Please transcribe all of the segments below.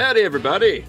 Howdy, everybody!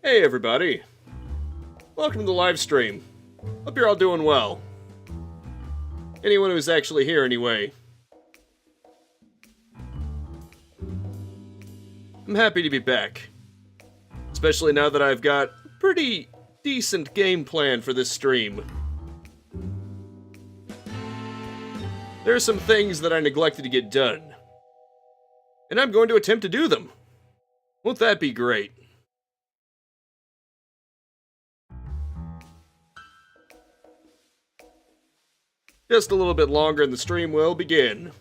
Hey everybody! Welcome to the live stream. Hope you're all doing well. Anyone who's actually here anyway. I'm happy to be back. Especially now that I've got a pretty decent game plan for this stream. There are some things that I neglected to get done. And I'm going to attempt to do them. Won't that be great? Just a little bit longer and the stream will begin.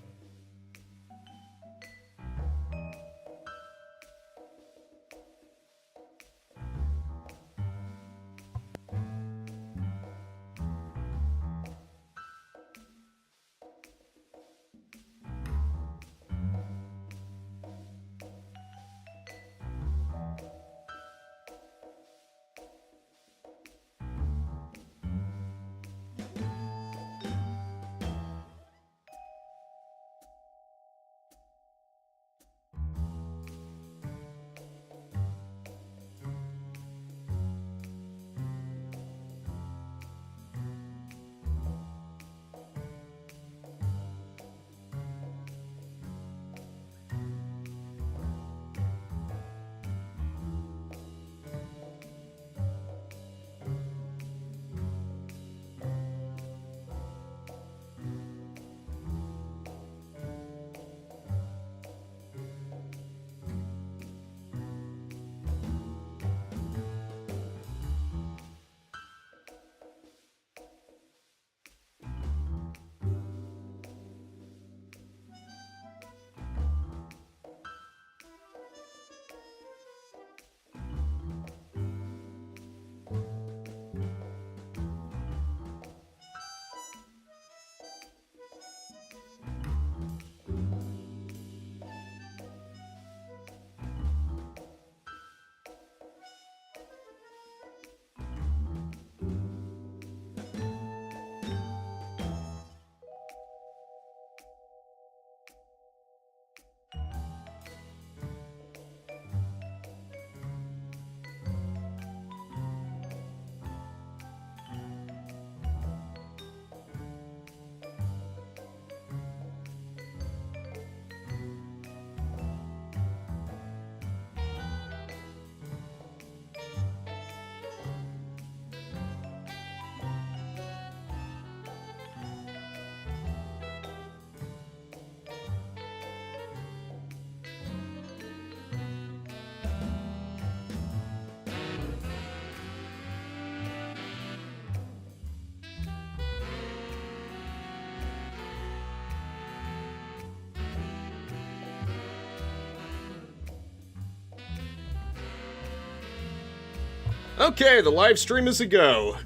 Okay, the live stream is a go.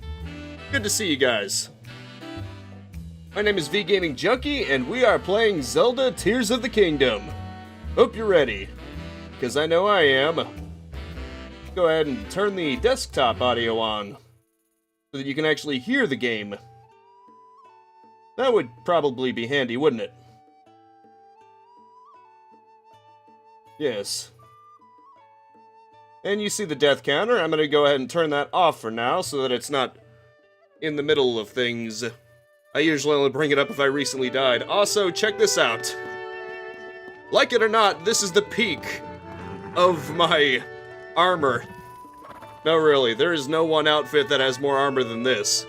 Good to see you guys. My name is V Gaming Junkie, and we are playing Zelda Tears of the Kingdom. Hope you're ready, because I know I am. Go ahead and turn the desktop audio on, so that you can actually hear the game. That would probably be handy, wouldn't it? Yes. And you see the death counter. I'm going to go ahead and turn that off for now so that it's not in the middle of things. I usually only bring it up if I recently died. Also, check this out. Like it or not, this is the peak of my armor. No, really, there is no one outfit that has more armor than this.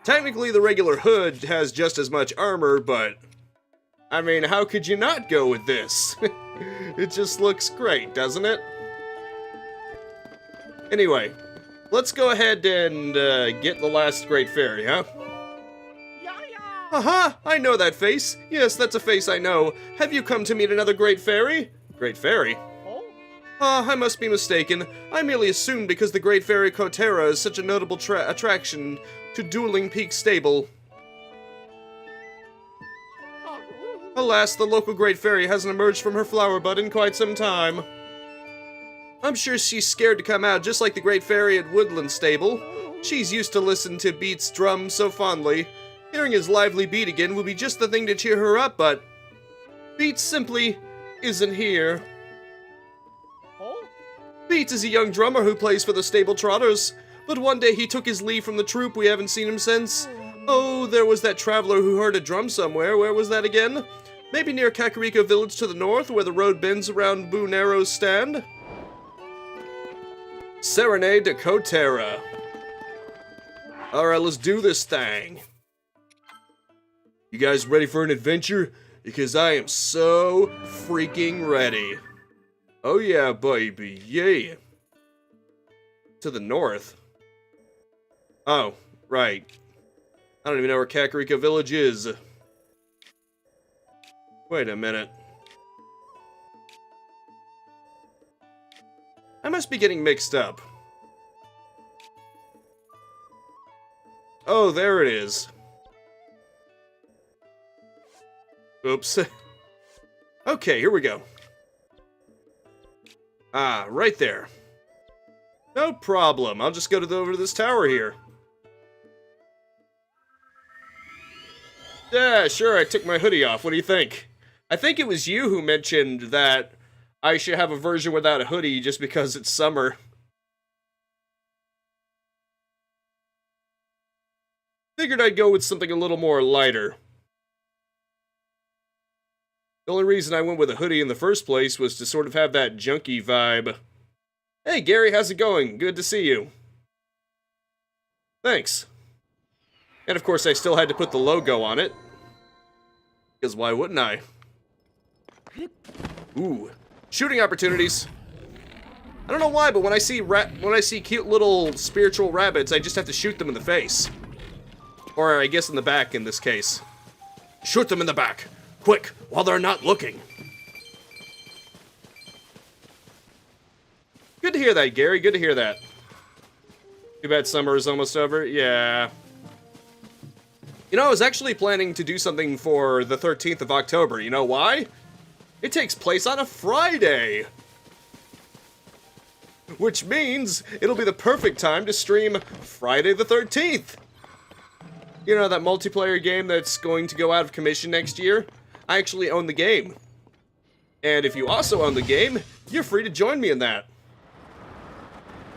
Technically, the regular hood has just as much armor, but I mean, how could you not go with this? It just looks great, doesn't it? Anyway, let's go ahead and get the last Great Fairy, huh? Aha! I know that face. Yes, that's a face I know. Have you come to meet another Great Fairy? Great Fairy? Ah, I must be mistaken. I merely assumed because the Great Fairy Kotera is such a notable attraction to Dueling Peak Stable. Alas, the local Great Fairy hasn't emerged from her flower bud in quite some time. I'm sure she's scared to come out, just like the Great Fairy at Woodland Stable. She's used to listen to Beat's drum so fondly. Hearing his lively beat again will be just the thing to cheer her up, but Beat simply isn't here. Beats is a young drummer who plays for the Stable Trotters, but one day he took his leave from the troupe. We haven't seen him since. Oh, there was that traveler who heard a drum somewhere. Where was that again? Maybe near Kakariko Village to the north, where the road bends around Boo Narrow's stand? Serenade to Kotera. Alright, let's do this thing. You guys ready for an adventure? because I am so freaking ready. Oh yeah, baby, yeah. To the north. Oh, right. I don't even know where Kakariko Village is. Wait a minute. I must be getting mixed up. Oh, there it is. Oops. Okay, here we go. Ah, right there. No problem. I'll just go over to this tower here. Yeah, sure, I took my hoodie off. What do you think? I think it was you who mentioned that I should have a version without a hoodie just because it's summer. Figured I'd go with something a little more lighter. The only reason I went with a hoodie in the first place was to sort of have that junky vibe. Hey Gary, how's it going? Good to see you. Thanks. And of course I still had to put the logo on it. Because why wouldn't I? Ooh. Shooting opportunities. I don't know why, but when I see cute little spiritual rabbits, I just have to shoot them in the face. Or I guess in the back in this case. Shoot them in the back. Quick, while they're not looking. Good to hear that, Gary. Good to hear that. Too bad summer is almost over. Yeah. You know, I was actually planning to do something for the 13th of October. You know why? It takes place on a Friday. Which means it'll be the perfect time to stream Friday the 13th. You know, that multiplayer game that's going to go out of commission next year? I actually own the game. And if you also own the game, you're free to join me in that.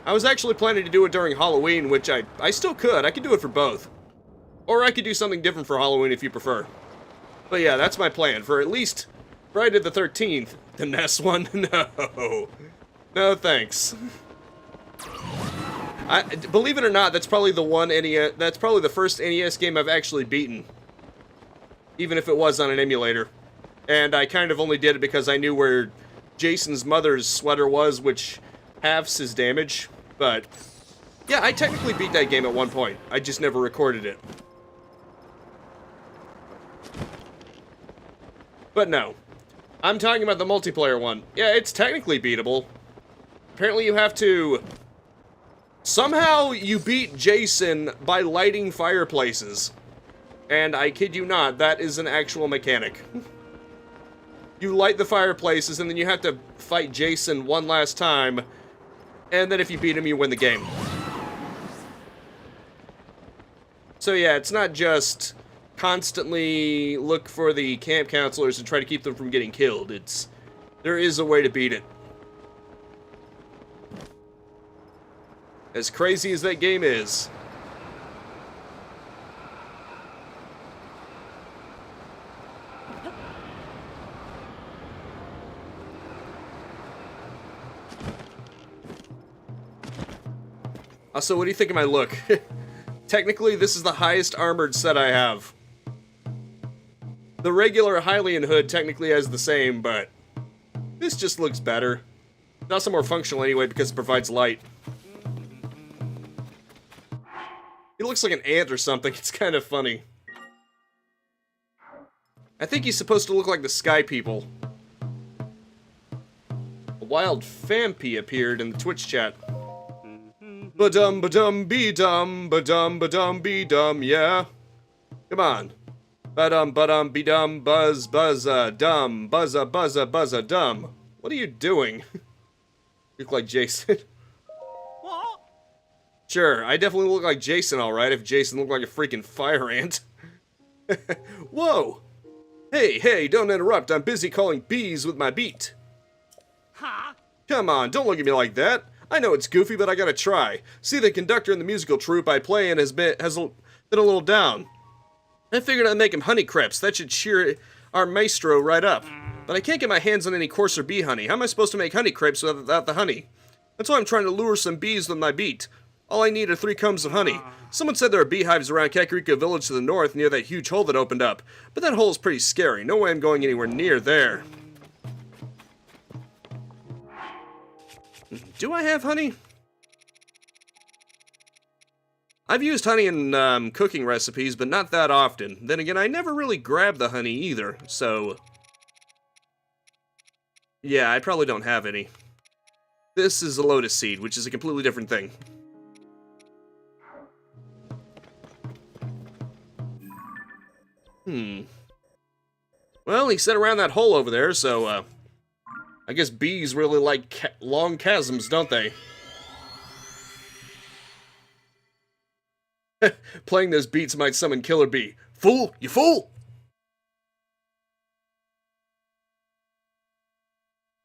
I was actually planning to do it during Halloween, which I still could. I could do it for both. Or I could do something different for Halloween if you prefer. But yeah, that's my plan. For at least Friday the 13th. The NES one? No. No thanks. Believe it or not, that's probably the one NES, that's probably the first NES game I've actually beaten. Even if it was on an emulator. And I kind of only did it because I knew where Jason's mother's sweater was, which halves his damage. But yeah, I technically beat that game at one point. I just never recorded it. But no. I'm talking about the multiplayer one. Yeah, it's technically beatable. Apparently you have to... Somehow you beat Jason by lighting fireplaces. And I kid you not, that is an actual mechanic. You light the fireplaces and then you have to fight Jason one last time. And then if you beat him, you win the game. So yeah, it's not just constantly look for the camp counselors and try to keep them from getting killed. There is a way to beat it. As crazy as that game is. Also, what do you think of my look? Technically, this is the highest armored set I have. The regular Hylian hood technically has the same, but this just looks better. It's also more functional anyway because it provides light. He looks like an ant or something. It's kind of funny. I think he's supposed to look like the Sky People. A wild Fampy appeared in the Twitch chat. Ba-dum, ba-dum, be-dum, ba-dum, ba-dum, be-dum, yeah. Come on. Ba-dum, be-dum, buzz, dum, buzza, dum. What are you doing? You look like Jason. Sure, I definitely look like Jason, alright, if Jason looked like a freaking fire ant. Whoa! Hey, don't interrupt, I'm busy calling bees with my beat. Huh? Come on, don't look at me like that. I know it's goofy, but I gotta try. See, the conductor in the musical troupe I play in has been a little down. I figured I'd make him honey crepes. That should cheer our maestro right up. But I can't get my hands on any coarser bee honey. How am I supposed to make honey crepes without the honey? That's why I'm trying to lure some bees with my beat. All I need are 3 combs of honey. Someone said there are beehives around Kakariko village to the north near that huge hole that opened up. But that hole is pretty scary. No way I'm going anywhere near there. Do I have honey? I've used honey in cooking recipes, but not that often. Then again, I never really grabbed the honey either, so... yeah, I probably don't have any. This is a lotus seed, which is a completely different thing. Well, he set around that hole over there, so, I guess bees really like long chasms, don't they? Playing those beats might summon Killer Bee. Fool! You fool!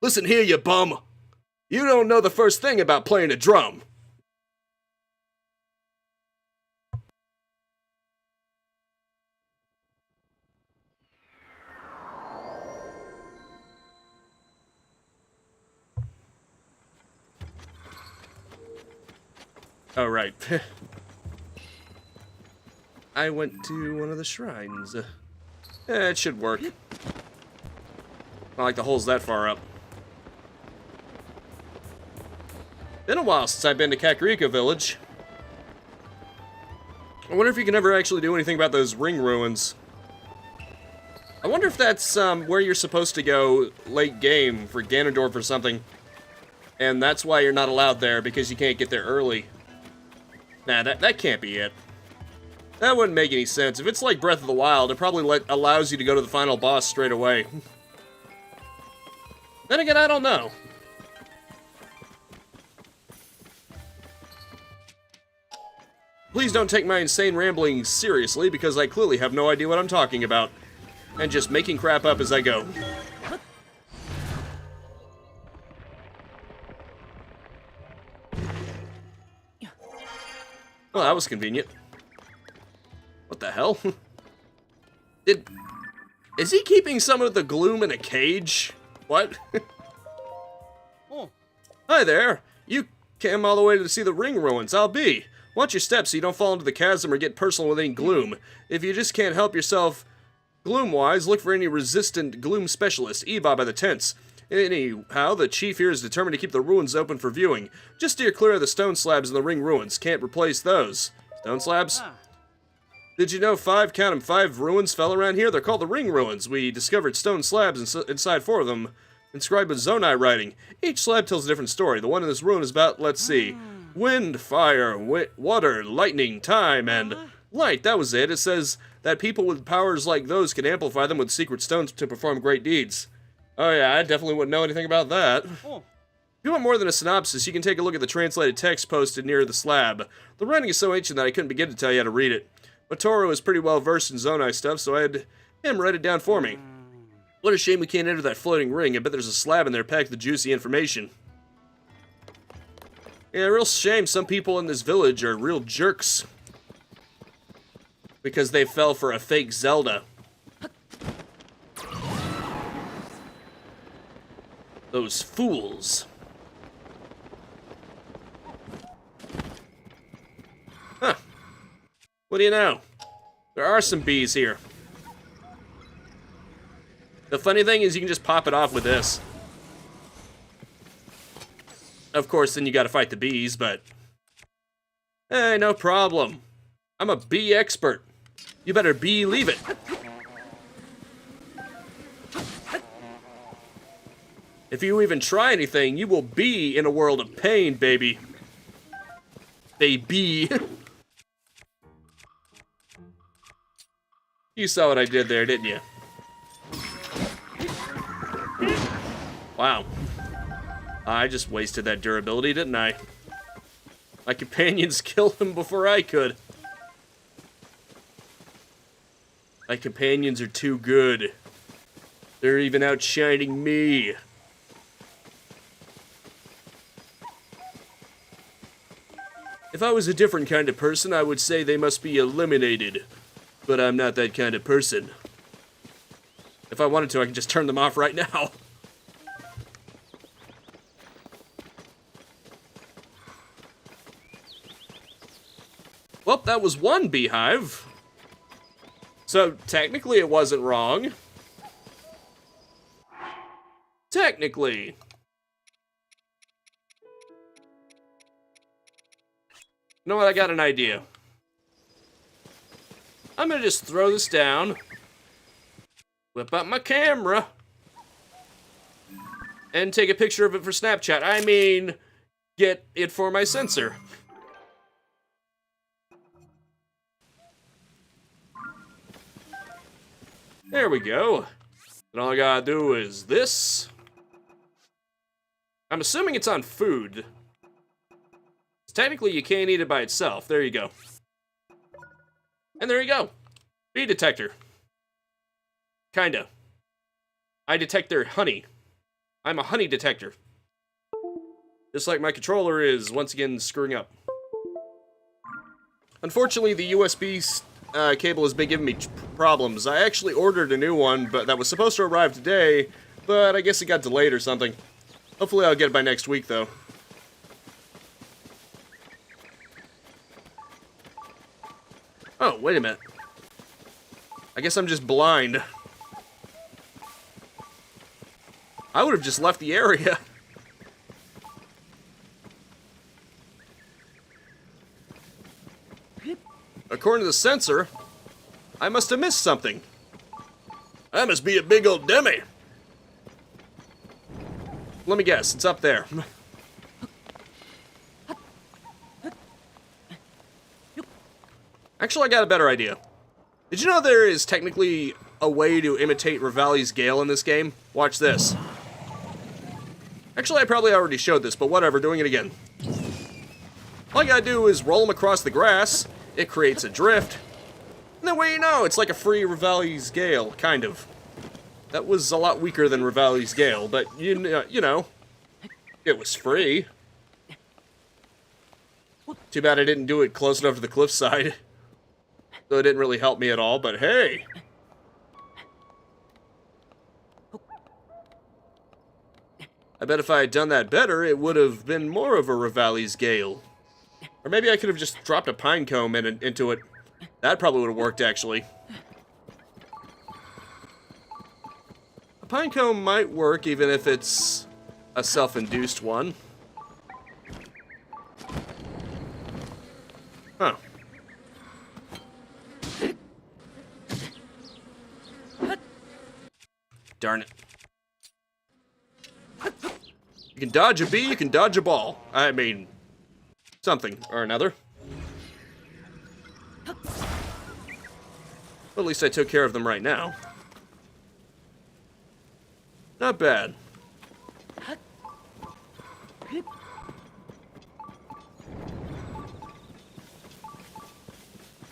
Listen here, you bum! You don't know the first thing about playing a drum. Oh, right. I went to one of the shrines. It should work. Not like the hole's that far up. Been a while since I've been to Kakariko village. I wonder if you can ever actually do anything about those ring ruins. I wonder if that's where you're supposed to go late game for Ganondorf or something. And that's why you're not allowed there, because you can't get there early. Nah, that can't be it. That wouldn't make any sense. If it's like Breath of the Wild, it probably allows you to go to the final boss straight away. Then again, I don't know. Please don't take my insane ramblings seriously, because I clearly have no idea what I'm talking about. And just making crap up as I go. Well, that was convenient. What the hell? Is he keeping some of the gloom in a cage? What? Oh. Hi there. You came all the way to see the ring ruins. I'll be. Watch your steps so you don't fall into the chasm or get personal with any gloom. If you just can't help yourself gloom-wise, look for any resistant gloom specialist. Eba by the tents. Anyhow, the chief here is determined to keep the ruins open for viewing. Just steer clear of the stone slabs in the ring ruins. Can't replace those. Stone slabs? Did you know 5 ruins fell around here? They're called the ring ruins. We discovered stone slabs inside 4 of them, inscribed with Zonai writing. Each slab tells a different story. The one in this ruin is about, let's see, wind, fire, water, lightning, time, and light. That was it. It says that people with powers like those can amplify them with secret stones to perform great deeds. Oh yeah, I definitely wouldn't know anything about that. If you want more than a synopsis, you can take a look at the translated text posted near the slab. The writing is so ancient that I couldn't begin to tell you how to read it. But Toro is pretty well versed in Zonai stuff, so I had him write it down for me. What a shame we can't enter that floating ring. I bet there's a slab in there packed with juicy information. Yeah, real shame some people in this village are real jerks. Because they fell for a fake Zelda. Those fools. Huh. What do you know? There are some bees here. The funny thing is you can just pop it off with this. Of course, then you gotta fight the bees, but... hey, no problem. I'm a bee expert. You better believe it. If you even try anything, you will be in a world of pain, baby. Baby. You saw what I did there, didn't you? Wow. I just wasted that durability, didn't I? My companions killed him before I could. My companions are too good. They're even outshining me. If I was a different kind of person, I would say they must be eliminated. But I'm not that kind of person. If I wanted to, I could just turn them off right now. Well, that was one beehive. So, technically it wasn't wrong. Technically. You know what? I got an idea. I'm gonna just throw this down. Whip out my camera. And take a picture of it for Snapchat. I mean, get it for my sensor. There we go. And all I gotta do is this. I'm assuming it's on food. Technically, you can't eat it by itself. There you go. And there you go. Bee detector. Kinda. I detect their honey. I'm a honey detector. Just like my controller is, once again, screwing up. Unfortunately, the USB cable has been giving me problems. I actually ordered a new one, but that was supposed to arrive today, but I guess it got delayed or something. Hopefully I'll get it by next week, though. Oh, wait a minute. I guess I'm just blind. I would have just left the area. According to the sensor, I must have missed something. I must be a big old dummy. Let me guess, it's up there. Actually, I got a better idea. Did you know there is technically a way to imitate Revali's Gale in this game? Watch this. Actually, I probably already showed this, but whatever, doing it again. All I gotta do is roll them across the grass, it creates a drift, and then what do you know, it's like a free Revali's Gale, kind of. That was a lot weaker than Revali's Gale, but you know, it was free. Too bad I didn't do it close enough to the cliffside. So it didn't really help me at all, but hey! I bet if I had done that better, it would have been more of a Revali's Gale. Or maybe I could have just dropped a pine cone into it. That probably would have worked, actually. A pine cone might work, even if it's a self-induced one. Huh. Darn it. You can dodge a bee, you can dodge a ball. I mean, something or another. Well, at least I took care of them right now. Not bad.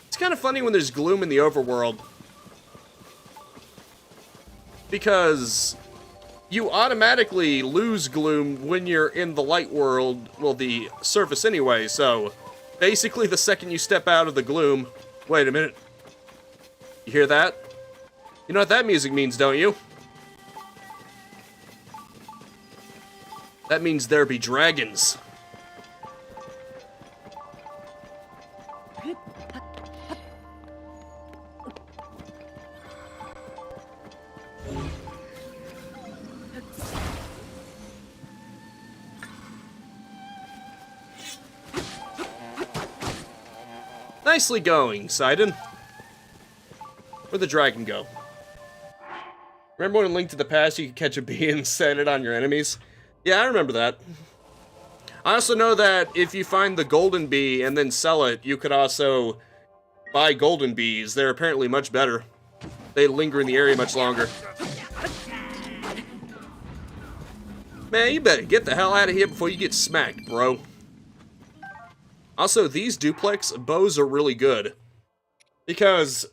It's kind of funny when there's gloom in the overworld. Because you automatically lose gloom when you're in the light world, well, the surface anyway, so basically the second you step out of the gloom... Wait a minute. You hear that? You know what that music means, don't you? That means there be dragons. Nicely going, Sidon. Where'd the dragon go? Remember when in Link to the Past you could catch a bee and set it on your enemies? Yeah, I remember that. I also know that if you find the golden bee and then sell it, you could also buy golden bees. They're apparently much better. They linger in the area much longer. Man, you better get the hell out of here before you get smacked, bro. Also, these duplex bows are really good. Because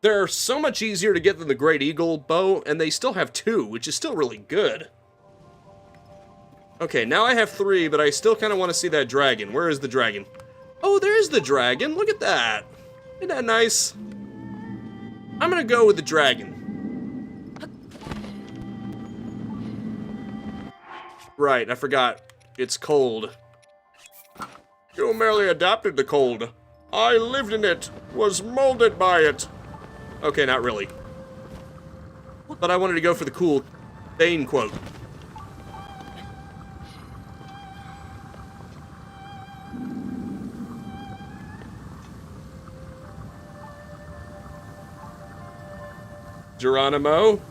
they're so much easier to get than the Great Eagle bow, and they still have 2, which is still really good. Okay, now I have 3, but I still kind of want to see that dragon. Where is the dragon? Oh, there's the dragon. Look at that. Isn't that nice? I'm gonna go with the dragon. Right, I forgot. It's cold. You merely adopted the cold. I lived in it, was molded by it. Okay, not really. But I wanted to go for the cool Bane quote. Geronimo.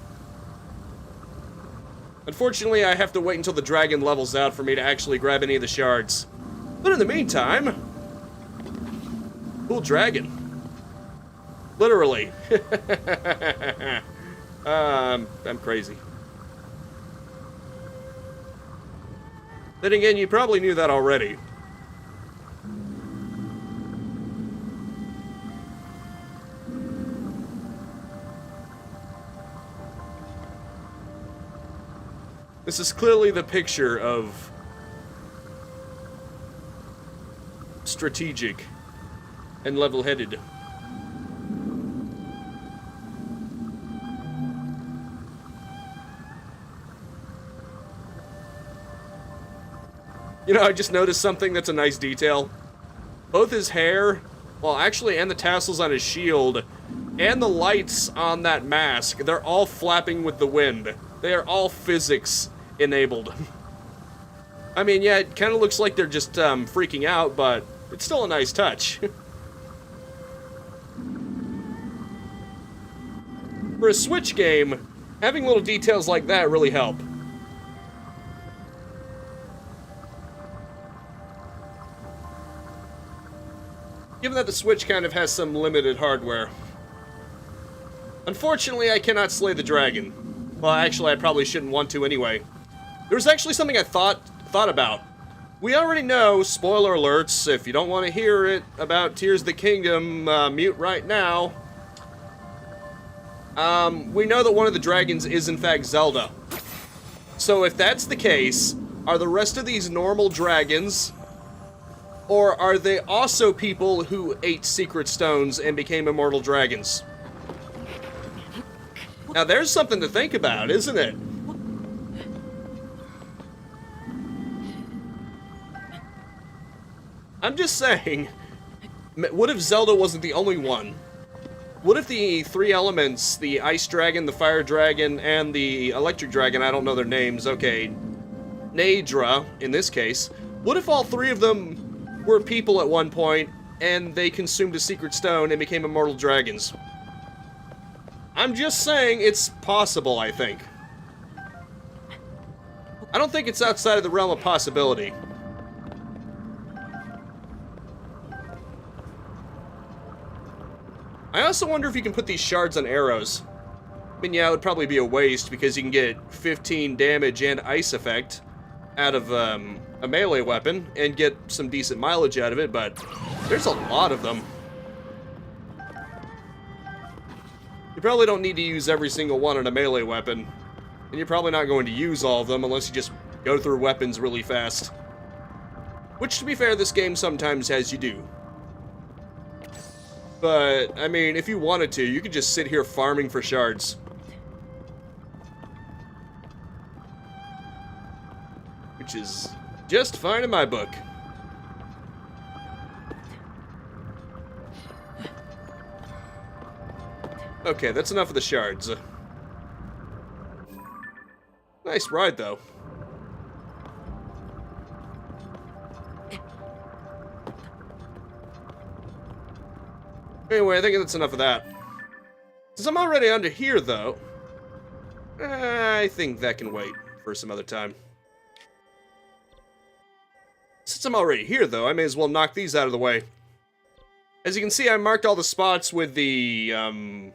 Unfortunately, I have to wait until the dragon levels out for me to actually grab any of the shards. But in the meantime... Cool dragon. Literally. I'm crazy. Then again, you probably knew that already. This is clearly the picture of strategic and level-headed. You know, I just noticed something that's a nice detail. Both his hair, well, actually, and the tassels on his shield, and the lights on that mask, they're all flapping with the wind. They are all physics enabled. I mean, yeah, it kind of looks like they're just freaking out, but it's still a nice touch. For a Switch game, having little details like that really help. Given that the Switch kind of has some limited hardware. Unfortunately, I cannot slay the dragon. Well, actually, I probably shouldn't want to anyway. There was actually something I thought about. We already know, spoiler alerts, if you don't want to hear it about Tears of the Kingdom, mute right now. We know that one of the dragons is in fact Zelda. So if that's the case, are the rest of these normal dragons, or are they also people who ate secret stones and became immortal dragons? Now there's something to think about, isn't it? I'm just saying, what if Zelda wasn't the only one? What if the three elements, the ice dragon, the fire dragon, and the electric dragon, I don't know their names, okay, Naydra, in this case, what if all three of them were people at one point, and they consumed a secret stone and became immortal dragons? I'm just saying, it's possible, I think. I don't think it's outside of the realm of possibility. I also wonder if you can put these shards on arrows. I mean, yeah, it would probably be a waste because you can get 15 damage and ice effect out of a melee weapon and get some decent mileage out of it, but there's a lot of them. You probably don't need to use every single one on a melee weapon, and you're probably not going to use all of them unless you just go through weapons really fast. Which, to be fair, this game sometimes has you do. But, I mean, if you wanted to, you could just sit here farming for shards. Which is just fine in my book. Okay, that's enough of the shards. Nice ride, though. Anyway, I think that's enough of that. Since I'm already under here, though, I think that can wait for some other time. Since I'm already here, though, I may as well knock these out of the way. As you can see, I marked all the spots with the, I'm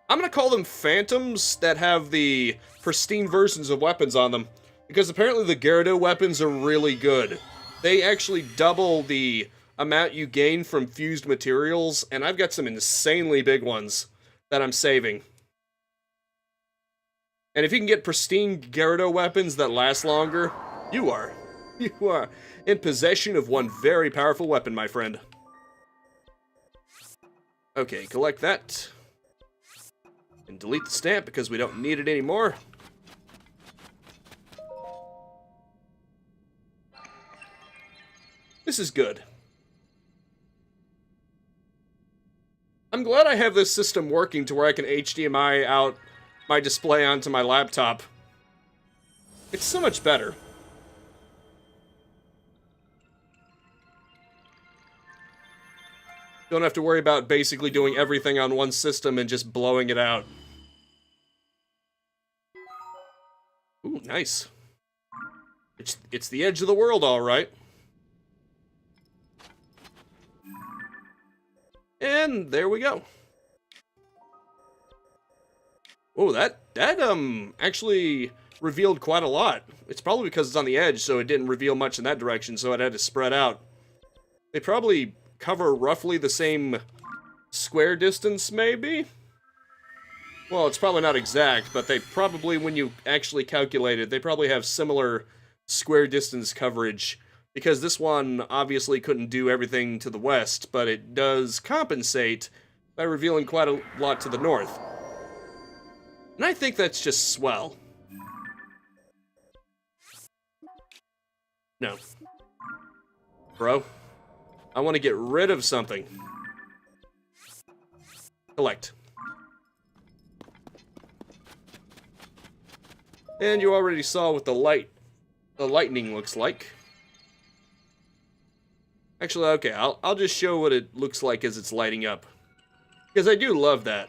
gonna call them phantoms that have the pristine versions of weapons on them. Because apparently the Gyarados weapons are really good. They actually double the amount you gain from fused materials, and I've got some insanely big ones that I'm saving. And if you can get pristine Gyarados weapons that last longer, you are in possession of one very powerful weapon, my friend. Okay, collect that. And delete the stamp because we don't need it anymore. This is good. I'm glad I have this system working to where I can HDMI out my display onto my laptop. It's so much better. Don't have to worry about basically doing everything on one system and just blowing it out. Ooh, nice. It's the edge of the world, all right. And there we go. Oh, that actually revealed quite a lot. It's probably because it's on the edge, so it didn't reveal much in that direction, so it had to spread out. They probably cover roughly the same square distance, maybe? Well, it's probably not exact, but they probably, when you actually calculate it, they probably have similar square distance coverage, because this one obviously couldn't do everything to the west, but it does compensate by revealing quite a lot to the north. And I think that's just swell. No. Bro, I want to get rid of something. Collect. And you already saw what the lightning looks like. Actually, okay, I'll just show what it looks like as it's lighting up. Because I do love that.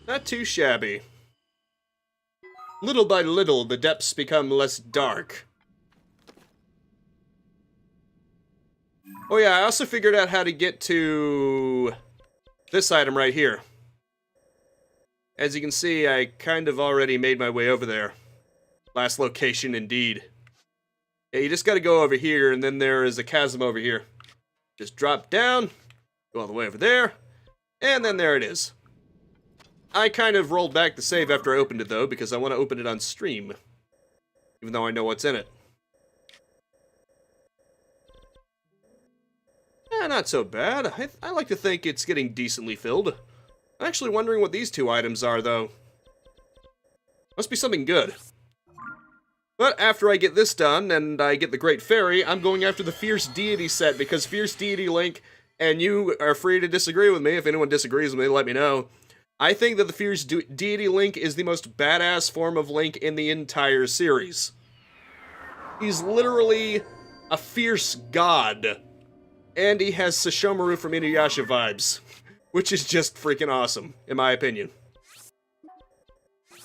Not too shabby. Little by little, the depths become less dark. Oh yeah, I also figured out how to get to this item right here. As you can see, I kind of already made my way over there. Last location, indeed. Yeah, you just gotta go over here, and then there is a chasm over here. Just drop down, go all the way over there, and then there it is. I kind of rolled back the save after I opened it, though, because I want to open it on stream. Even though I know what's in it. Not so bad. I like to think it's getting decently filled. I'm actually wondering what these two items are, though. Must be something good. But after I get this done, and I get the Great Fairy, I'm going after the Fierce Deity set, because Fierce Deity Link, and you are free to disagree with me. If anyone disagrees with me, let me know. I think that the Fierce Deity Link is the most badass form of Link in the entire series. He's literally a fierce god. And he has Sashomaru from Inuyasha vibes, which is just freaking awesome, in my opinion.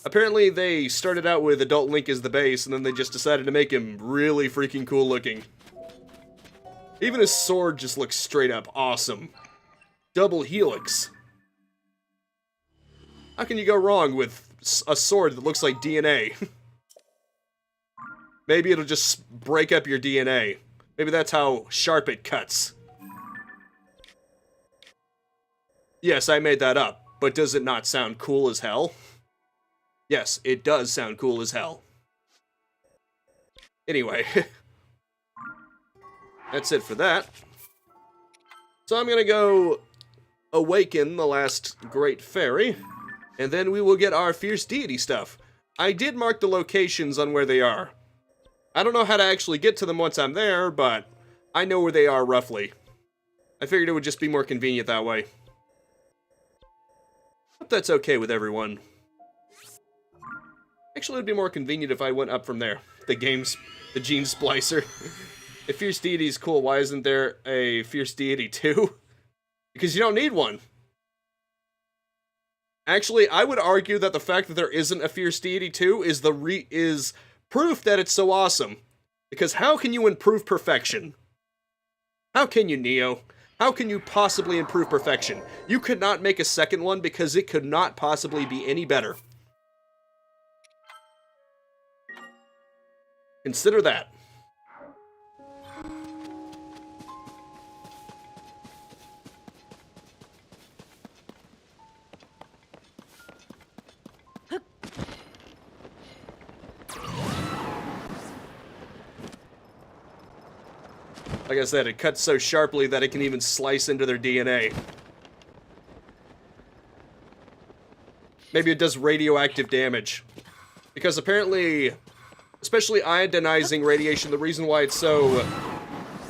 Apparently, they started out with Adult Link as the base, and then they just decided to make him really freaking cool looking. Even his sword just looks straight up awesome. Double helix. How can you go wrong with a sword that looks like DNA? Maybe it'll just break up your DNA. Maybe that's how sharp it cuts. Yes, I made that up, but does it not sound cool as hell? Yes, it does sound cool as hell. Anyway, that's it for that. So I'm gonna go awaken the last Great Fairy, and then we will get our Fierce Deity stuff. I did mark the locations on where they are. I don't know how to actually get to them once I'm there, but I know where they are roughly. I figured it would just be more convenient that way. Hope that's okay with everyone. Actually, it would be more convenient if I went up from there. The gene splicer. If Fierce Deity is cool, why isn't there a Fierce Deity 2? Because you don't need one. Actually, I would argue that the fact that there isn't a Fierce Deity 2 is proof that it's so awesome. Because how can you improve perfection? How can you, Neo? How can you possibly improve perfection? You could not make a second one because it could not possibly be any better. Consider that. Like I said, it cuts so sharply that it can even slice into their DNA. Maybe it does radioactive damage. Because apparently, especially ionizing radiation, the reason why it's so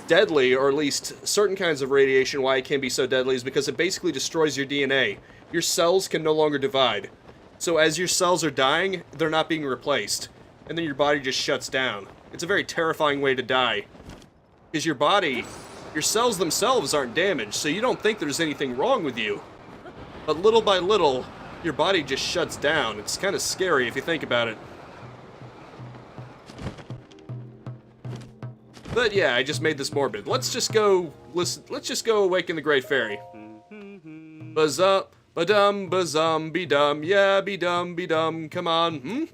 deadly, or at least certain kinds of radiation, why it can be so deadly, is because it basically destroys your DNA. Your cells can no longer divide. So as your cells are dying, they're not being replaced. And then your body just shuts down. It's a very terrifying way to die. Because your body, your cells themselves aren't damaged, so you don't think there's anything wrong with you. But little by little, your body just shuts down. It's kind of scary if you think about it. But yeah, I just made this morbid. Let's just go listen. Let's just go awaken the Great Fairy. Buzz up, ba-dum, ba-zum, be-dum, yeah, be-dum, be-dum, come on,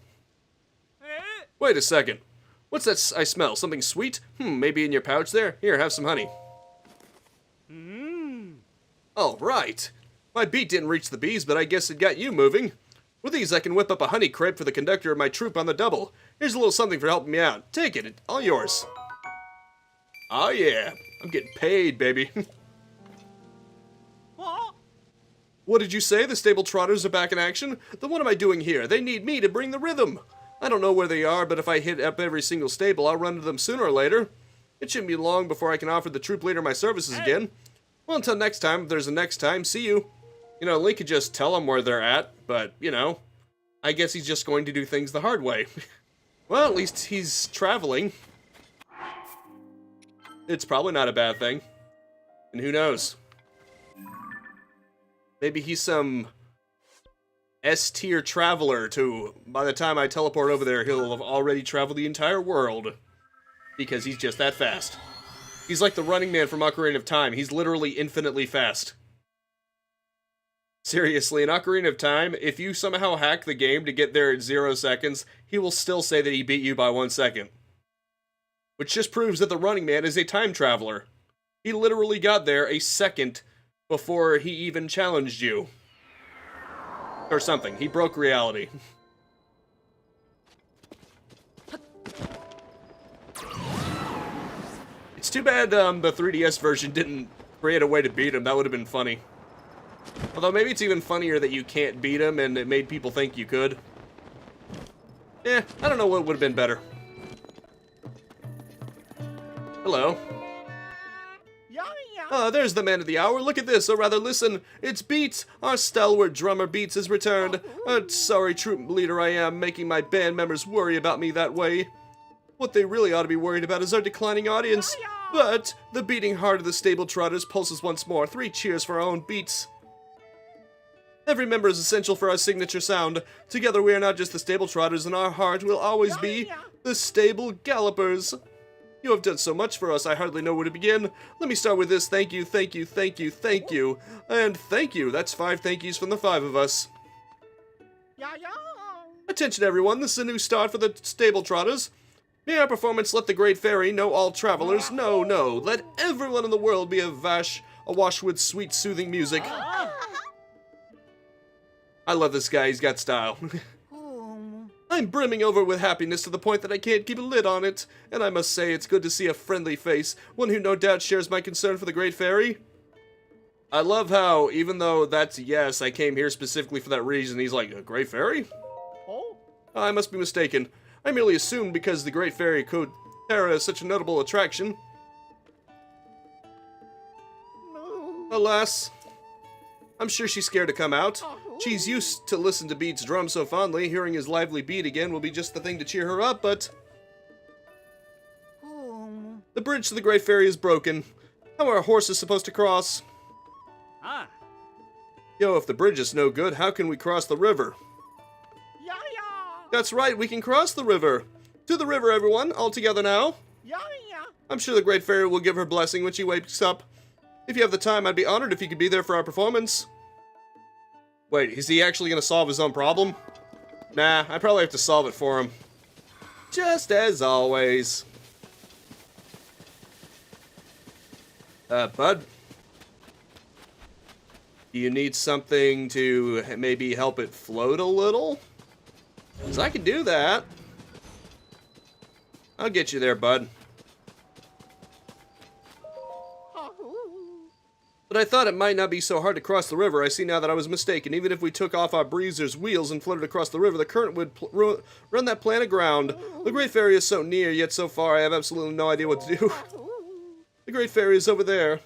Wait a second. What's that I smell? Something sweet? Maybe in your pouch there? Here, have some honey. All right. My beat didn't reach the bees, but I guess it got you moving. With these, I can whip up a honey crepe for the conductor of my troop on the double. Here's a little something for helping me out. Take it, all yours. Oh yeah, I'm getting paid, baby. What did you say? The stable trotters are back in action? Then what am I doing here? They need me to bring the rhythm. I don't know where they are, but if I hit up every single stable, I'll run into them sooner or later. It shouldn't be long before I can offer the troop leader my services again. Well, until next time, if there's a next time, see you. You know, Link could just tell them where they're at, but, you know, I guess he's just going to do things the hard way. Well, at least he's traveling. It's probably not a bad thing. And who knows? Maybe he's some S-tier traveler to, by the time I teleport over there, he'll have already traveled the entire world. Because he's just that fast. He's like the running man from Ocarina of Time. He's literally infinitely fast. Seriously, in Ocarina of Time, if you somehow hack the game to get there in 0 seconds, he will still say that he beat you by 1 second. Which just proves that the running man is a time traveler. He literally got there a second before he even challenged you. Or something. He broke reality. It's too bad the 3DS version didn't create a way to beat him. That would have been funny. Although maybe it's even funnier that you can't beat him and it made people think you could. I don't know what would have been better. Hello. There's the man of the hour. Look at this, or rather listen. It's Beats. Our stalwart drummer Beats has returned. Sorry, troop leader I am, making my band members worry about me that way. What they really ought to be worried about is our declining audience. But the beating heart of the stable trotters pulses once more. 3 cheers for our own Beats. Every member is essential for our signature sound. Together we are not just the stable trotters, and our heart will always be the stable gallopers. You have done so much for us, I hardly know where to begin. Let me start with this. Thank you, thank you, thank you, thank you. And thank you. That's 5 thank yous from the 5 of us. Attention everyone, this is a new start for the stable trotters. May our performance let the great fairy know all travelers. No, let everyone in the world be awash with sweet, soothing music. I love this guy, he's got style. I'm brimming over with happiness to the point that I can't keep a lid on it. And I must say, it's good to see a friendly face, one who no doubt shares my concern for the great fairy. I love how, even though that's yes, I came here specifically for that reason, he's like, a great fairy? Oh? I must be mistaken. I merely assumed because the great fairy Tarrey is such a notable attraction. No. Alas, I'm sure she's scared to come out. She's used to listen to Beat's drum so fondly, hearing his lively beat again will be just the thing to cheer her up, but... The bridge to the Great Fairy is broken. How are our horses supposed to cross? Yo, if the bridge is no good, how can we cross the river? That's right, we can cross the river. To the river, everyone, all together now. I'm sure the Great Fairy will give her blessing when she wakes up. If you have the time, I'd be honored if you could be there for our performance. Wait, is he actually going to solve his own problem? Nah, I probably have to solve it for him. Just as always. Bud? Do you need something to maybe help it float a little? Because I can do that. I'll get you there, bud. But I thought it might not be so hard to cross the river. I see now that I was mistaken. Even if we took off our breezer's wheels and floated across the river, the current would run that planet aground. The Great Fairy is so near, yet so far I have absolutely no idea what to do. The Great Fairy is over there.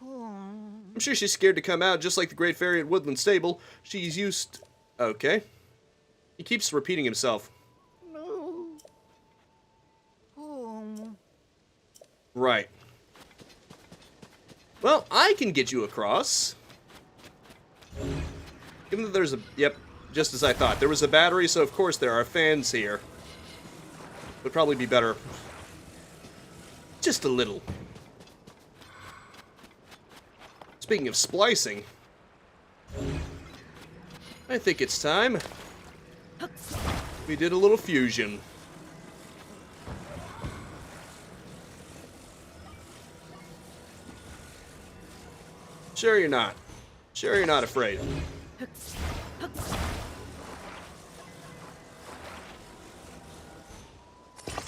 I'm sure she's scared to come out, just like the Great Fairy at Woodland Stable. She's used... Okay. He keeps repeating himself. Right. Well, I can get you across. Given that there's a... Yep, just as I thought. There was a battery, so of course there are fans here. Would probably be better. Just a little. Speaking of splicing, I think it's time we did a little fusion. Sure you're not. Sure you're not afraid.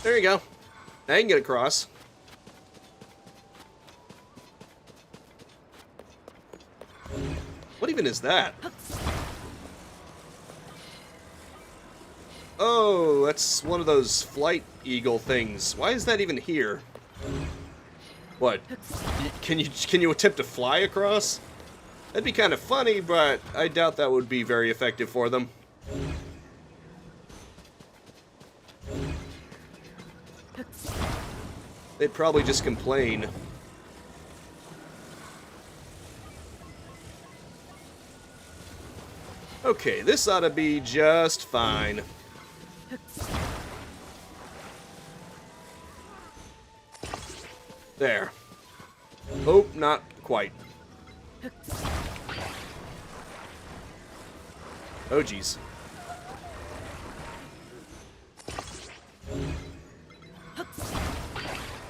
There you go. Now you can get across. What even is that? Oh, that's one of those flight eagle things. Why is that even here? What? Can you attempt to fly across? That'd be kind of funny, but I doubt that would be very effective for them. They'd probably just complain. Okay, this ought to be just fine. There. Oh, not quite. Oh, geez.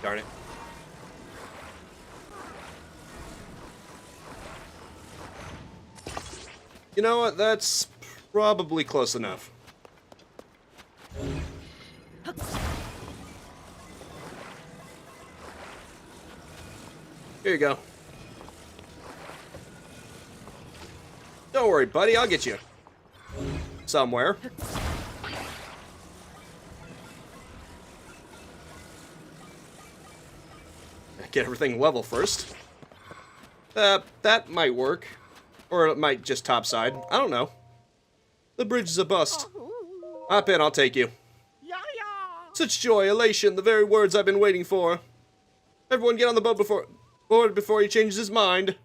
Darn it. You know what? That's probably close enough. Here you go. Don't worry, buddy. I'll get you. Somewhere. Get everything level first. That might work. Or it might just topside. I don't know. The bridge is a bust. Hop in, I'll take you. Such joy, elation, the very words I've been waiting for. Everyone get on the boat before he changes his mind.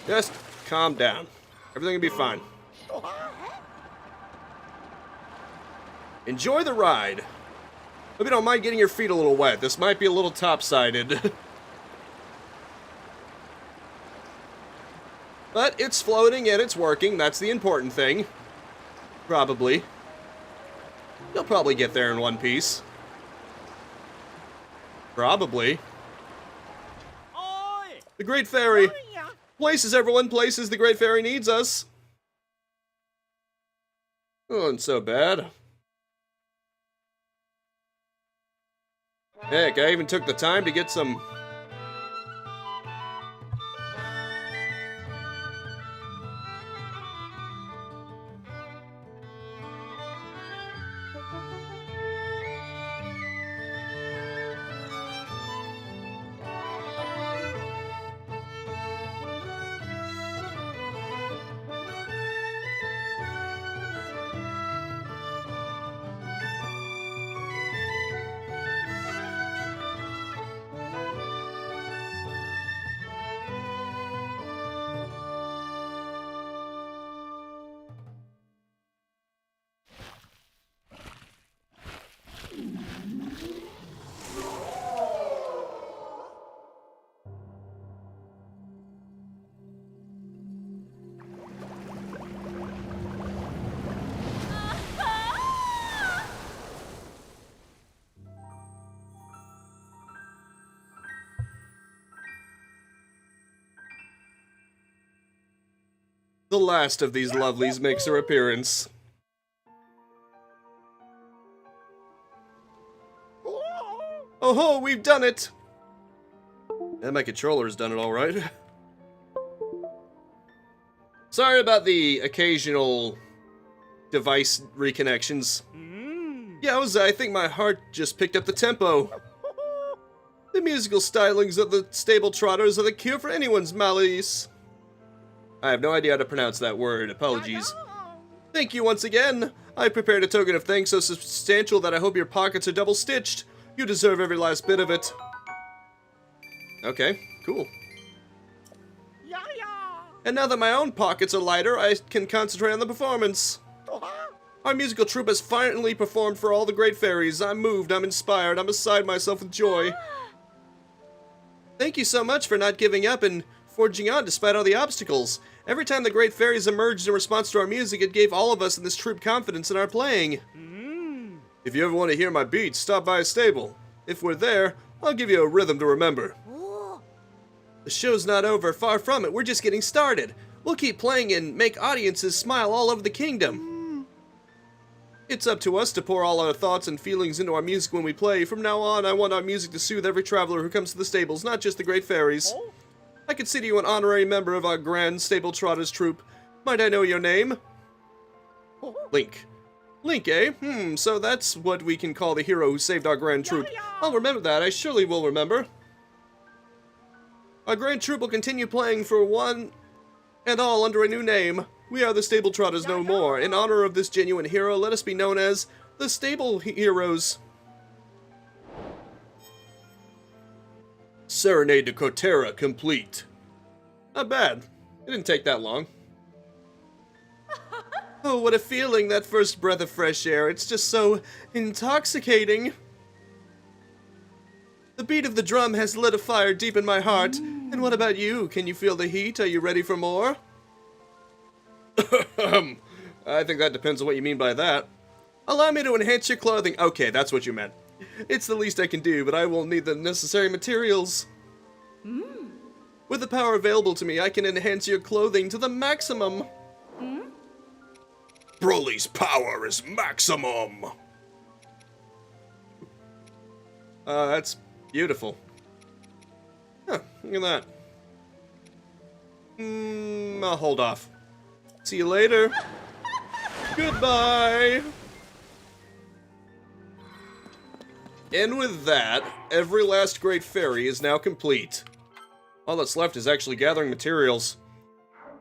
Just calm down. Everything will be fine. Enjoy the ride. Hope you don't mind getting your feet a little wet. This might be a little top-sided. But it's floating and it's working. That's the important thing. Probably. You'll probably get there in one piece. Probably. The Great Fairy. Places, everyone. Places. The Great Fairy needs us. Oh, and so bad. Heck, I even took the time to get some... The last of these lovelies makes her appearance. Oh ho, we've done it! And my controller's done it alright. Sorry about the occasional device reconnections. Yeah, I think my heart just picked up the tempo. The musical stylings of the stable trotters are the cure for anyone's malice. I have no idea how to pronounce that word. Apologies. Thank you once again. I prepared a token of thanks so substantial that I hope your pockets are double-stitched. You deserve every last bit of it. Okay, cool. And now that my own pockets are lighter, I can concentrate on the performance. Our musical troupe has finally performed for all the great fairies. I'm moved, I'm inspired, I'm beside myself with joy. Thank you so much for not giving up and forging on despite all the obstacles. Every time the great fairies emerged in response to our music, it gave all of us in this troupe confidence in our playing. If you ever want to hear my beats, stop by a stable. If we're there, I'll give you a rhythm to remember. The show's not over, far from it, we're just getting started. We'll keep playing and make audiences smile all over the kingdom. It's up to us to pour all our thoughts and feelings into our music when we play. From now on, I want our music to soothe every traveler who comes to the stables, not just the great fairies. I consider you an honorary member of our grand stable trotters troupe. Might I know your name? Link. Link, eh? So that's what we can call the hero who saved our grand troupe. I'll remember that, I surely will remember. Our grand troupe will continue playing for one and all under a new name. We are the Stable Trotters no more. In honor of this genuine hero, let us be known as the Stable Heroes. Serenade to Cortera complete. Not bad. It didn't take that long. Oh, what a feeling, that first breath of fresh air. It's just so intoxicating. The beat of the drum has lit a fire deep in my heart. And what about you? Can you feel the heat? Are you ready for more? I think that depends on what you mean by that. Allow me to enhance your clothing. Okay, that's what you meant. It's the least I can do, but I will need the necessary materials. With the power available to me, I can enhance your clothing to the maximum. Broly's power is maximum. That's beautiful. Huh, look at that. I'll hold off. See you later. Goodbye. And with that, every last great fairy is now complete. All that's left is actually gathering materials.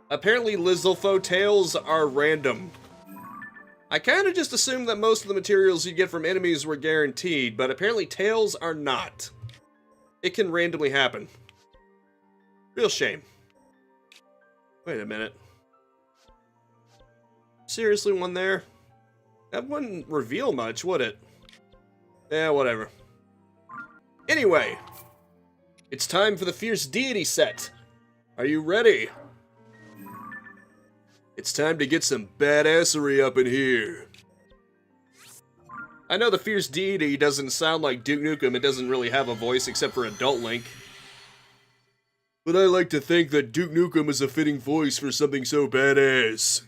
Apparently Lizalfo tails are random. I kinda just assumed that most of the materials you get from enemies were guaranteed, but apparently tails are not. It can randomly happen. Real shame. Wait a minute. Seriously, one there? That wouldn't reveal much, would it? Yeah, whatever. Anyway, it's time for the Fierce Deity set. Are you ready? It's time to get some badassery up in here. I know the Fierce Deity doesn't sound like Duke Nukem. It doesn't really have a voice except for Adult Link. But I like to think that Duke Nukem is a fitting voice for something so badass.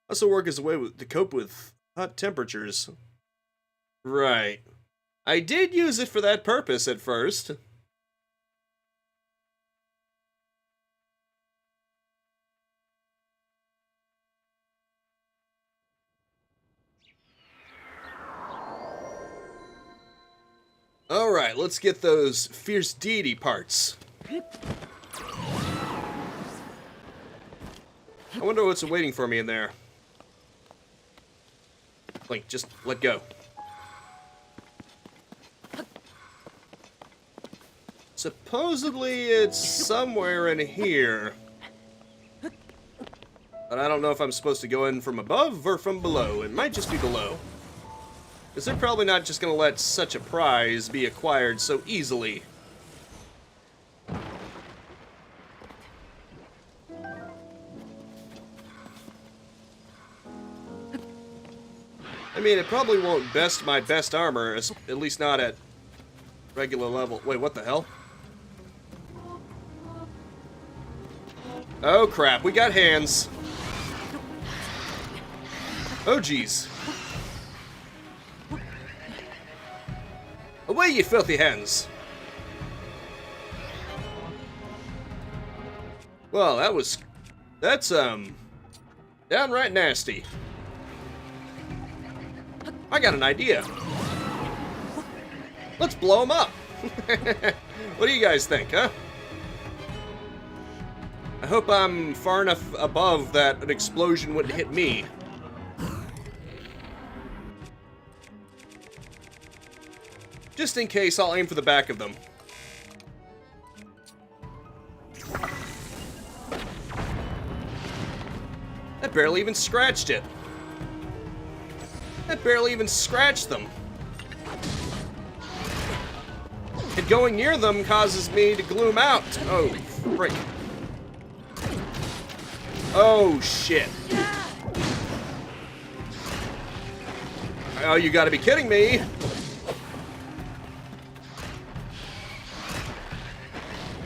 Also work as a way to cope with hot temperatures. Right. I did use it for that purpose at first. Alright, let's get those Fierce Deity parts. I wonder what's waiting for me in there. Link, just let go. Supposedly it's somewhere in here. But I don't know if I'm supposed to go in from above or from below. It might just be below. Because they're probably not just going to let such a prize be acquired so easily. I mean, it probably won't best my best armor, at least not at regular level. Wait, what the hell? Oh crap, we got hands. Oh jeez. Away, you filthy hands. Well, that's downright nasty. I got an idea. Let's blow him up. What do you guys think, huh? I hope I'm far enough above that an explosion wouldn't hit me. Just in case, I'll aim for the back of them. That barely even scratched it. That barely even scratched them. And going near them causes me to gloom out. Oh, frick. Oh, shit. Oh, you gotta be kidding me.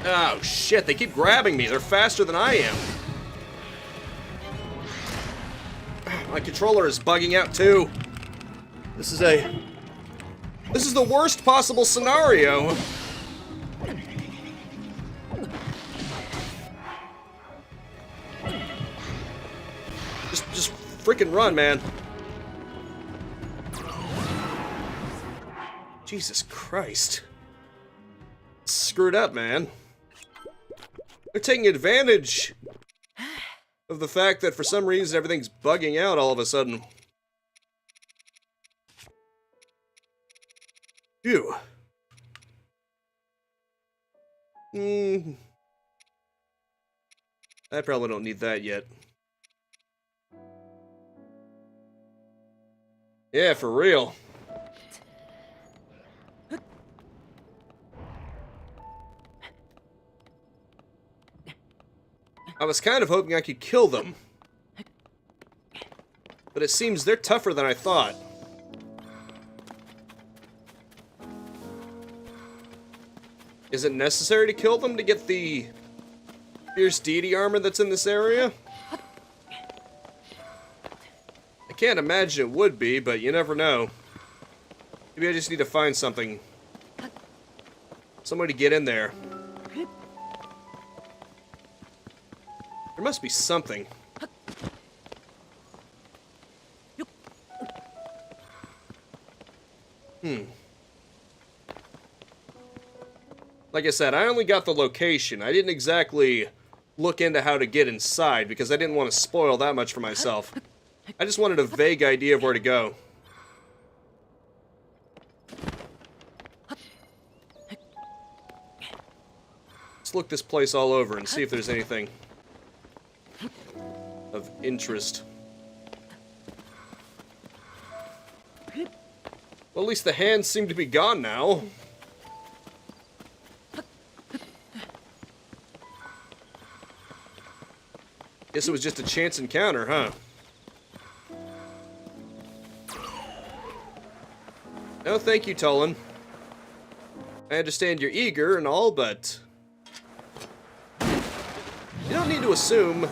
Oh, shit, they keep grabbing me. They're faster than I am. My controller is bugging out, too. This is the worst possible scenario. Just freaking run, man. Jesus Christ. Screwed up, man. They're taking advantage of the fact that for some reason everything's bugging out all of a sudden. Phew. I probably don't need that yet. Yeah, for real. I was kind of hoping I could kill them. But it seems they're tougher than I thought. Is it necessary to kill them to get the fierce deity armor that's in this area? I can't imagine it would be, but you never know. Maybe I just need to find something. Some way to get in there. There must be something. Like I said, I only got the location. I didn't exactly look into how to get inside because I didn't want to spoil that much for myself. I just wanted a vague idea of where to go. Let's look this place all over and see if there's anything of interest. Well, at least the hands seem to be gone now. Guess it was just a chance encounter, huh? No, thank you, Tolan. I understand you're eager and all, but you don't need to assume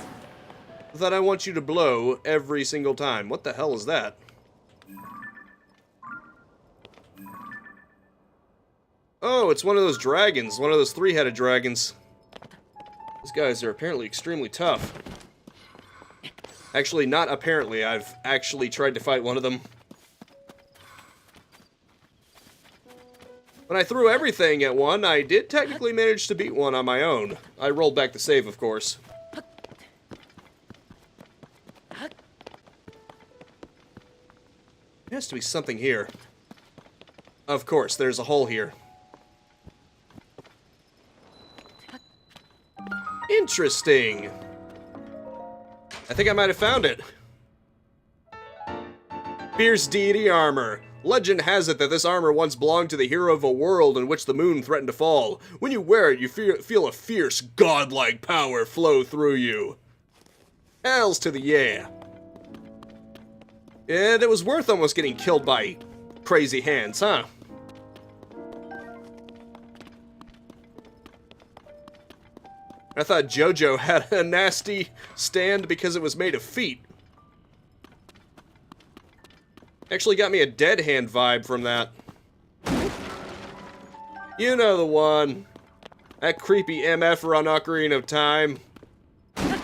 that I want you to blow every single time. What the hell is that? Oh, it's one of those dragons. One of those three-headed dragons. These guys are apparently extremely tough. Actually, not apparently. I've actually tried to fight one of them. When I threw everything at one, I did technically manage to beat one on my own. I rolled back the save, of course. There has to be something here. Of course, there's a hole here. Interesting. I think I might have found it. Fierce deity armor. Legend has it that this armor once belonged to the hero of a world in which the moon threatened to fall. When you wear it, you feel a fierce, godlike power flow through you. Hells to the yeah. And it was worth almost getting killed by crazy hands, huh? I thought JoJo had a nasty stand because it was made of feet. Actually got me a Dead Hand vibe from that. You know the one. That creepy MF-er on Ocarina of Time.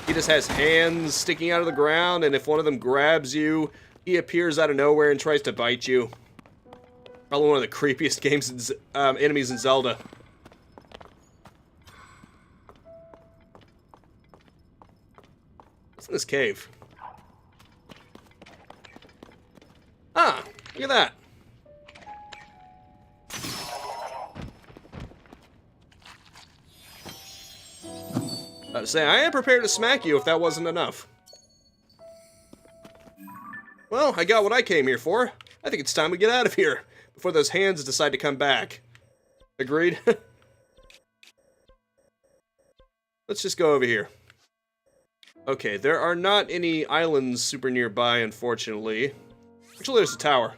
He just has hands sticking out of the ground, and if one of them grabs you, he appears out of nowhere and tries to bite you. Probably one of the creepiest enemies in Zelda. What's in this cave? Ah, look at that. I was saying, I am prepared to smack you if that wasn't enough. Well, I got what I came here for. I think it's time we get out of here before those hands decide to come back. Agreed? Let's just go over here. Okay, there are not any islands super nearby, unfortunately. Actually, there's a tower.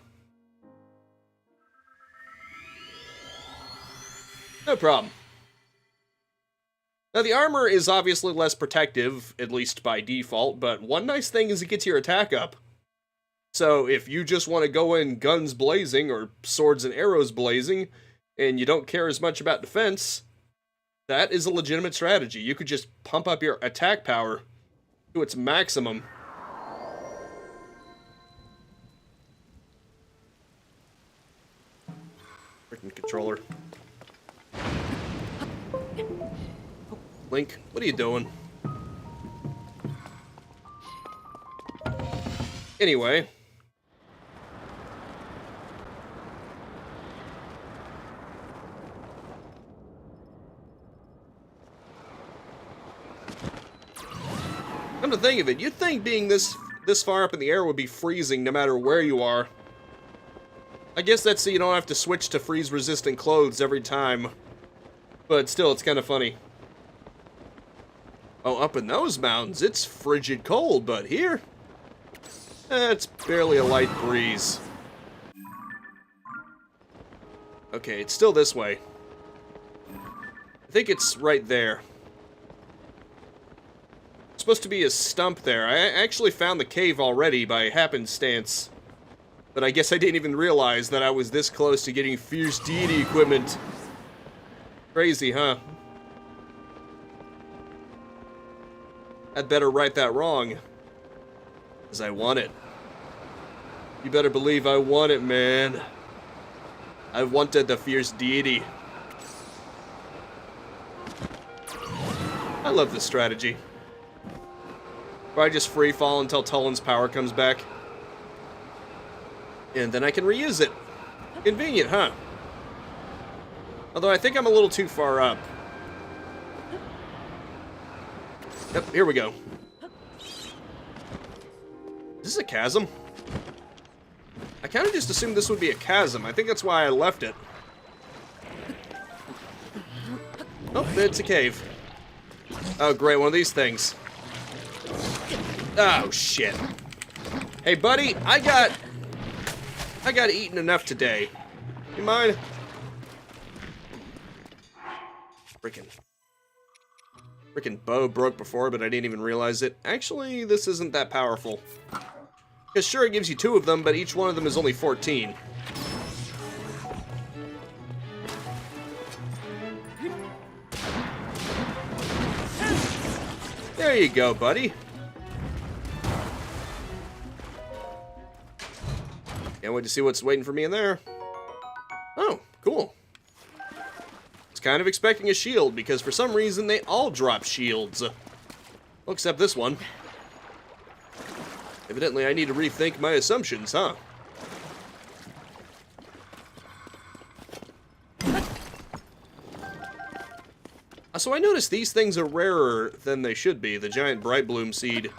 No problem. Now, the armor is obviously less protective, at least by default, but one nice thing is it gets your attack up. So, if you just want to go in guns blazing, or swords and arrows blazing, and you don't care as much about defense, that is a legitimate strategy. You could just pump up your attack power to its maximum. Freaking controller. Link, what are you doing? Anyway. Come to think of it, you'd think being this far up in the air would be freezing no matter where you are. I guess that's so you don't have to switch to freeze-resistant clothes every time. But still, it's kind of funny. Oh, up in those mountains, it's frigid cold, but here, it's barely a light breeze. Okay, it's still this way. I think it's right there. It's supposed to be a stump there. I actually found the cave already by happenstance. But I guess I didn't even realize that I was this close to getting Fierce Deity equipment. Crazy, huh? I'd better right that wrong. Because I want it. You better believe I want it, man. I wanted the Fierce Deity. I love this strategy. Where I just free fall until Tullen's power comes back. And then I can reuse it. Convenient, huh? Although I think I'm a little too far up. Yep, here we go. Is this a chasm? I kind of just assumed this would be a chasm. I think that's why I left it. Oh, it's a cave. Oh, great, one of these things. Oh, shit. Hey, buddy, I got eaten enough today. You mind? Frickin' bow broke before, but I didn't even realize it. Actually, this isn't that powerful. Because sure, it gives you 2 of them, but each one of them is only 14. There you go, buddy. Can't wait to see what's waiting for me in there. Oh, cool. Kind of expecting a shield, because for some reason they all drop shields. Well, except this one. Evidently I need to rethink my assumptions, huh? So I noticed these things are rarer than they should be, the giant bright bloom seed.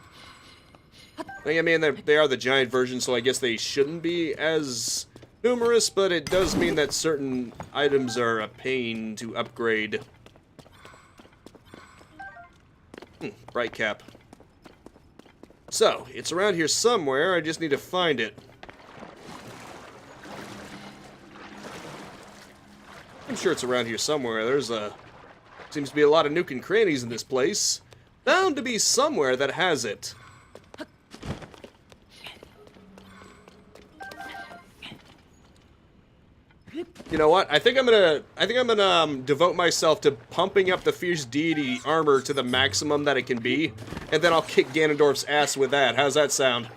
I mean, they are the giant version, so I guess they shouldn't be as numerous, but it does mean that certain items are a pain to upgrade. Bright cap. So, it's around here somewhere, I just need to find it. I'm sure it's around here somewhere. There's a Seems to be a lot of nook and crannies in this place. Bound to be somewhere that has it. You know what? I think I'm gonna devote myself to pumping up the fierce deity armor to the maximum that it can be, and then I'll kick Ganondorf's ass with that. How's that sound?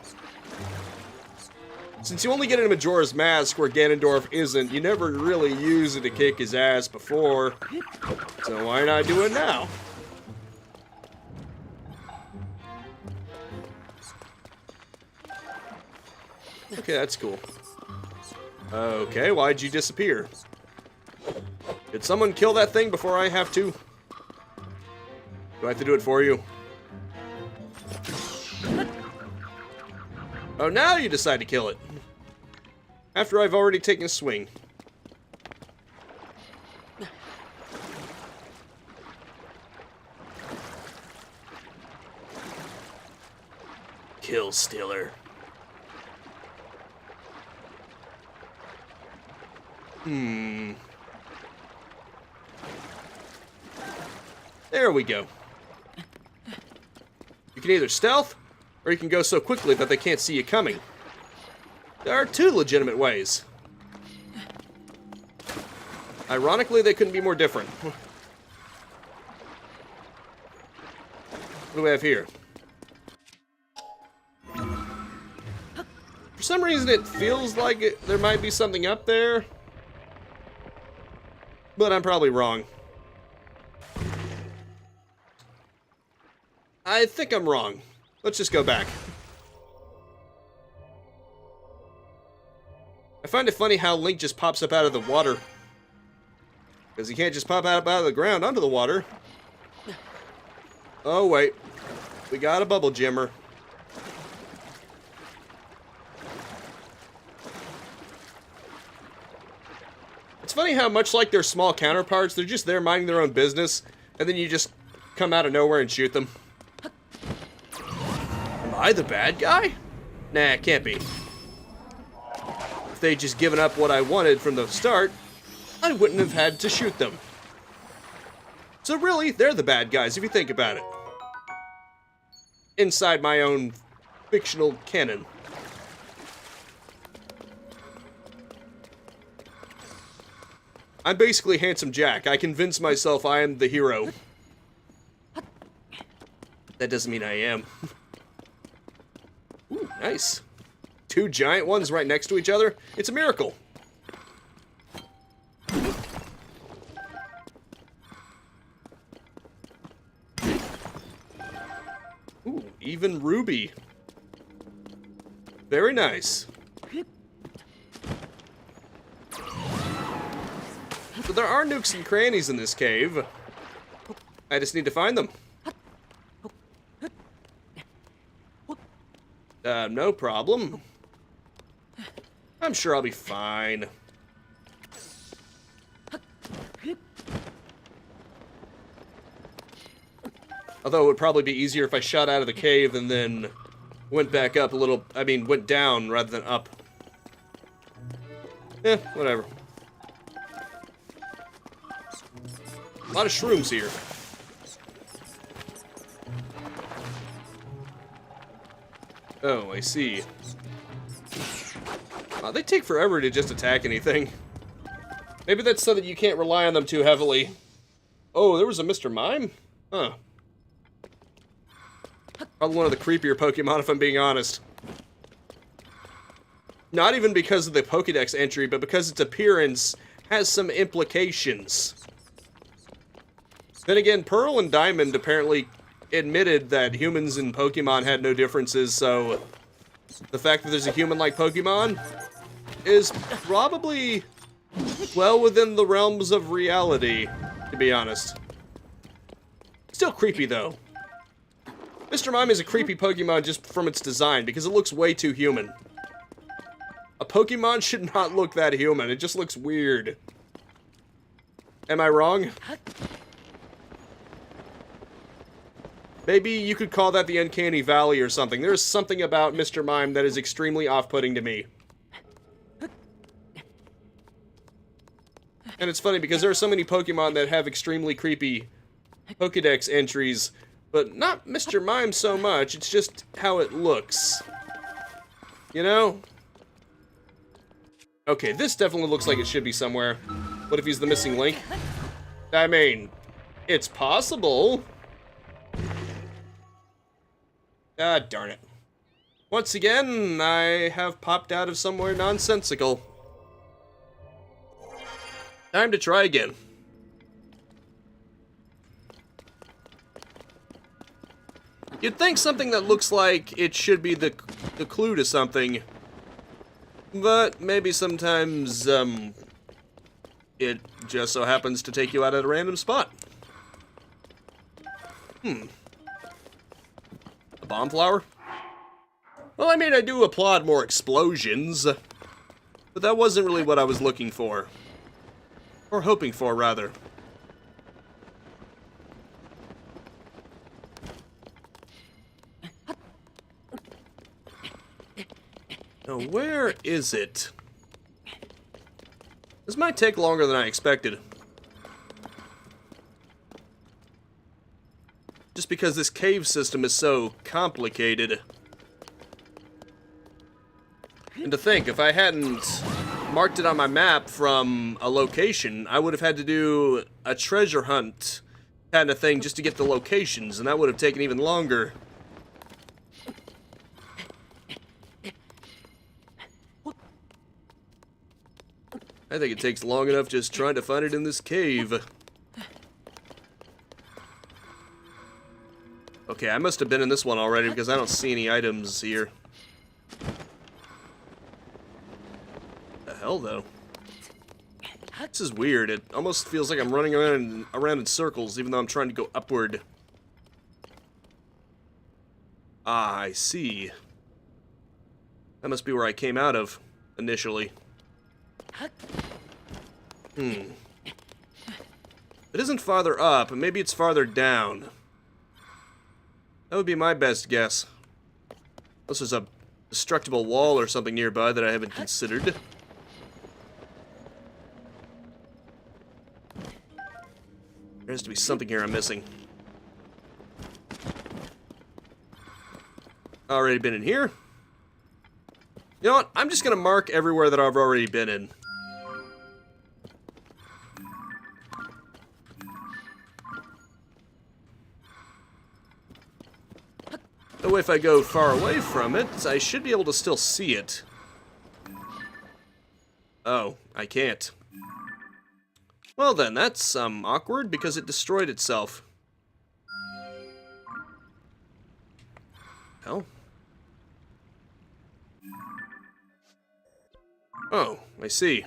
Since you only get a Majora's Mask where Ganondorf isn't, you never really use it to kick his ass before. So why not do it now? Okay, that's cool. Okay, why'd you disappear? Did someone kill that thing before I have to? Do I have to do it for you? Oh, now you decide to kill it. After I've already taken a swing. Kill Stiller. There we go. You can either stealth, or you can go so quickly that they can't see you coming. There are two legitimate ways. Ironically, they couldn't be more different. What do we have here? For some reason, it feels like there might be something up there. But I'm probably wrong. I think I'm wrong. Let's just go back. I find it funny how Link just pops up out of the water. Because he can't just pop up out of the ground onto the water. Oh, wait. We got a bubble gemmer. It's funny how much like their small counterparts, they're just there minding their own business, and then you just come out of nowhere and shoot them. Am I the bad guy? Nah, can't be. If they'd just given up what I wanted from the start, I wouldn't have had to shoot them. So really, they're the bad guys if you think about it. Inside my own fictional canon. I'm basically Handsome Jack. I convince myself I am the hero. That doesn't mean I am. Ooh, nice. Two giant ones right next to each other. It's a miracle. Ooh, even ruby. Very nice. But there are nooks and crannies in this cave. I just need to find them. No problem. I'm sure I'll be fine. Although it would probably be easier if I shot out of the cave and then went back up a little, went down rather than up. Whatever. A lot of shrooms here. Oh, I see. Wow, they take forever to just attack anything. Maybe that's so that you can't rely on them too heavily. Oh, there was a Mr. Mime? Huh. Probably one of the creepier Pokemon, if I'm being honest. Not even because of the Pokédex entry, but because its appearance has some implications. Then again, Pearl and Diamond apparently admitted that humans and Pokemon had no differences, so the fact that there's a human-like Pokemon is probably well within the realms of reality, to be honest. Still creepy, though. Mr. Mime is a creepy Pokemon just from its design, because it looks way too human. A Pokemon should not look that human, it just looks weird. Am I wrong? Maybe you could call that the Uncanny Valley or something. There's something about Mr. Mime that is extremely off-putting to me. And it's funny because there are so many Pokemon that have extremely creepy Pokédex entries, but not Mr. Mime so much. It's just how it looks. You know? Okay, this definitely looks like it should be somewhere. What if he's the missing link? I mean, it's possible. Ah, darn it. Once again, I have popped out of somewhere nonsensical. Time to try again. You'd think something that looks like it should be the clue to something, but maybe sometimes, it just so happens to take you out at a random spot. A bomb flower? Well, I mean, I do applaud more explosions, but that wasn't really what I was looking for. Or hoping for, rather. Now, where is it? This might take longer than I expected. Just because this cave system is so complicated. And to think, if I hadn't marked it on my map from a location, I would have had to do a treasure hunt kind of thing just to get the locations, and that would have taken even longer. I think it takes long enough just trying to find it in this cave. Okay, I must have been in this one already because I don't see any items here. The hell, though? This is weird. It almost feels like I'm running around in circles, even though I'm trying to go upward. Ah, I see. That must be where I came out of, initially. It isn't farther up, and maybe it's farther down. That would be my best guess. Unless there's a destructible wall or something nearby that I haven't considered. There has to be something here I'm missing. Already been in here? You know what? I'm just gonna mark everywhere that I've already been in. That way, if I go far away from it, I should be able to still see it. Oh, I can't. Well then, that's awkward because it destroyed itself. Hell. Oh, I see.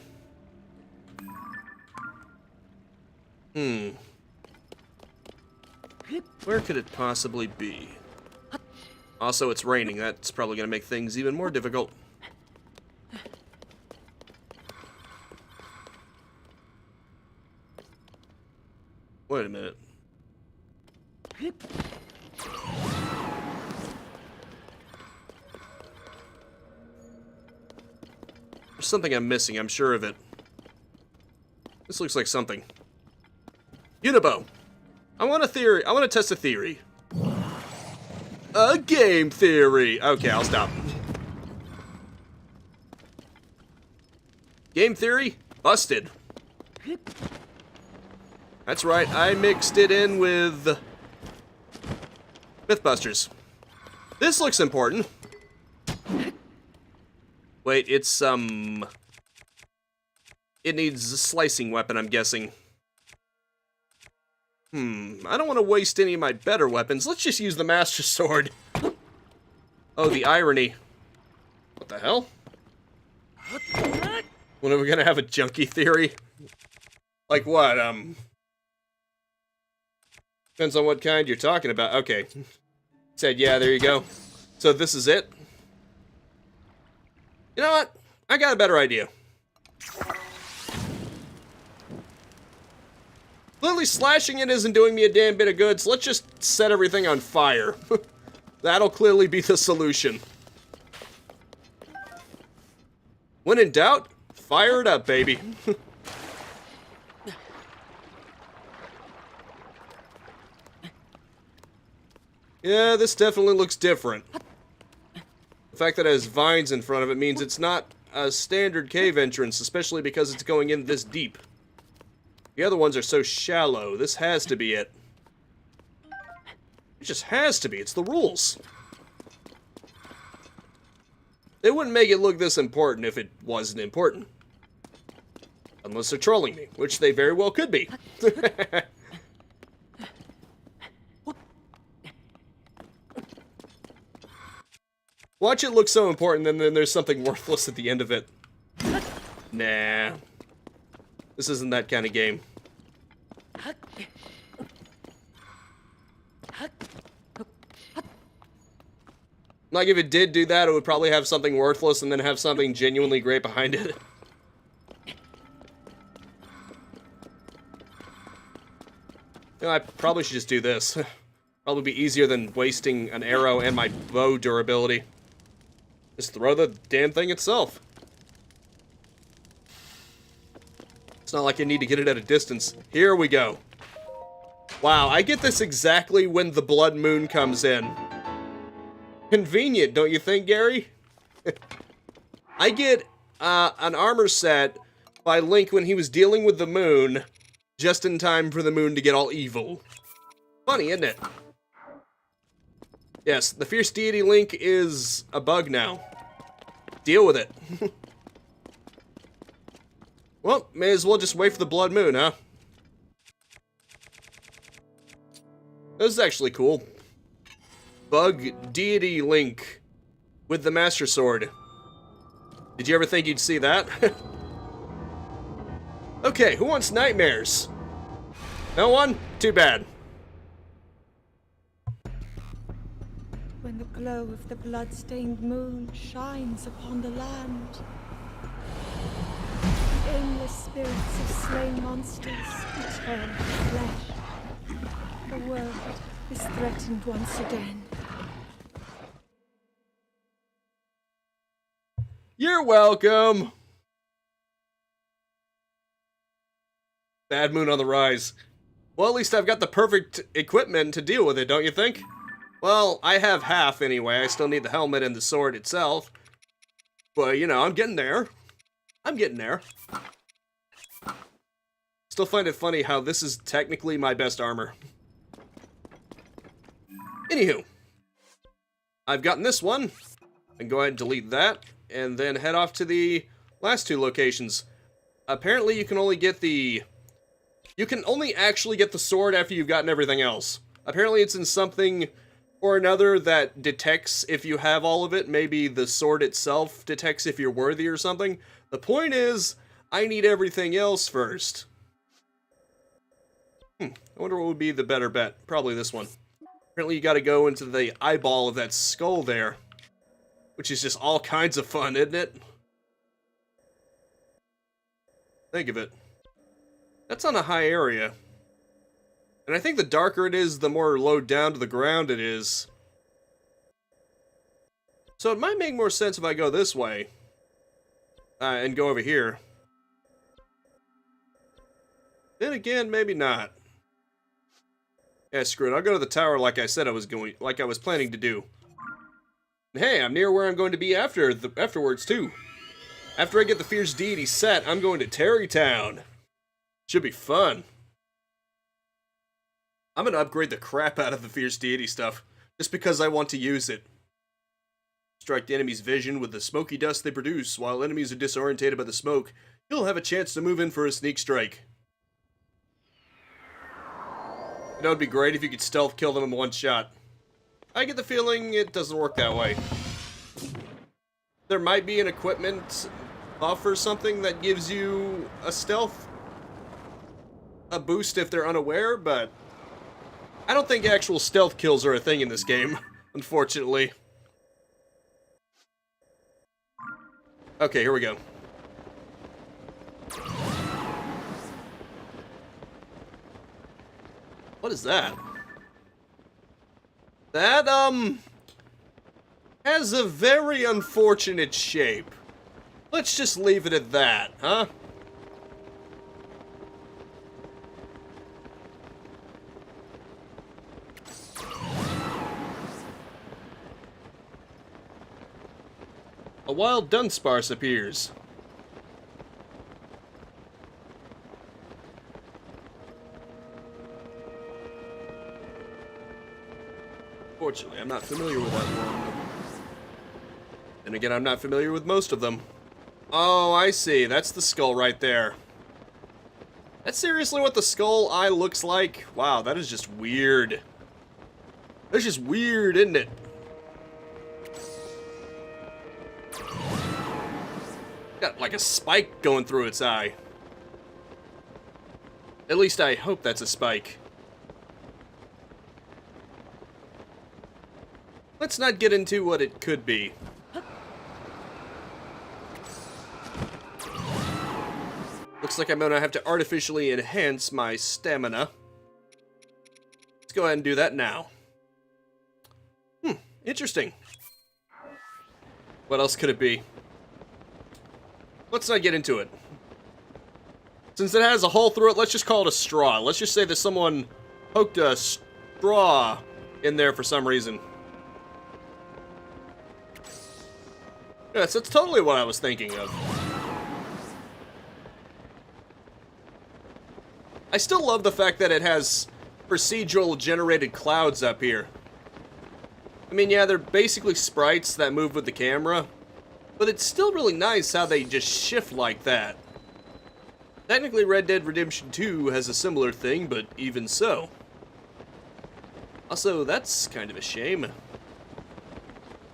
Where could it possibly be? Also, it's raining. That's probably going to make things even more difficult. Wait a minute. There's something I'm missing, I'm sure of it. This looks like something. Unibo! I want to test a theory. A game theory! Okay, I'll stop. Game theory? Busted. That's right, I mixed it in with Mythbusters. This looks important. Wait, it's, it needs a slicing weapon, I'm guessing. I don't want to waste any of my better weapons. Let's just use the Master Sword. Oh, the irony. What the hell? When are we gonna have a junkie theory? Like what, depends on what kind you're talking about. Okay. Said, yeah, there you go. So this is it? You know what? I got a better idea. Clearly slashing it isn't doing me a damn bit of good, so let's just set everything on fire. That'll clearly be the solution. When in doubt, fire it up, baby. Yeah, this definitely looks different. The fact that it has vines in front of it means it's not a standard cave entrance, especially because it's going in this deep. The other ones are so shallow. This has to be it. It just has to be. It's the rules. They wouldn't make it look this important if it wasn't important. Unless they're trolling me, which they very well could be. Watch it look so important, and then there's something worthless at the end of it. Nah. This isn't that kind of game. Like, if it did do that, it would probably have something worthless and then have something genuinely great behind it. You know, I probably should just do this. Probably be easier than wasting an arrow and my bow durability. Just throw the damn thing itself. It's not like I need to get it at a distance. Here we go. Wow, I get this exactly when the blood moon comes in. Convenient, don't you think, Gary? I get an armor set by Link when he was dealing with the moon, just in time for the moon to get all evil. Funny, isn't it? Yes, the Fierce Deity Link is a bug now. Deal with it. Well, may as well just wait for the blood moon, huh? This is actually cool. Bug Deity Link with the Master Sword. Did you ever think you'd see that? Okay, who wants nightmares? No one? Too bad. When the glow of the blood-stained moon shines upon the land, the aimless spirits of slain monsters return to flesh. The world is threatened once again. You're welcome. Bad moon on the rise. Well, at least I've got the perfect equipment to deal with it, don't you think? Well, I have half anyway. I still need the helmet and the sword itself. But, you know, I'm getting there. I'm getting there. Still find it funny how this is technically my best armor. Anywho. I've gotten this one. And go ahead and delete that. And then head off to the last two locations. Apparently you can only get the... You can only actually get the sword after you've gotten everything else. Apparently it's in something or another that detects if you have all of it. Maybe the sword itself detects if you're worthy or something. The point is, I need everything else first. I wonder what would be the better bet. Probably this one. Apparently you gotta go into the eyeball of that skull there. Which is just all kinds of fun, isn't it? Think of it. That's on a high area. And I think the darker it is, the more low down to the ground it is. So it might make more sense if I go this way. And go over here. Then again, maybe not. Yeah, screw it. I'll go to the tower like I said I was going, like I was planning to do. And hey, I'm near where I'm going to be afterwards too. After I get the Fierce Deity set, I'm going to Tarrey Town. Should be fun. I'm gonna upgrade the crap out of the Fierce Deity stuff, just because I want to use it. Strike the enemy's vision with the smoky dust they produce. While enemies are disorientated by the smoke, you'll have a chance to move in for a sneak strike. You know, it'd be great if you could stealth kill them in one shot. I get the feeling it doesn't work that way. There might be an equipment buff or something that gives you a stealth. A boost if they're unaware, but I don't think actual stealth kills are a thing in this game, unfortunately. Okay, here we go. What is that? That, has a very unfortunate shape. Let's just leave it at that, huh? A wild dunsparce appears. Fortunately, I'm not familiar with that one. And again, I'm not familiar with most of them. Oh, I see. That's the skull right there. That's seriously what the skull eye looks like? Wow, that is just weird. That's just weird, isn't it? Got like a spike going through its eye. At least I hope that's a spike. Let's not get into what it could be. Looks like I'm gonna have to artificially enhance my stamina. Let's go ahead and do that now. Interesting. What else could it be? Let's not get into it. Since it has a hole through it, let's just call it a straw. Let's just say that someone poked a straw in there for some reason. Yes, that's totally what I was thinking of. I still love the fact that it has procedural generated clouds up here. I mean, yeah, they're basically sprites that move with the camera, but it's still really nice how they just shift like that. Technically, Red Dead Redemption 2 has a similar thing, but even so. Also, that's kind of a shame.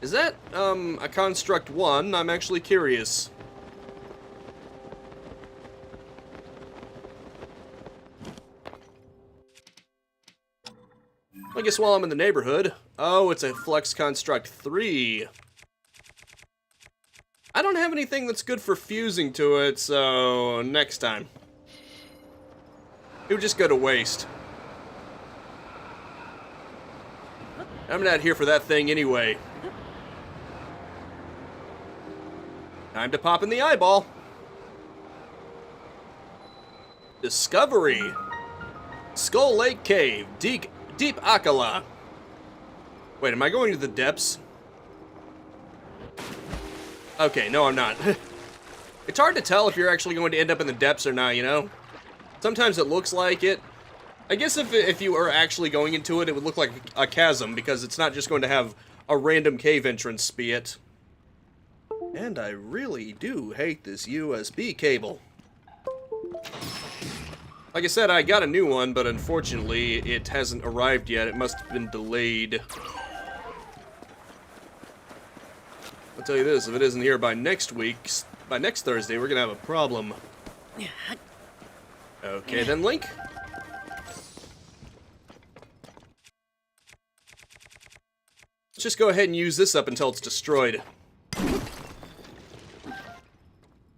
Is that, a Construct 1? I'm actually curious. I guess while I'm in the neighborhood... Oh, it's a Flex Construct 3. I don't have anything that's good for fusing to it, so next time. It would just go to waste. I'm not here for that thing anyway. Time to pop in the eyeball. Discovery. Skull Lake Cave. Deep Akala. Wait, am I going to the depths? Okay, no I'm not. It's hard to tell if you're actually going to end up in the depths or not, you know? Sometimes it looks like it. I guess if you are actually going into it, it would look like a chasm, because it's not just going to have a random cave entrance, be it. And I really do hate this USB cable. Like I said, I got a new one, but unfortunately, it hasn't arrived yet. It must have been delayed. I'll tell you this, if it isn't here by next Thursday, we're gonna have a problem. Okay then, Link. Let's just go ahead and use this up until it's destroyed.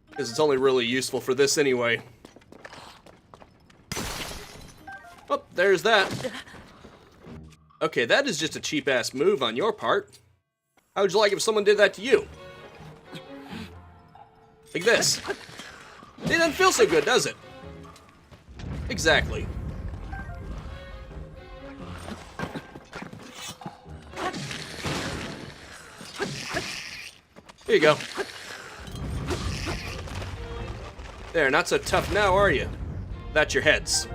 Because it's only really useful for this anyway. Oh, there's that. Okay, that is just a cheap-ass move on your part. How would you like if someone did that to you? Like this. It doesn't feel so good, does it? Exactly. Here you go. There, not so tough now, are you? That's your heads.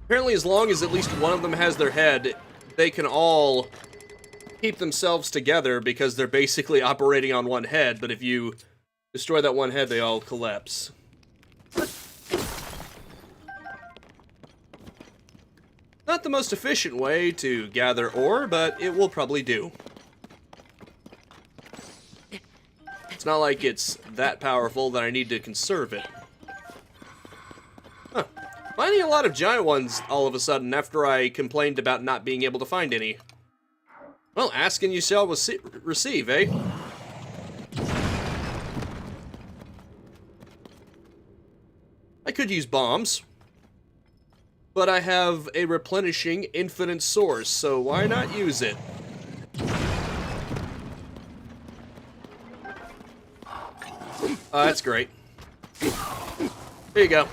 Apparently, as long as at least one of them has their head, they can all keep themselves together because they're basically operating on one head, but if you destroy that one head, they all collapse. Not the most efficient way to gather ore, but it will probably do. It's not like it's that powerful that I need to conserve it. Huh. Finding a lot of giant ones all of a sudden after I complained about not being able to find any. Well, ask and you shall receive, eh? I could use bombs. But I have a replenishing infinite source, so why not use it? That's great. There you go.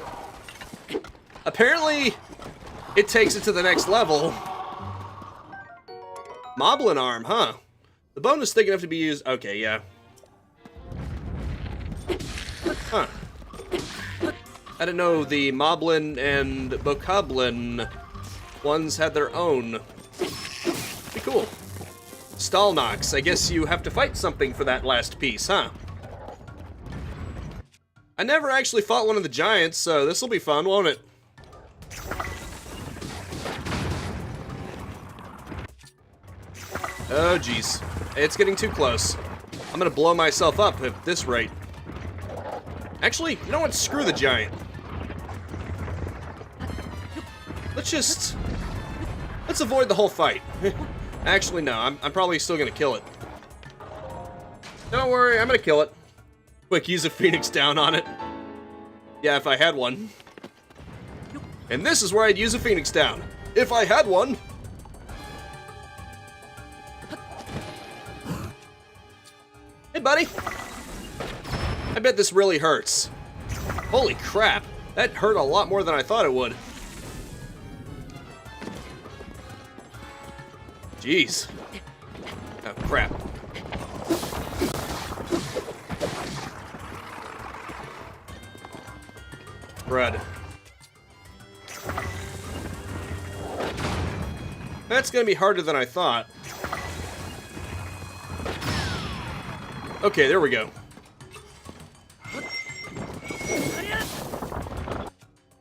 Apparently, it takes it to the next level. Moblin arm, huh? The bone was thick enough to be used. Okay, yeah. Huh. I didn't know the Moblin and Bokoblin ones had their own. Be cool. Stalnox. I guess you have to fight something for that last piece, huh? I never actually fought one of the giants, so this will be fun, won't it? Oh, jeez. It's getting too close. I'm gonna blow myself up at this rate. Actually, you know what? Screw the giant. Let's avoid the whole fight. Actually, no. I'm probably still gonna kill it. Don't worry, I'm gonna kill it. Quick, use a Phoenix down on it. Yeah, if I had one. And this is where I'd use a Phoenix down. If I had one. Hey, buddy. I bet this really hurts. Holy crap. That hurt a lot more than I thought it would. Jeez. Oh, crap. Bread. That's gonna be harder than I thought. Okay, there we go.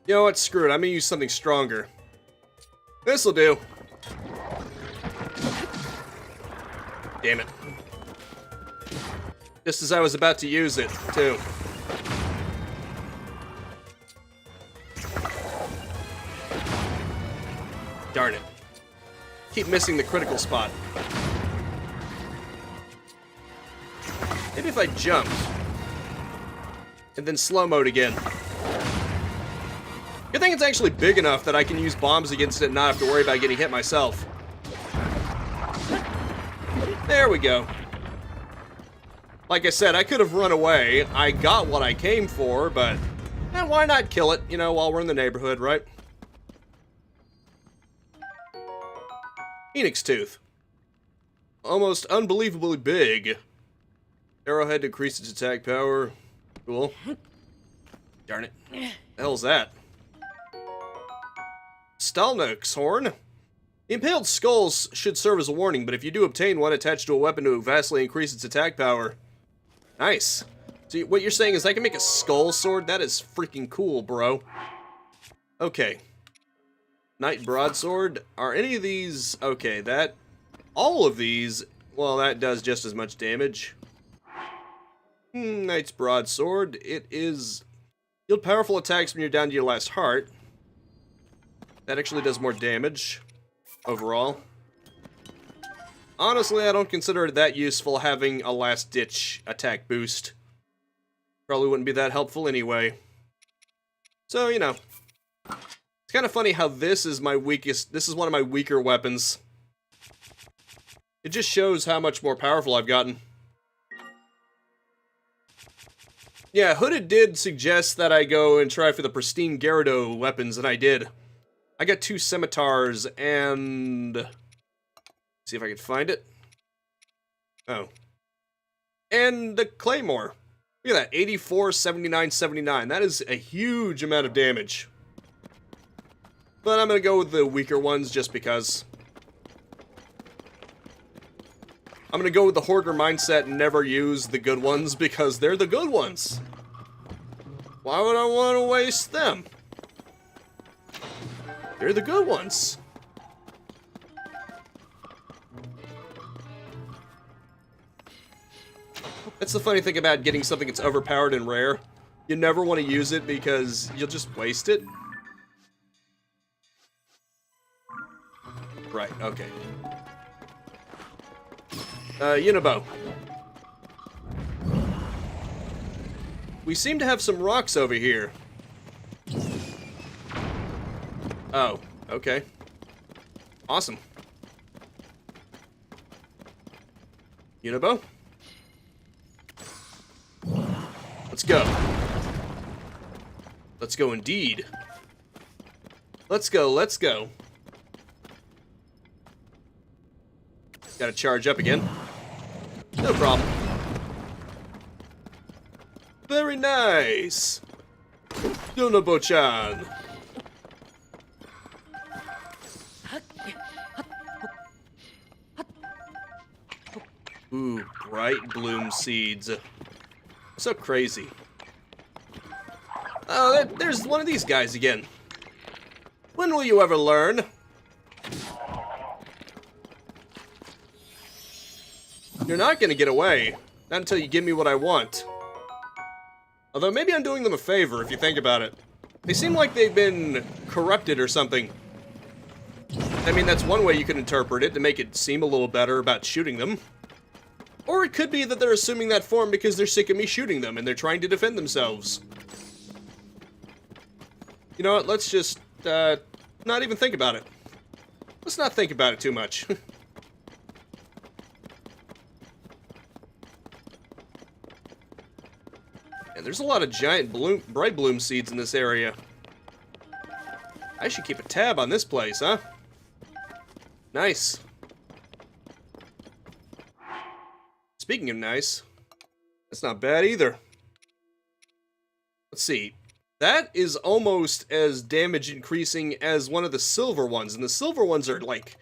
You know what? Screw it. I'm gonna use something stronger. This'll do. Damn it. Just as I was about to use it, too. Darn it. Keep missing the critical spot. Maybe if I jumped. And then slow-mode again. Good thing it's actually big enough that I can use bombs against it and not have to worry about getting hit myself. There we go. Like I said, I could have run away. I got what I came for, but why not kill it, you know, while we're in the neighborhood, right? Phoenix Tooth. Almost unbelievably big. Arrowhead to increase its attack power. Cool. Darn it. The hell's that? Stalnox horn. The impaled skulls should serve as a warning, but if you do obtain one attached to a weapon to vastly increase its attack power. Nice. So what you're saying is I can make a skull sword? That is freaking cool, bro. Okay. Knight broadsword. Are any of these... Okay, that... All of these... Well, that does just as much damage. Knight's broadsword. It is... Yield powerful attacks when you're down to your last heart. That actually does more damage. Overall. Honestly, I don't consider it that useful having a last-ditch attack boost. Probably wouldn't be that helpful anyway. So, you know. It's kind of funny how this is my weakest... This is one of my weaker weapons. It just shows how much more powerful I've gotten. Yeah, Hooded did suggest that I go and try for the pristine Gyarados weapons, and I did. I got 2 scimitars and... See if I can find it. Oh. And the Claymore. Look at that, 84, 79, 79. That is a huge amount of damage. But I'm gonna go with the weaker ones just because. I'm gonna go with the hoarder mindset and never use the good ones because they're the good ones. Why would I want to waste them? They're the good ones. That's the funny thing about getting something that's overpowered and rare. You never want to use it because you'll just waste it. Right, okay. Unibo. We seem to have some rocks over here. Oh, okay. Awesome. Unibo? Let's go. Let's go indeed. Let's go, let's go. Gotta charge up again. No problem. Very nice. Donobo-chan. Ooh, bright bloom seeds. So crazy. Oh, there's one of these guys again. When will you ever learn? You're not gonna get away. Not until you give me what I want. Although maybe I'm doing them a favor if you think about it. They seem like they've been corrupted or something. I mean, that's one way you could interpret it to make it seem a little better about shooting them. Or it could be that they're assuming that form because they're sick of me shooting them and they're trying to defend themselves. You know what, let's just, not even think about it. Let's not think about it too much. And there's a lot of giant bright bloom seeds in this area. I should keep a tab on this place, huh? Nice. Speaking of nice, that's not bad either. Let's see. That is almost as damage increasing as one of the silver ones. And the silver ones are like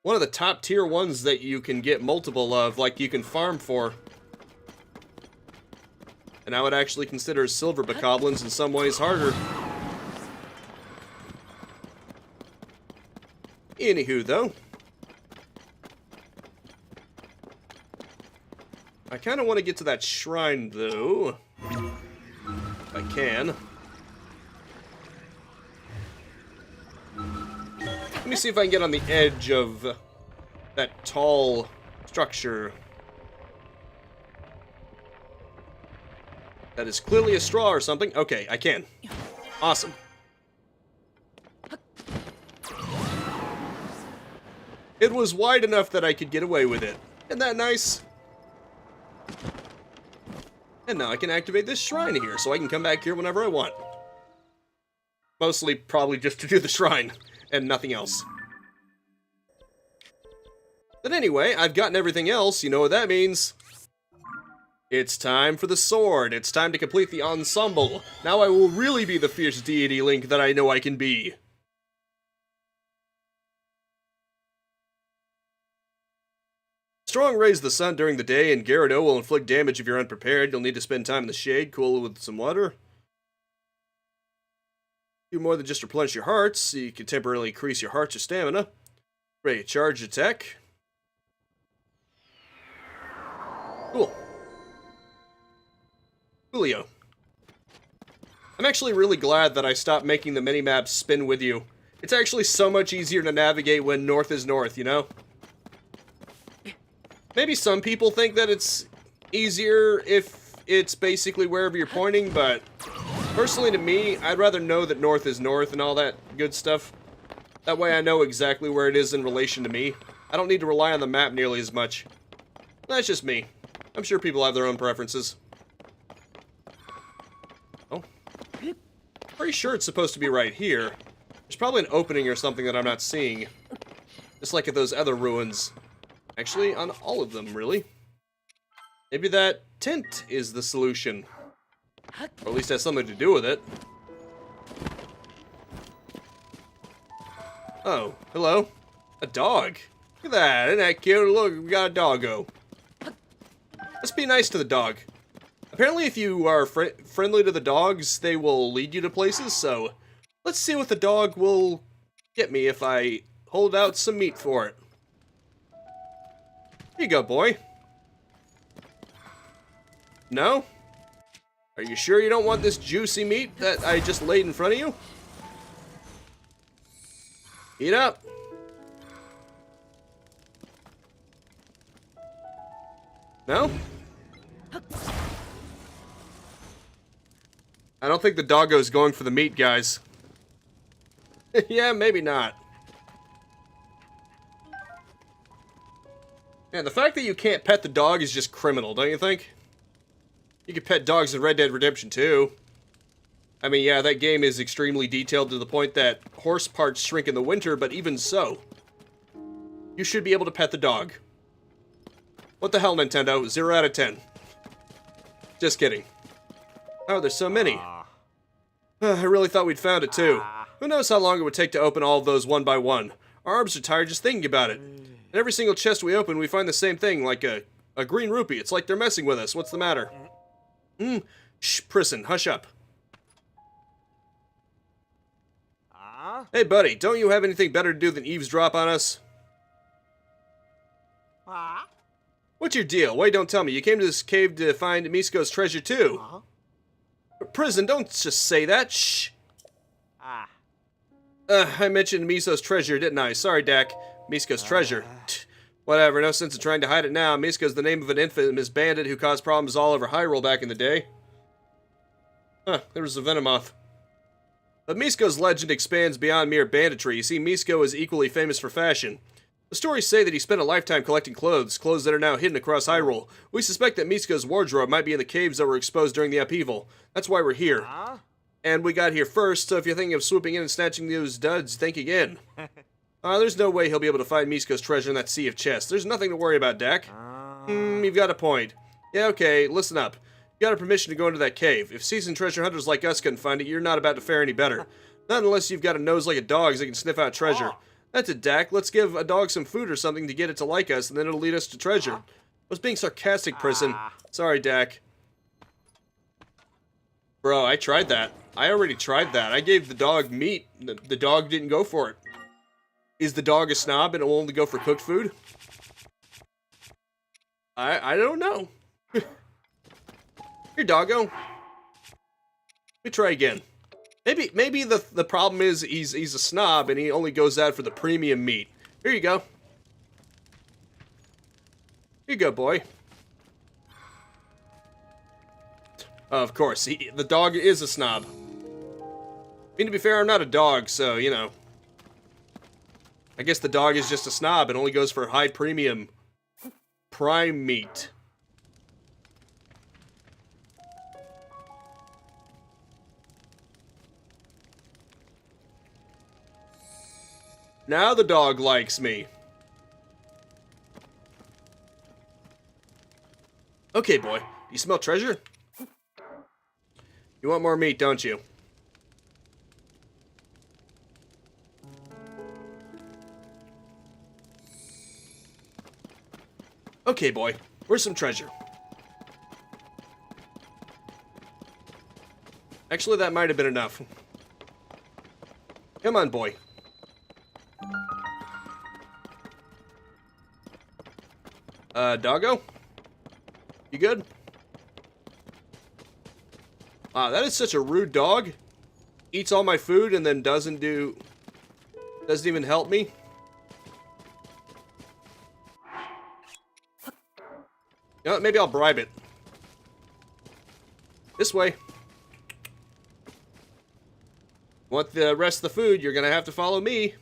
one of the top tier ones that you can get multiple of, like you can farm for. And I would actually consider silver bokoblins in some ways harder. Anywho, though. I kind of want to get to that shrine, though. If I can. Let me see if I can get on the edge of that tall structure. That is clearly a straw or something. Okay, I can. Awesome. It was wide enough that I could get away with it. Isn't that nice? And now I can activate this shrine here, so I can come back here whenever I want. Mostly probably just to do the shrine, and nothing else. But anyway, I've gotten everything else, you know what that means. It's time for the sword. It's time to complete the ensemble. Now I will really be the fierce deity Link that I know I can be. Strong rays of the sun during the day, and Gyarados will inflict damage if you're unprepared. You'll need to spend time in the shade, cool with some water. Do more than just replenish your hearts, so you can temporarily increase your hearts or stamina. Ready to charge attack. Cool. Coolio. I'm actually really glad that I stopped making the minimaps spin with you. It's actually so much easier to navigate when north is north, you know? Maybe some people think that it's easier if it's basically wherever you're pointing, but personally to me, I'd rather know that north is north and all that good stuff. That way I know exactly where it is in relation to me. I don't need to rely on the map nearly as much. That's just me. I'm sure people have their own preferences. Oh. Pretty sure it's supposed to be right here. There's probably an opening or something that I'm not seeing. Just like at those other ruins. Actually, on all of them, really. Maybe that tent is the solution. Or at least has something to do with it. Oh, hello. A dog. Look at that, isn't that cute? Look, we got a doggo. Let's be nice to the dog. Apparently, if you are friendly to the dogs, they will lead you to places, so let's see what the dog will get me if I hold out some meat for it. Here you go, boy. No? Are you sure you don't want this juicy meat that I just laid in front of you? Eat up. No? I don't think the doggo's going for the meat, guys. Yeah, maybe not. Man, the fact that you can't pet the dog is just criminal, don't you think? You can pet dogs in Red Dead Redemption 2. I mean, yeah, that game is extremely detailed to the point that horse parts shrink in the winter, but even so, you should be able to pet the dog. What the hell, Nintendo? 0 out of 10. Just kidding. Oh, there's so many. I really thought we'd found it, too. Who knows how long it would take to open all of those one by one. Our arms are tired just thinking about it. In every single chest we open, we find the same thing, like a green rupee. It's like they're messing with us. What's the matter? Shh, prison, hush up. Hey, buddy, don't you have anything better to do than eavesdrop on us? What's your deal? Why don't tell me? You came to this cave to find Misko's treasure, too. Prison, don't just say that. Shh. I mentioned Misko's treasure, didn't I? Sorry, Dak. Misko's treasure. Whatever, no sense in trying to hide it now. Misko's the name of an infamous bandit who caused problems all over Hyrule back in the day. Huh, there was a Venomoth. But Misko's legend expands beyond mere banditry. You see, Misko is equally famous for fashion. The stories say that he spent a lifetime collecting clothes that are now hidden across Hyrule. We suspect that Misko's wardrobe might be in the caves that were exposed during the upheaval. That's why we're here. And we got here first, so if you're thinking of swooping in and snatching those duds, think again. There's no way he'll be able to find Misko's treasure in that sea of chests. There's nothing to worry about, Dak. You've got a point. Yeah, okay, listen up. You got a permission to go into that cave. If seasoned treasure hunters like us couldn't find it, you're not about to fare any better. Not unless you've got a nose like a dog's that can sniff out treasure. That's it, Dak. Let's give a dog some food or something to get it to like us, and then it'll lead us to treasure. I was being sarcastic, Prison. Sorry, Dak. Bro, I tried that. I already tried that. I gave the dog meat. The dog didn't go for it. Is the dog a snob and it'll only go for cooked food? I don't know. Here, doggo. Let me try again. Maybe the problem is he's a snob and he only goes out for the premium meat. Here you go. Here you go, boy. Of course, the dog is a snob. I mean, to be fair, I'm not a dog, so, you know. I guess the dog is just a snob and only goes for high premium prime meat. Now the dog likes me. Okay, boy. Do you smell treasure? You want more meat, don't you? Okay, boy. Where's some treasure? Actually, that might have been enough. Come on, boy. Doggo? You good? That is such a rude dog. Eats all my food and then doesn't even help me. You know what, maybe I'll bribe it. This way. Want the rest of the food, you're gonna have to follow me.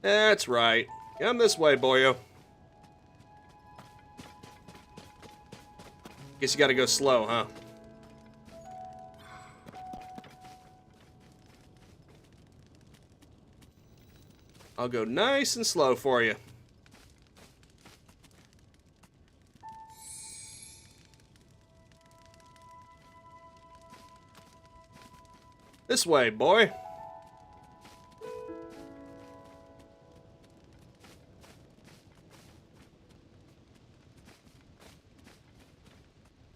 That's right. Come this way, boyo. Guess you gotta go slow, huh? I'll go nice and slow for you. This way, boy.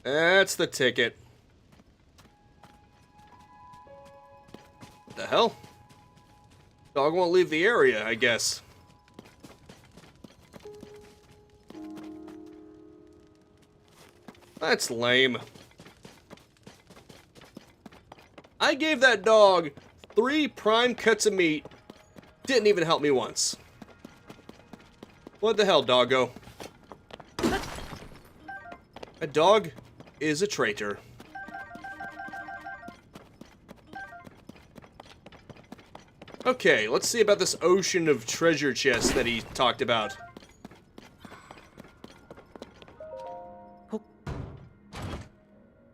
That's the ticket. What the hell? Dog won't leave the area, I guess. That's lame. I gave that dog 3 prime cuts of meat. Didn't even help me once. What the hell, doggo? A dog is a traitor. Okay, let's see about this ocean of treasure chests that he talked about.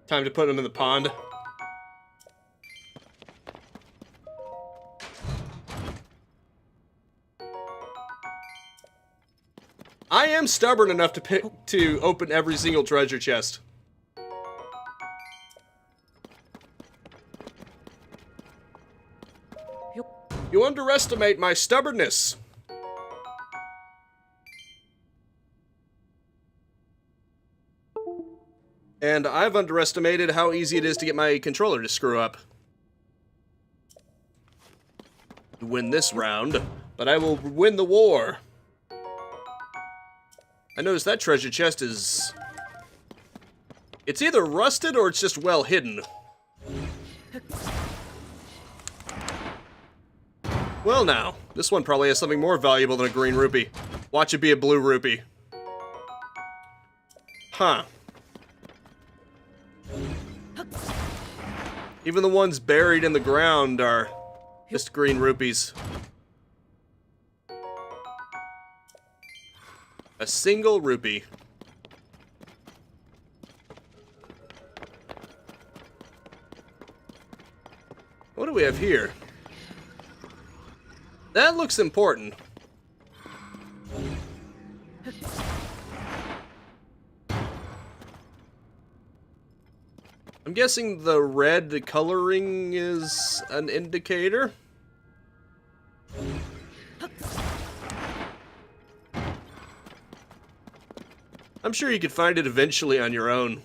Time to put him in the pond. I am stubborn enough to open every single treasure chest. You underestimate my stubbornness. And I've underestimated how easy it is to get my controller to screw up. Win this round, but I will win the war. I noticed that treasure chest is... It's either rusted or it's just well hidden. Well now, this one probably has something more valuable than a green rupee. Watch it be a blue rupee. Huh. Even the ones buried in the ground are just green rupees. A single rupee. What do we have here? That looks important. I'm guessing the red coloring is an indicator. I'm sure you could find it eventually on your own.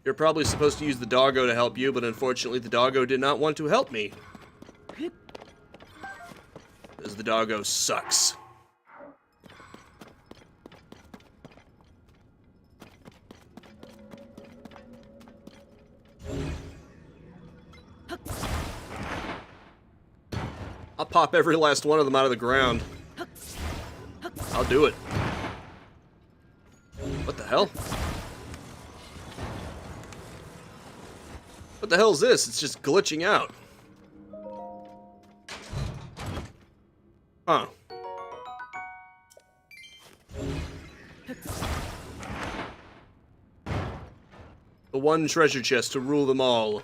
You're probably supposed to use the doggo to help you, but unfortunately the doggo did not want to help me. Because the doggo sucks. I'll pop every last one of them out of the ground. I'll do it. What the hell? What the hell is this? It's just glitching out. Huh. The one treasure chest to rule them all.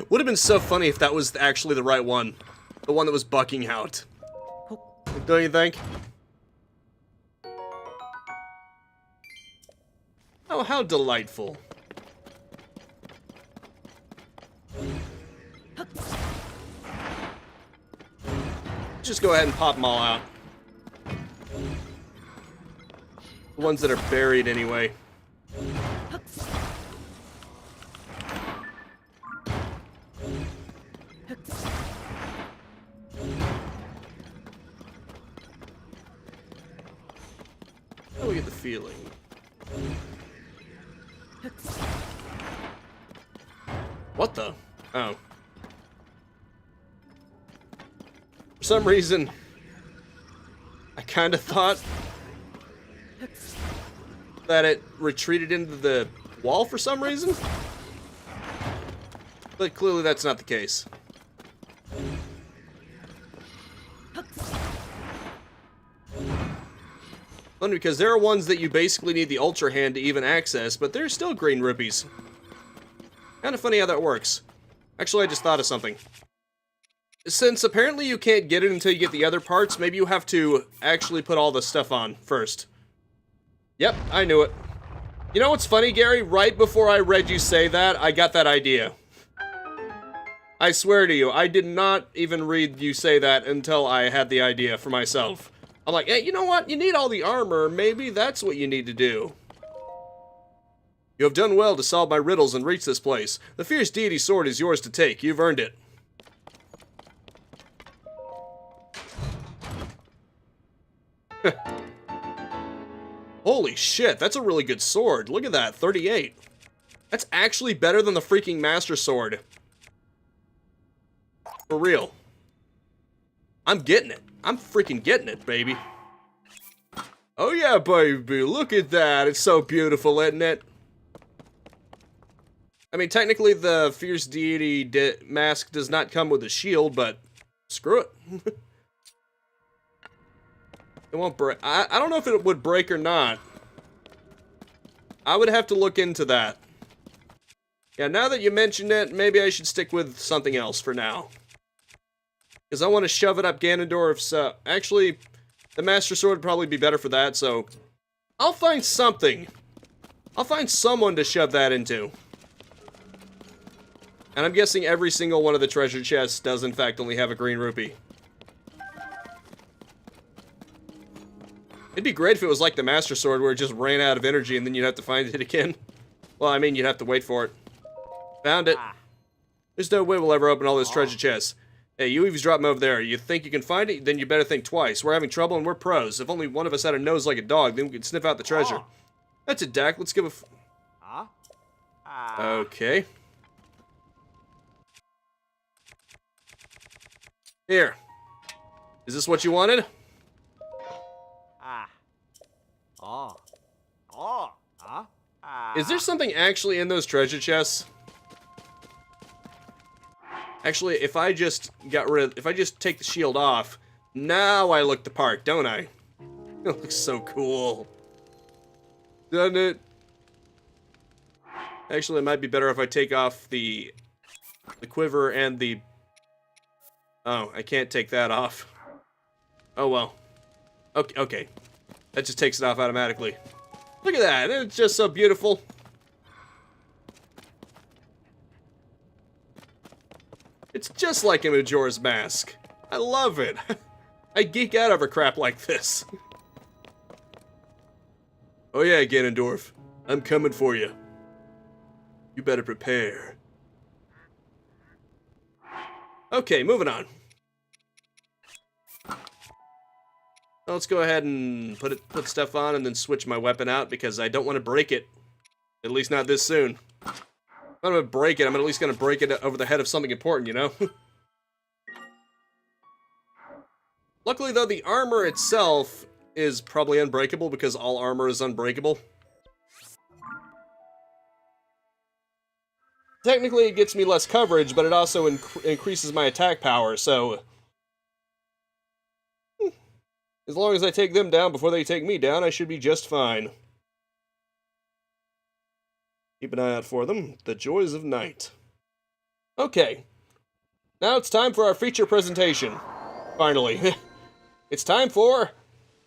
Would have been so funny if that was actually the right one. The one that was bucking out. Don't you think? Oh, how delightful. Just go ahead and pop them all out. The ones that are buried anyway. How do we get the feeling? What the? Oh. For some reason, I kind of thought that it retreated into the wall for some reason. But clearly that's not the case. Funny because there are ones that you basically need the Ultra Hand to even access, but they're still green rupees. Kind of funny how that works. Actually, I just thought of something. Since apparently you can't get it until you get the other parts, maybe you have to actually put all the stuff on first. Yep, I knew it. You know what's funny, Gary? Right before I read you say that, I got that idea. I swear to you, I did not even read you say that until I had the idea for myself. I'm like, hey, you know what? You need all the armor. Maybe that's what you need to do. You have done well to solve my riddles and reach this place. The fierce deity sword is yours to take. You've earned it. Holy shit, that's a really good sword. Look at that, 38. That's actually better than the freaking Master Sword. For real. I'm getting it. I'm freaking getting it, baby. Oh yeah, baby, look at that. It's so beautiful, isn't it? I mean, technically the Fierce Deity mask does not come with a shield, but screw it. It won't break. I don't know if it would break or not. I would have to look into that. Yeah, now that you mentioned it, maybe I should stick with something else for now. Because I want to shove it up Ganondorf's, actually, the Master Sword would probably be better for that, so I'll find something. I'll find someone to shove that into. And I'm guessing every single one of the treasure chests does in fact only have a green rupee. It'd be great if it was like the Master Sword where it just ran out of energy and then you'd have to find it again. Well, I mean, you'd have to wait for it. Found it. There's no way we'll ever open all those treasure chests. Hey, you eavesdrop over there. You think you can find it? Then you better think twice. We're having trouble and we're pros. If only one of us had a nose like a dog, then we could sniff out the treasure. That's it, Dak. Let's give a okay. Here. Is this what you wanted? Is there something actually in those treasure chests? Actually, if I just take the shield off, now I look the part, don't I? It looks so cool. Doesn't it? Actually, it might be better if I take off the quiver and the... Oh, I can't take that off. Oh well. Okay. That just takes it off automatically. Look at that, it's just so beautiful. It's just like a Majora's Mask. I love it. I geek out over crap like this. Oh yeah, Ganondorf. I'm coming for you. You better prepare. Okay, moving on. Well, let's go ahead and put stuff on and then switch my weapon out because I don't want to break it. At least not this soon. If I'm gonna break it, I'm at least gonna break it over the head of something important, you know? Luckily though, the armor itself is probably unbreakable because all armor is unbreakable. Technically it gets me less coverage, but it also increases my attack power, so... As long as I take them down before they take me down, I should be just fine. Keep an eye out for them. The joys of night. Okay. Now it's time for our feature presentation. Finally. It's time for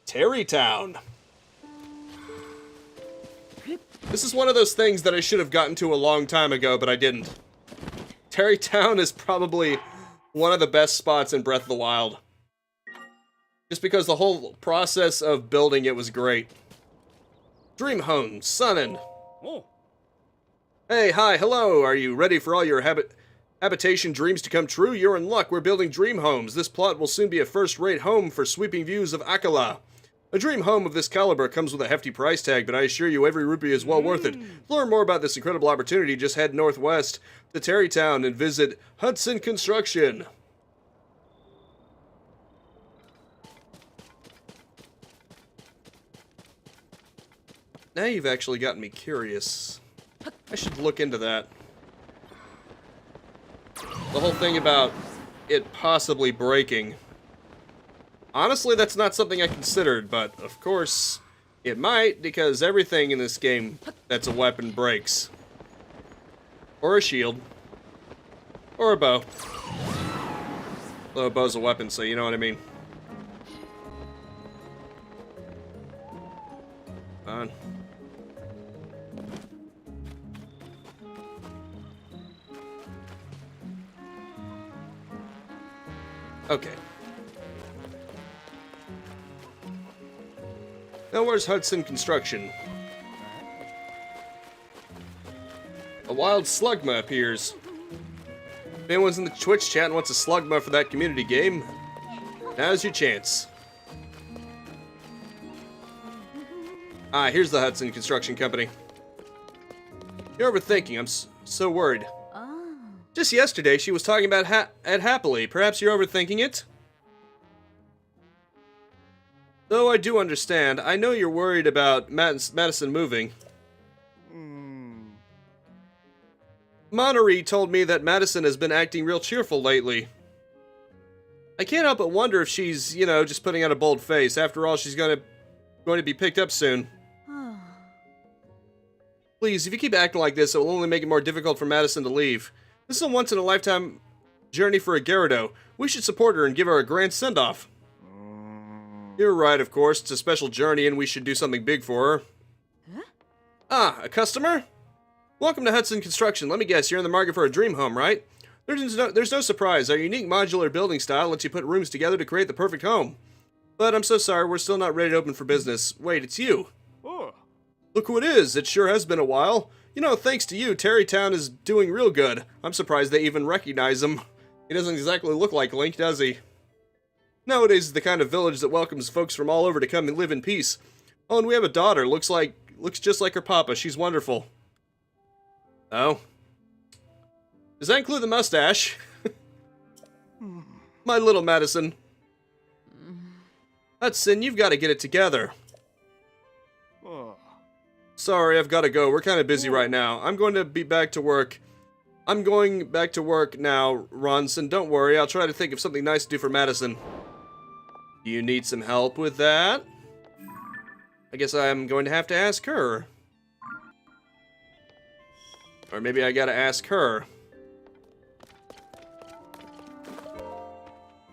Tarrey Town. This is one of those things that I should have gotten to a long time ago, but I didn't. Tarrey Town is probably one of the best spots in Breath of the Wild. Just because the whole process of building it was great. Dream Home, Sunnin. Oh. Hey, hi, hello. Are you ready for all your habitation dreams to come true? You're in luck. We're building dream homes. This plot will soon be a first-rate home for sweeping views of Akala. A dream home of this caliber comes with a hefty price tag, but I assure you every rupee is well worth it. To learn more about this incredible opportunity, just head northwest to Tarrey Town and visit Hudson Construction. Now you've actually gotten me curious. I should look into that. The whole thing about it possibly breaking. Honestly, that's not something I considered, but of course it might, because everything in this game that's a weapon breaks. Or a shield. Or a bow. Although a bow's a weapon, so you know what I mean. On. Okay. Now where's Hudson Construction? A wild slugma appears. If anyone's in the Twitch chat and wants a slugma for that community game, now's your chance. Ah, here's the Hudson Construction Company. You're overthinking, I'm so worried. Just yesterday, she was talking about Ed Happily. Perhaps you're overthinking it? Though I do understand, I know you're worried about Madison moving. Monterey told me that Madison has been acting real cheerful lately. I can't help but wonder if she's, you know, just putting on a bold face. After all, she's going to be picked up soon. Please, if you keep acting like this, it will only make it more difficult for Madison to leave. This is a once-in-a-lifetime journey for a Gyarados. We should support her and give her a grand send-off. You're right, of course. It's a special journey and we should do something big for her. Huh? Ah, a customer? Welcome to Hudson Construction. Let me guess, you're in the market for a dream home, right? There's no surprise. Our unique modular building style lets you put rooms together to create the perfect home. But I'm so sorry, we're still not ready to open for business. Wait, it's you. Oh. Look who it is. It sure has been a while. You know, thanks to you, Tarrey Town is doing real good. I'm surprised they even recognize him. He doesn't exactly look like Link, does he? Nowadays, it's the kind of village that welcomes folks from all over to come and live in peace. Oh, and we have a daughter. Looks just like her papa. She's wonderful. Oh. Does that include the mustache? My little Madison. Hudson, you've got to get it together. Oh. Sorry, I've got to go. We're kind of busy right now. I'm going to be back to work. I'm going back to work now, Ronson. Don't worry, I'll try to think of something nice to do for Madison. Do you need some help with that? I guess I'm going to have to ask her. Or maybe I gotta ask her.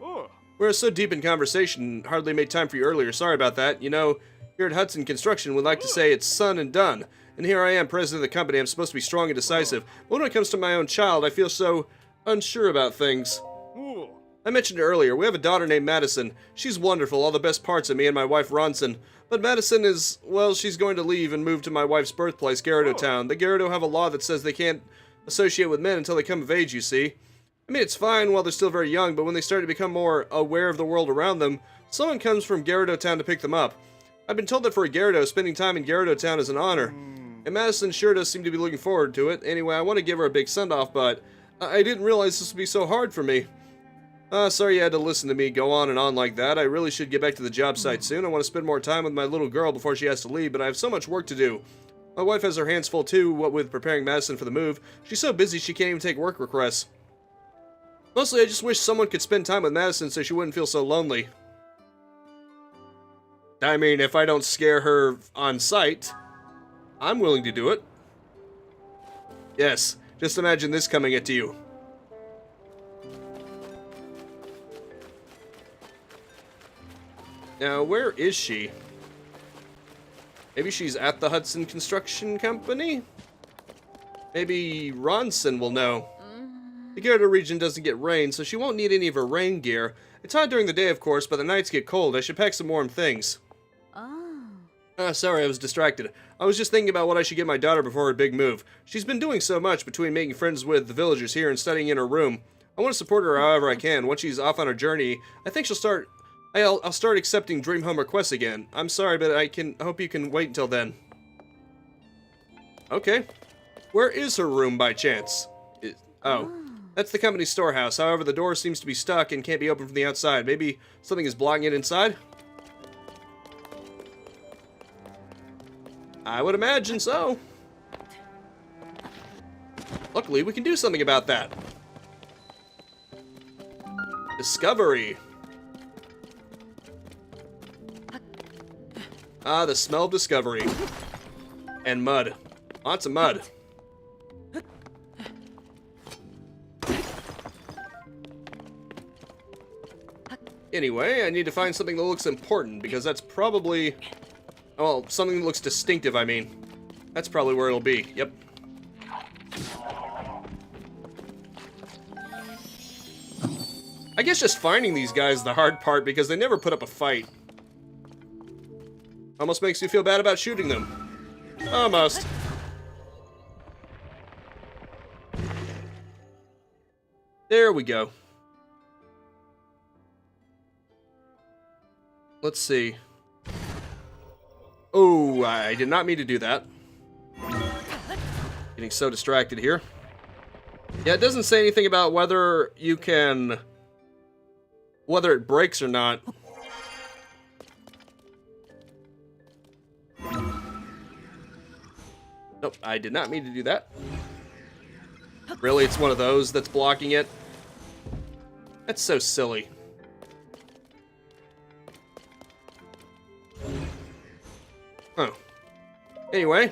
Oh. We're so deep in conversation, hardly made time for you earlier. Sorry about that. You know, here at Hudson Construction, we'd like to say it's son and done. And here I am, president of the company. I'm supposed to be strong and decisive. But when it comes to my own child, I feel so unsure about things. Oh. I mentioned it earlier, we have a daughter named Madison. She's wonderful, all the best parts of me and my wife Ronson. But Madison is, well, she's going to leave and move to my wife's birthplace, Gyarados Town. The Gyarados have a law that says they can't associate with men until they come of age, you see. I mean, it's fine while they're still very young, but when they start to become more aware of the world around them, someone comes from Gyarados Town to pick them up. I've been told that for a Gyarados, spending time in Gyarados Town is an honor. And Madison sure does seem to be looking forward to it. Anyway, I want to give her a big send-off, but I didn't realize this would be so hard for me. Sorry you had to listen to me go on and on like that. I really should get back to the job site soon. I want to spend more time with my little girl before she has to leave, but I have so much work to do. My wife has her hands full too, what with preparing Madison for the move. She's so busy she can't even take work requests. Mostly I just wish someone could spend time with Madison so she wouldn't feel so lonely. I mean, if I don't scare her on sight, I'm willing to do it. Yes, just imagine this coming at you. Now, where is she? Maybe she's at the Hudson Construction Company? Maybe Ronson will know. The Gyarados region doesn't get rain, so she won't need any of her rain gear. It's hot during the day, of course, but the nights get cold. I should pack some warm things. Sorry, I was distracted. I was just thinking about what I should get my daughter before her big move. She's been doing so much between making friends with the villagers here and studying in her room. I want to support her however I can. Once she's off on her journey, I think I'll start accepting dream home requests again. I'm sorry, but I hope you can wait until then. Okay. Where is her room by chance? Oh, that's the company's storehouse. However, the door seems to be stuck and can't be opened from the outside. Maybe something is blocking it inside? I would imagine so. Luckily, we can do something about that. Discovery. Ah, the smell of discovery. And mud. Lots of mud. Anyway, I need to find something that looks important, because that's probably... well, something that looks distinctive, I mean. That's probably where it'll be. Yep. I guess just finding these guys is the hard part, because they never put up a fight. Almost makes me feel bad about shooting them. Almost. There we go. Let's see. Oh, I did not mean to do that. Getting so distracted here. Yeah, it doesn't say anything about whether you can... whether it breaks or not. Nope, I did not mean to do that. Really, it's one of those that's blocking it? That's so silly. Oh. Anyway.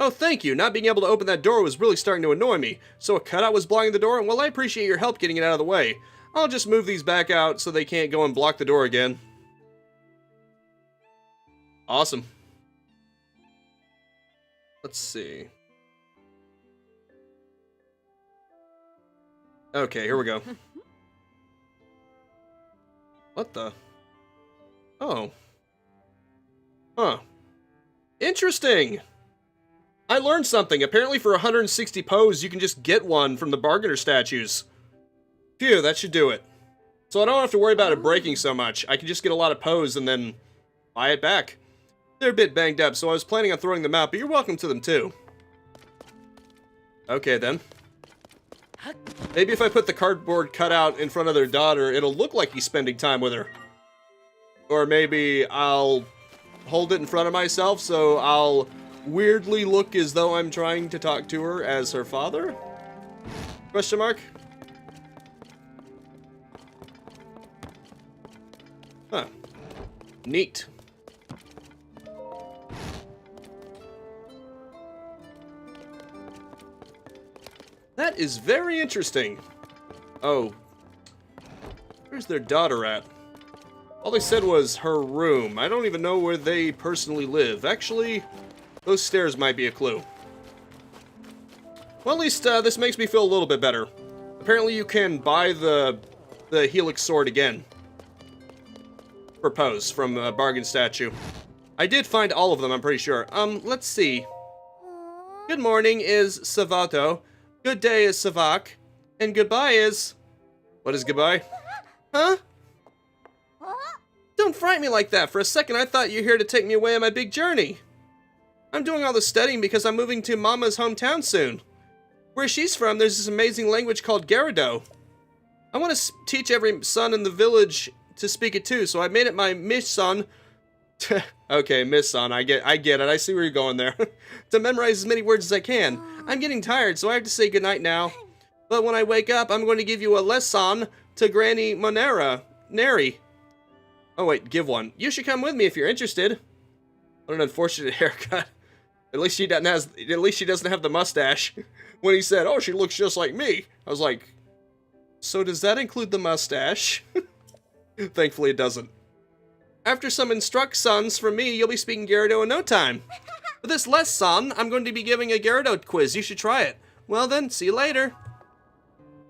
Oh, thank you. Not being able to open that door was really starting to annoy me. So a cutout was blocking the door, and well, I appreciate your help getting it out of the way. I'll just move these back out so they can't go and block the door again. Awesome. Let's see. Okay, here we go. What the? Oh. Huh. Interesting! I learned something. Apparently for 160 pose, you can just get one from the bargainer statues. Phew, that should do it. So I don't have to worry about it breaking so much. I can just get a lot of pose and then buy it back. They're a bit banged up, so I was planning on throwing them out, but you're welcome to them too. Okay then. Maybe if I put the cardboard cutout in front of their daughter, it'll look like he's spending time with her. Or maybe I'll hold it in front of myself, so I'll weirdly look as though I'm trying to talk to her as her father? Question mark? Huh. Neat. That is very interesting. Oh. Where's their daughter at? All they said was her room. I don't even know where they personally live. Actually, those stairs might be a clue. Well, at least this makes me feel a little bit better. Apparently you can buy the Helix sword again. For pose from a bargain statue. I did find all of them, I'm pretty sure. Let's see. Good morning is Savato. Good day is Savak. And goodbye is... What is goodbye? Huh? Don't frighten me like that. For a second, I thought you were here to take me away on my big journey. I'm doing all the studying because I'm moving to Mama's hometown soon. Where she's from, there's this amazing language called Gyarados. I want to teach every son in the village to speak it too, so I made it my mission. Okay, mission. I get it. I see where you're going there. To memorize as many words as I can. I'm getting tired, so I have to say goodnight now. But when I wake up, I'm going to give you a lesson to Granny Neri. Oh wait, give one. You should come with me if you're interested. What an unfortunate haircut. At least she doesn't have the mustache. When he said, "Oh, she looks just like me," I was like, "So does that include the mustache?" Thankfully, it doesn't. After some instructions from me, you'll be speaking Gyarados in no time. For this lesson, I'm going to be giving a Gyarados quiz. You should try it. Well then, see you later.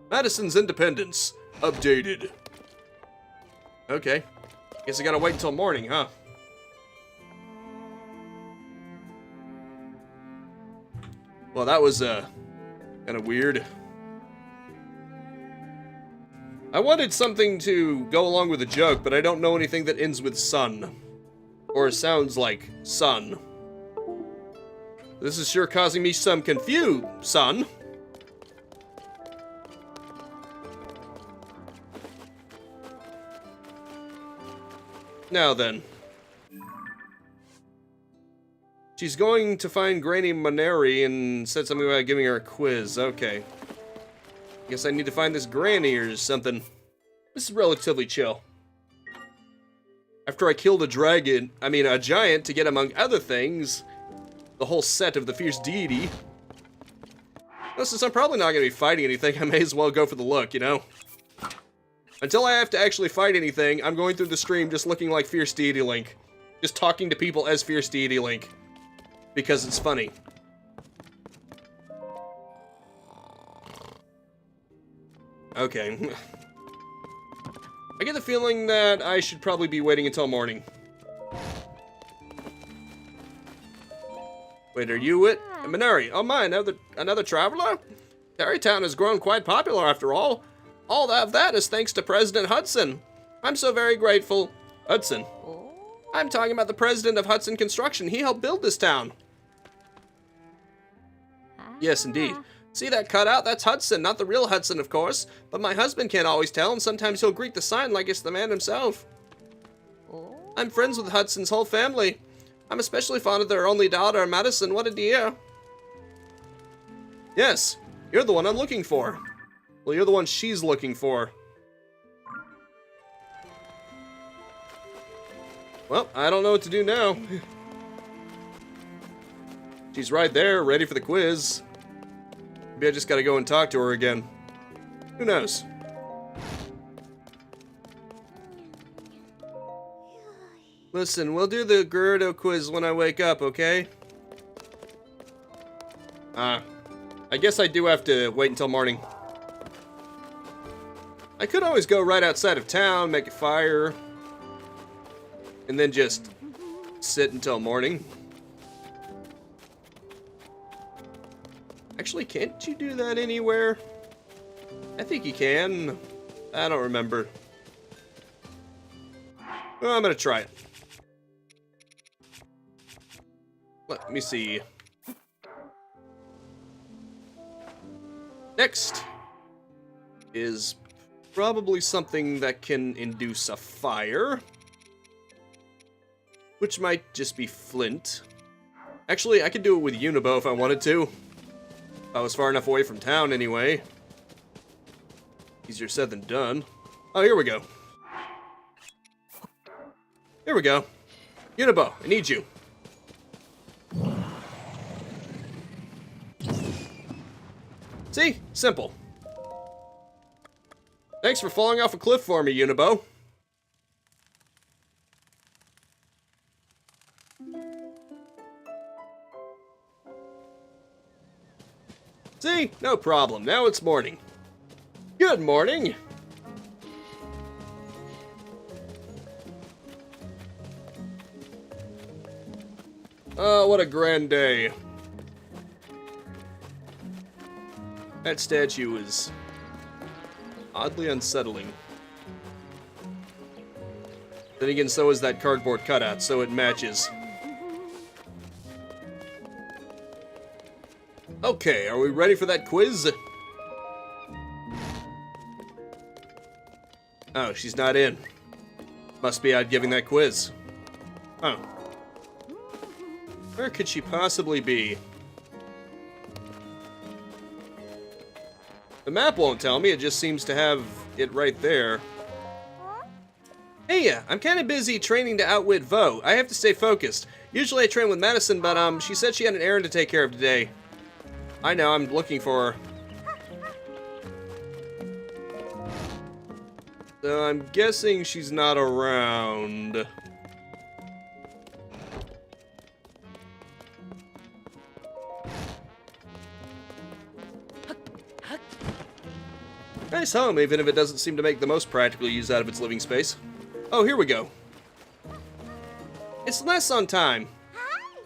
Madison's independence updated. Okay. Guess I gotta wait until morning, huh? Well, that was, kind of weird. I wanted something to go along with the joke, but I don't know anything that ends with sun. Or sounds like sun. This is sure causing me some son. Now then. She's going to find Granny Moneri and said something about giving her a quiz. Okay. Guess I need to find this granny or something. This is relatively chill. After I killed a giant to get, among other things, the whole set of the fierce deity. Well, since I'm probably not going to be fighting anything, I may as well go for the look, you know? Until I have to actually fight anything, I'm going through the stream just looking like Fierce Deity Link. Just talking to people as Fierce Deity Link. Because it's funny. Okay. I get the feeling that I should probably be waiting until morning. Wait, are you it? Minari. Oh my, another traveler? Tarrey Town has grown quite popular after all. All of that is thanks to President Hudson. I'm so very grateful. Hudson? I'm talking about the president of Hudson Construction. He helped build this town. Yes, indeed. See that cutout? That's Hudson, not the real Hudson, of course. But my husband can't always tell, and sometimes he'll greet the sign like it's the man himself. I'm friends with Hudson's whole family. I'm especially fond of their only daughter, Madison. What a dear. Yes, you're the one I'm looking for. Well, you're the one she's looking for. Well, I don't know what to do now. She's right there, ready for the quiz. Maybe I just gotta go and talk to her again. Who knows? Listen, we'll do the Gerudo quiz when I wake up, okay? I guess I do have to wait until morning. I could always go right outside of town, make a fire, and then just sit until morning. Actually, can't you do that anywhere? I think you can. I don't remember. Well, I'm gonna try it. Let me see. Next is probably something that can induce a fire, which might just be flint. Actually, I could do it with Unibo if I wanted to. If I was far enough away from town anyway. Easier said than done. Oh, here we go. Here we go. Unibo, I need you. See? Simple. Thanks for falling off a cliff for me, Unibo. See? No problem. Now it's morning. Good morning. Oh, what a grand day. That statue is oddly unsettling. Then again, so is that cardboard cutout, so it matches. Okay, are we ready for that quiz? Oh, she's not in. Must be out giving that quiz. Oh. Where could she possibly be? The map won't tell me, it just seems to have it right there. Hey, I'm kind of busy training to outwit Vo. I have to stay focused. Usually I train with Madison, but she said she had an errand to take care of today. I know, I'm looking for her. So I'm guessing she's not around. Nice home, even if it doesn't seem to make the most practical use out of its living space. Oh, here we go. It's lesson time. Hi.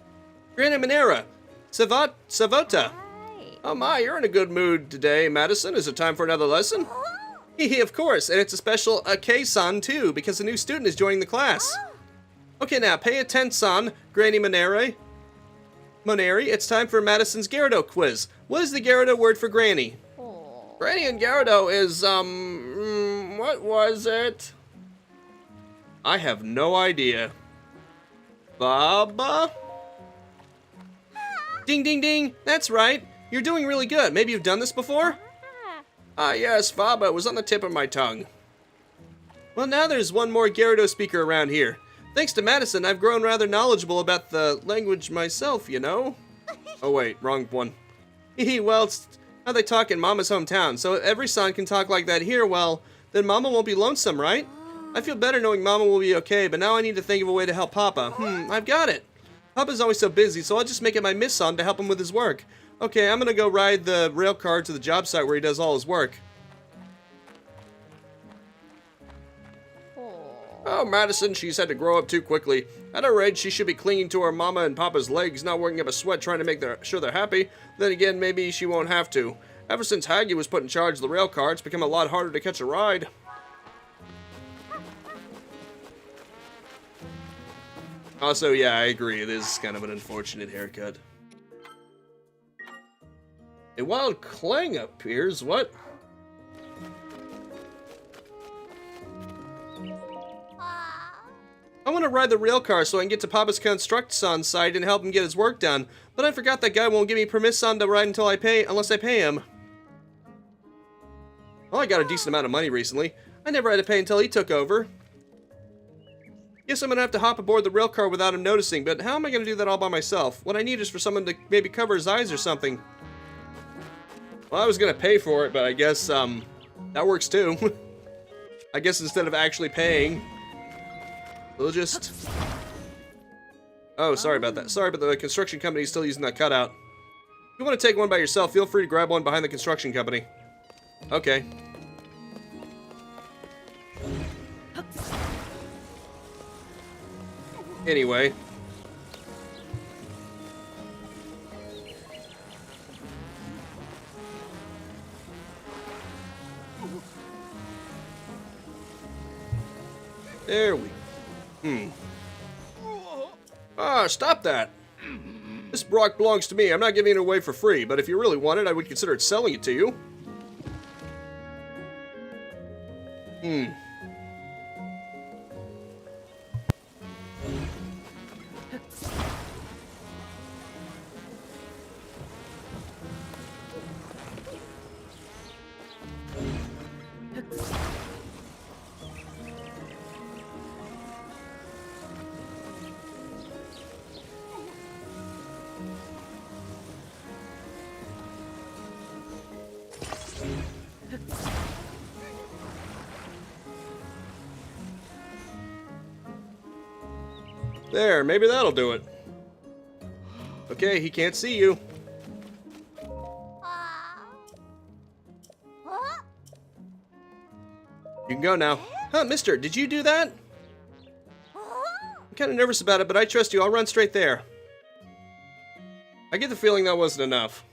Granny Minera. Savota. Hi. Oh my, you're in a good mood today, Madison. Is it time for another lesson? Hee of course, and it's a special K-san too, because a new student is joining the class. Okay, now, pay attention, Granny Moneri. It's time for Madison's Gyarados quiz. What is the Gyarados word for Granny? Granny and Gyarados is, what was it? I have no idea. Baba? Ding, ding, ding. That's right. You're doing really good. Maybe you've done this before? Ah, yes, Baba. It was on the tip of my tongue. Well, now there's one more Gyarados speaker around here. Thanks to Madison, I've grown rather knowledgeable about the language myself, you know? Oh, wait. Wrong one. Well, it's how they talk in Mama's hometown, so if every son can talk like that here, well, then Mama won't be lonesome, right? I feel better knowing Mama will be okay, but now I need to think of a way to help Papa. I've got it. Papa's always so busy, so I'll just make it my miss son to help him with his work. Okay, I'm gonna go ride the rail car to the job site where he does all his work. Oh, Madison, she's had to grow up too quickly. At her age, she should be clinging to her mama and papa's legs, not working up a sweat trying to make sure they're happy. Then again, maybe she won't have to. Ever since Haggy was put in charge of the rail car, it's become a lot harder to catch a ride. Also, yeah, I agree. It is kind of an unfortunate haircut. A wild clang appears. What? I want to ride the rail car so I can get to Papa's construction site and help him get his work done. But I forgot that guy won't give me permission to ride unless I pay him. Well, I got a decent amount of money recently. I never had to pay until he took over. Guess I'm gonna have to hop aboard the rail car without him noticing, but how am I gonna do that all by myself? What I need is for someone to maybe cover his eyes or something. Well, I was gonna pay for it, but I guess, that works too. I guess instead of actually paying, we'll just... Oh, sorry about that. Sorry, but the construction company's still using that cutout. If you want to take one by yourself, feel free to grab one behind the construction company. Okay. Anyway. There we... Ah, stop that! This Brock belongs to me. I'm not giving it away for free, but if you really want it, I would consider selling it to you. There, maybe that'll do it. Okay, he can't see you. You can go now. Huh, mister, did you do that? I'm kind of nervous about it, but I trust you. I'll run straight there. I get the feeling that wasn't enough.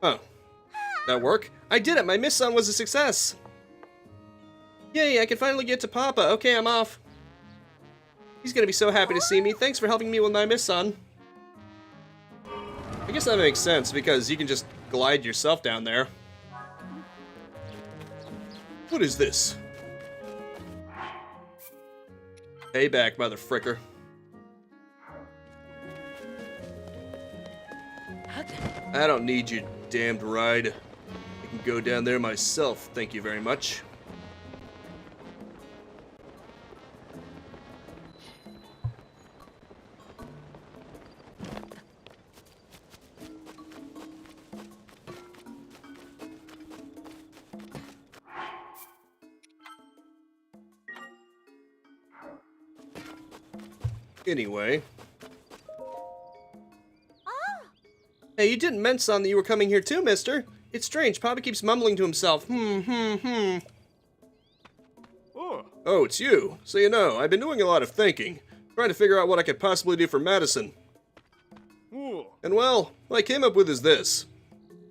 Oh. That work? I did it! My mission was a success! Yay, I can finally get to Papa. Okay, I'm off. He's gonna be so happy to see me. Thanks for helping me with my mission. I guess that makes sense, because you can just glide yourself down there. What is this? Payback, motherfricker. I don't need your damned ride. I can go down there myself, thank you very much. Anyway. Hey, you didn't mention that you were coming here too, mister. It's strange, Papa keeps mumbling to himself. Oh, it's you. So you know, I've been doing a lot of thinking, trying to figure out what I could possibly do for Madison. And well, what I came up with is this.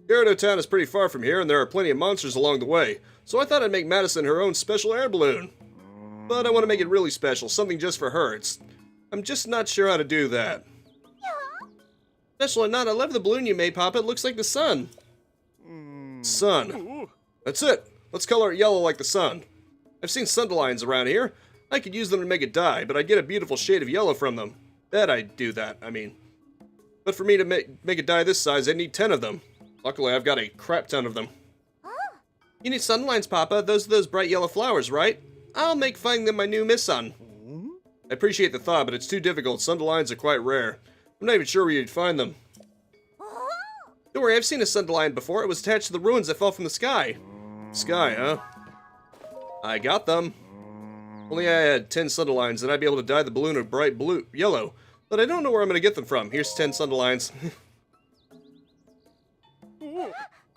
Gyarados Town is pretty far from here, and there are plenty of monsters along the way, so I thought I'd make Madison her own special air balloon. But I want to make it really special, something just for her. I'm just not sure how to do that. Special or not, I love the balloon you made, Papa. It looks like the sun. Sun. That's it. Let's color it yellow like the sun. I've seen Sundelions around here. I could use them to make it dye, but I'd get a beautiful shade of yellow from them. Bet I'd do that, I mean. But for me to make it dye this size, I'd need 10 of them. Luckily, I've got a crap ton of them. You need Sundelions, Papa. Those are those bright yellow flowers, right? I'll make finding them my new mission. I appreciate the thought, but it's too difficult. Sundelions are quite rare. I'm not even sure where you'd find them. Don't worry, I've seen a Sundelion before. It was attached to the ruins that fell from the sky. Sky, huh? I got them. Only I had 10 Sundelions, and I'd be able to dye the balloon a bright blue, yellow. But I don't know where I'm going to get them from. Here's 10 Sundelions.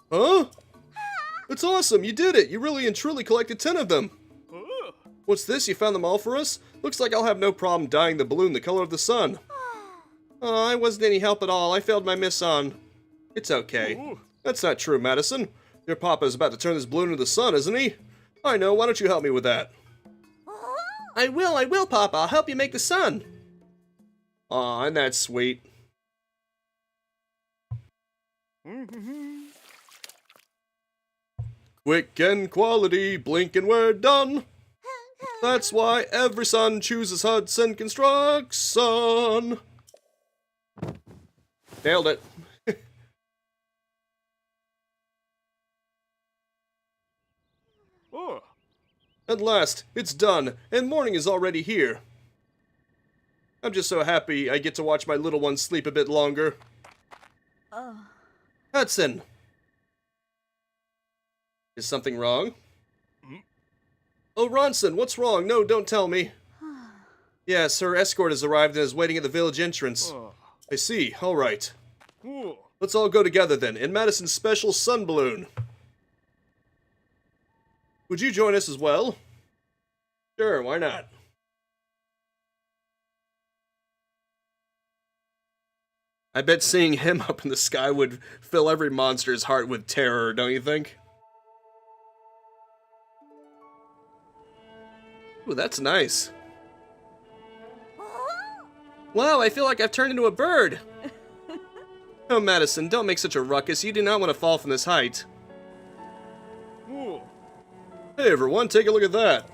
Huh? That's awesome, you did it! You really and truly collected 10 of them. What's this? You found them all for us? Looks like I'll have no problem dyeing the balloon the color of the sun. Oh, I wasn't any help at all. I failed my mission. It's okay. That's not true, Madison. Your Papa is about to turn this balloon into the sun, isn't he? I know. Why don't you help me with that? I will, Papa. I'll help you make the sun. Aw, and that's sweet. Quick and quality, blink and we're done. That's why every son chooses Hudson Construction. Nailed it. Oh. At last, it's done, and morning is already here. I'm just so happy I get to watch my little one sleep a bit longer. Hudson! Is something wrong? Oh, Ronson, what's wrong? No, don't tell me. Yes, her escort has arrived and is waiting at the village entrance. Oh. I see, alright. Oh. Let's all go together then, in Madison's special sun balloon. Would you join us as well? Sure, why not? I bet seeing him up in the sky would fill every monster's heart with terror, don't you think? Ooh, that's nice. Wow, I feel like I've turned into a bird. Oh, Madison, don't make such a ruckus. You do not want to fall from this height. Oh. Hey, everyone, take a look at that.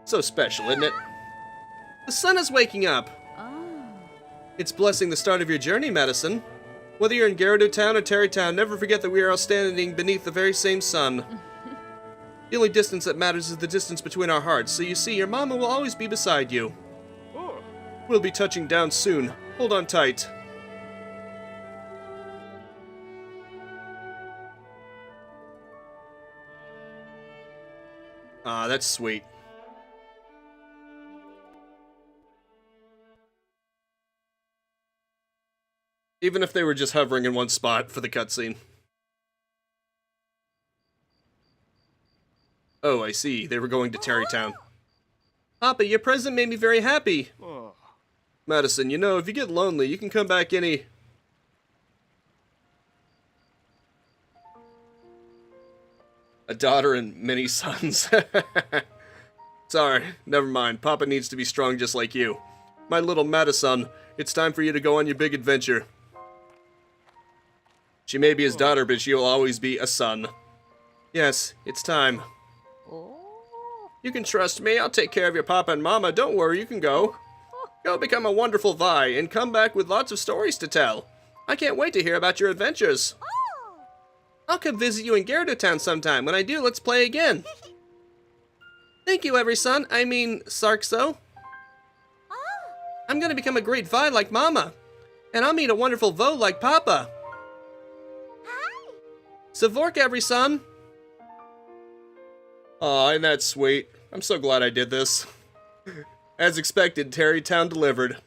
So special, isn't it? The sun is waking up. It's blessing the start of your journey, Madison. Whether you're in Gyarados Town or Tarrey Town, never forget that we are all standing beneath the very same sun. The only distance that matters is the distance between our hearts, so you see, your mama will always be beside you. Oh. We'll be touching down soon. Hold on tight. Ah, that's sweet. Even if they were just hovering in one spot for the cutscene. Oh, I see. They were going to Tarrey Town. Papa, your present made me very happy. Oh. Madison, you know, if you get lonely, you can come back any... A daughter and many sons. Sorry, never mind. Papa needs to be strong just like you. My little Madison, it's time for you to go on your big adventure. She may be his daughter, but she will always be a son. Yes, it's time. You can trust me. I'll take care of your papa and mama. Don't worry, you can go. Go become a wonderful Vi and come back with lots of stories to tell. I can't wait to hear about your adventures. I'll come visit you in Gyarados Town sometime. When I do, let's play again. Thank you, every son. I mean, Sarkso. I'm gonna become a great Vi like Mama. And I'll meet a wonderful Vo like Papa. Savork, every son. Aw, ain't that sweet. I'm so glad I did this. As expected, Tarrey Town delivered.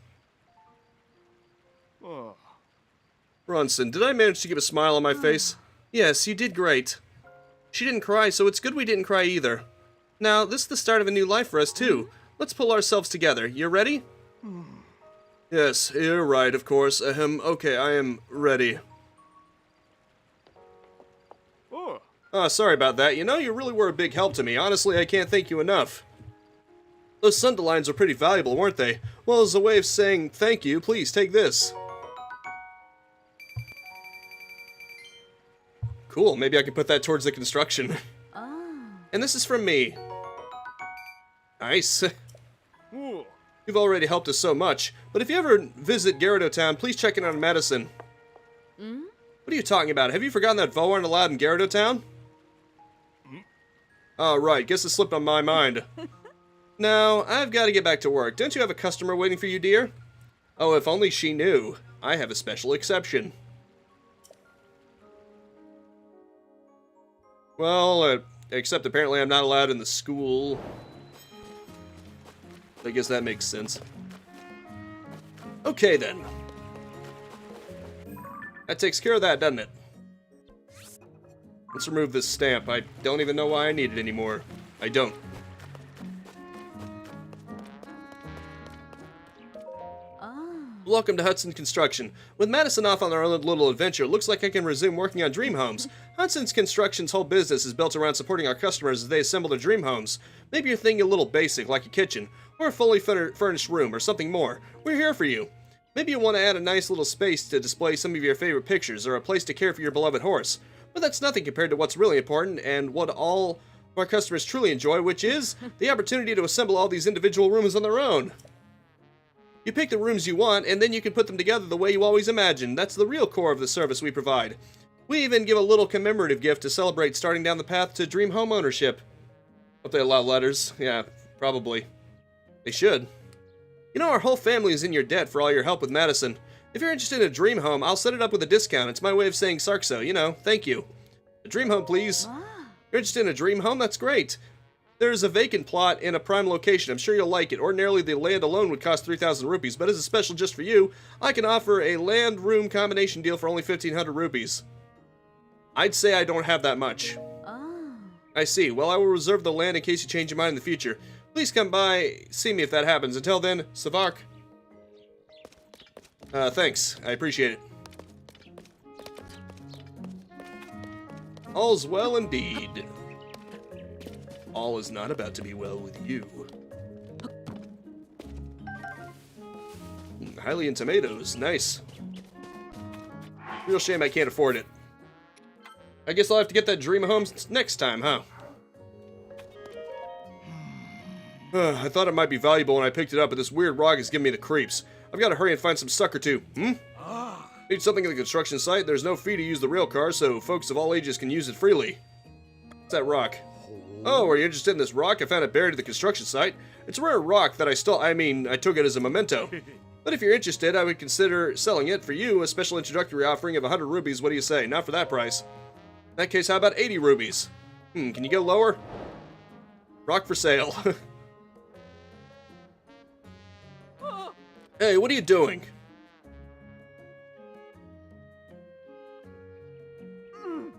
Oh. Ronson, did I manage to keep a smile on my face? Yes, you did great. She didn't cry, so it's good we didn't cry either. Now, this is the start of a new life for us, too. Let's pull ourselves together. You ready? Yes, you're right, of course. Okay, I am ready. Oh. Sorry about that. You know, you really were a big help to me. Honestly, I can't thank you enough. Those Sundelines are pretty valuable, weren't they? Well, as a way of saying thank you, please take this. Cool, maybe I can put that towards the construction. And this is from me. Nice. Oh. You've already helped us so much, but if you ever visit Gyarados Town, please check in on Madison. What are you talking about? Have you forgotten that Vo aren't allowed in Gyarados Town? Oh, right, guess it slipped on my mind. Now, I've got to get back to work. Don't you have a customer waiting for you, dear? Oh, if only she knew. I have a special exception. Well, except apparently I'm not allowed in the school. I guess that makes sense. Okay, then. That takes care of that, doesn't it? Let's remove this stamp. I don't even know why I need it anymore. I don't. Welcome to Hudson Construction. With Madison off on our own little adventure, it looks like I can resume working on dream homes. Hudson's Construction's whole business is built around supporting our customers as they assemble their dream homes. Maybe you're thinking a little basic, like a kitchen, or a fully furnished room, or something more. We're here for you. Maybe you want to add a nice little space to display some of your favorite pictures, or a place to care for your beloved horse. But that's nothing compared to what's really important and what all of our customers truly enjoy, which is the opportunity to assemble all these individual rooms on their own. You pick the rooms you want, and then you can put them together the way you always imagined. That's the real core of the service we provide. We even give a little commemorative gift to celebrate starting down the path to dream home ownership. Hope they allow letters. Yeah, probably. They should. You know, our whole family is in your debt for all your help with Madison. If you're interested in a dream home, I'll set it up with a discount. It's my way of saying Sarkso, you know, thank you. A dream home, please. You're interested in a dream home? That's great. There's a vacant plot in a prime location. I'm sure you'll like it. Ordinarily, the land alone would cost 3,000 rupees, but as a special just for you, I can offer a land-room combination deal for only 1,500 rupees. I'd say I don't have that much. Oh. I see. Well, I will reserve the land in case you change your mind in the future. Please come by, see me if that happens. Until then, Savak. Thanks. I appreciate it. All's well indeed. All is not about to be well with you. Hylian tomatoes. Nice. Real shame I can't afford it. I guess I'll have to get that dream home next time, huh? I thought it might be valuable when I picked it up, but this weird rock is giving me the creeps. I've got to hurry and find some sucker too. Need something at the construction site. There's no fee to use the rail car, so folks of all ages can use it freely. What's that rock? Oh, are you interested in this rock? I found it buried at the construction site. It's a rare rock that I took it as a memento. But if you're interested, I would consider selling it for you, a special introductory offering of 100 rupees. What do you say? Not for that price. In that case, how about 80 rupees? Can you go lower? Rock for sale. Hey, what are you doing?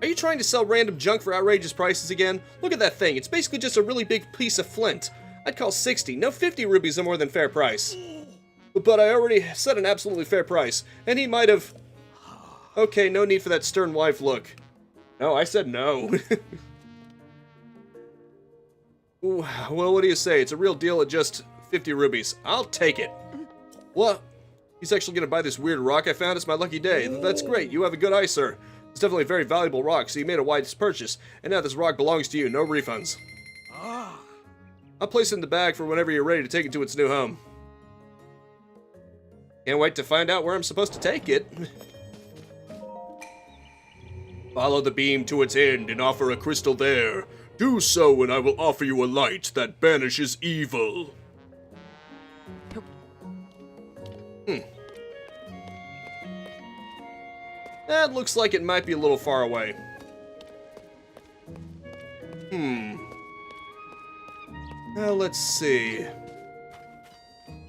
Are you trying to sell random junk for outrageous prices again? Look at that thing. It's basically just a really big piece of flint. I'd call 60. No, 50 rupees a more than fair price. But I already set an absolutely fair price, and he might have... Okay, no need for that stern wife look. No, I said no. Ooh, well, what do you say? It's a real deal at just 50 rupees. I'll take it. What? He's actually going to buy this weird rock I found? It's my lucky day. That's great. You have a good eye, sir. It's definitely a very valuable rock, so you made a wise purchase. And now this rock belongs to you. No refunds. I'll place it in the bag for whenever you're ready to take it to its new home. Can't wait to find out where I'm supposed to take it. Follow the beam to its end and offer a crystal there. Do so and I will offer you a light that banishes evil. That looks like it might be a little far away. Well, let's see.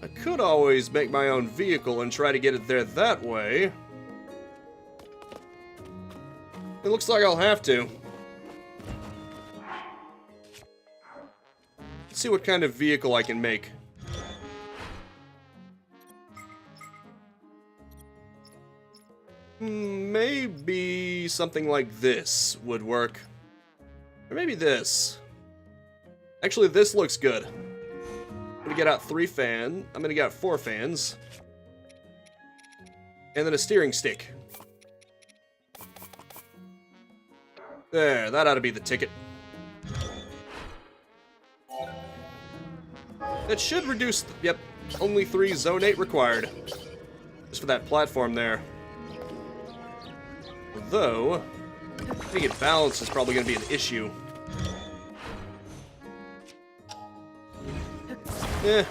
I could always make my own vehicle and try to get it there that way. It looks like I'll have to. Let's see what kind of vehicle I can make. Maybe something like this would work. Or maybe this. Actually, this looks good. I'm gonna get out 3 fans. I'm gonna get out 4 fans. And then a steering stick. There, that ought to be the ticket. That should reduce, yep, only 3 Zone 8 required. Just for that platform there. Although, I think balance is probably going to be an issue. It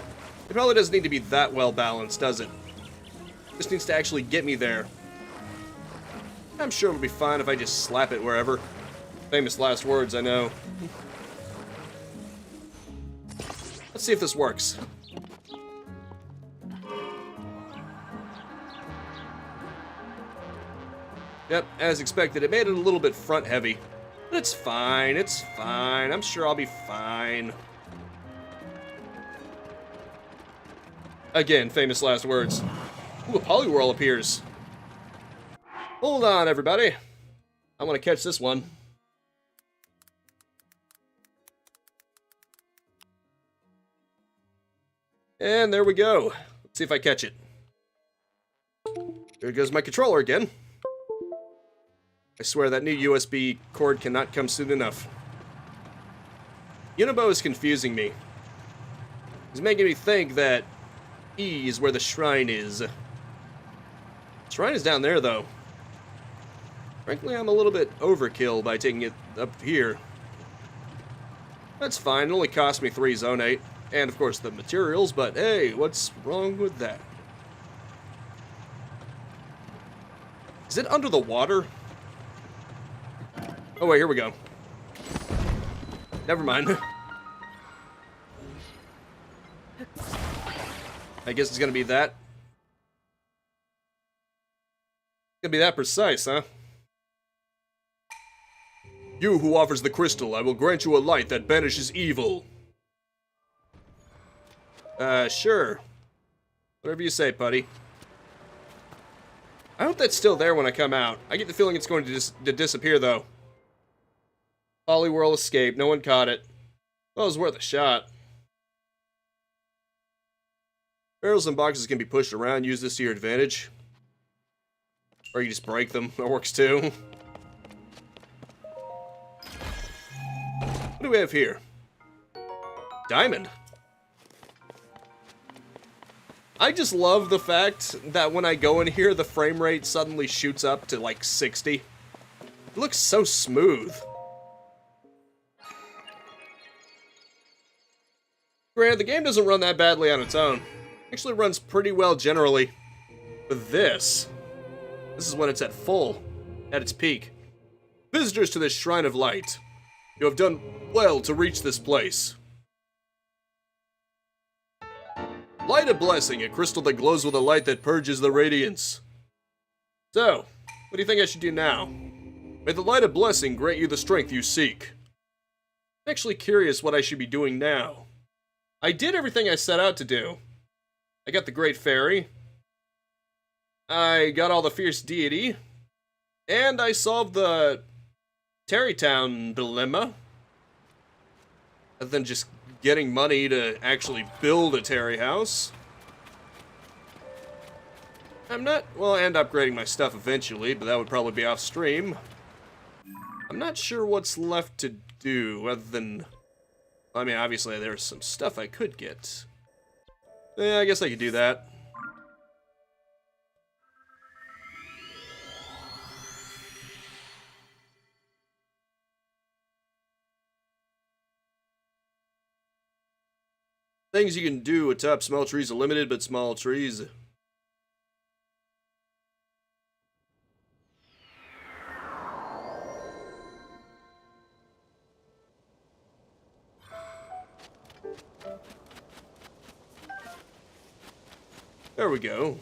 probably doesn't need to be that well balanced, does it? Just needs to actually get me there. I'm sure it'll be fine if I just slap it wherever. Famous last words, I know. Let's see if this works. Yep, as expected, it made it a little bit front heavy. But it's fine, it's fine. I'm sure I'll be fine. Again, famous last words. Ooh, a Poliwhirl appears. Hold on, everybody. I want to catch this one. And there we go. Let's see if I catch it. There goes my controller again. I swear that new USB cord cannot come soon enough. Unibo is confusing me. He's making me think that E is where the shrine is. The shrine is down there, though. Frankly, I'm a little bit overkill by taking it up here. That's fine, it only cost me 3 zonate. And, of course, the materials, but hey, what's wrong with that? Is it under the water? Oh, wait, here we go. Never mind. I guess it's gonna be that. Gonna be that precise, huh? You who offers the crystal, I will grant you a light that banishes evil. Sure. Whatever you say, buddy. I hope that's still there when I come out. I get the feeling it's going to disappear, though. Polyworld escaped. No one caught it. Well, it was worth a shot. Barrels and boxes can be pushed around. Use this to your advantage. Or you just break them. That works, too. What do we have here? Diamond. I just love the fact that when I go in here, the frame rate suddenly shoots up to like 60. It looks so smooth. Granted, the game doesn't run that badly on its own. It actually runs pretty well generally. But this is when it's at full, at its peak. Visitors to this Shrine of Light, you have done well to reach this place. Light of Blessing, a crystal that glows with a light that purges the radiance. So, what do you think I should do now? May the Light of Blessing grant you the strength you seek. I'm actually curious what I should be doing now. I did everything I set out to do. I got the Great Fairy. I got all the Fierce Deity. And I solved the Tarrey Town dilemma. Other than just getting money to actually build a Tarrey house. And upgrading my stuff eventually, but that would probably be off stream. I'm not sure what's left to do, other than... I mean, obviously there's some stuff I could get. Yeah, I guess I could do that. Things you can do atop small trees are limited, but small trees. There we go.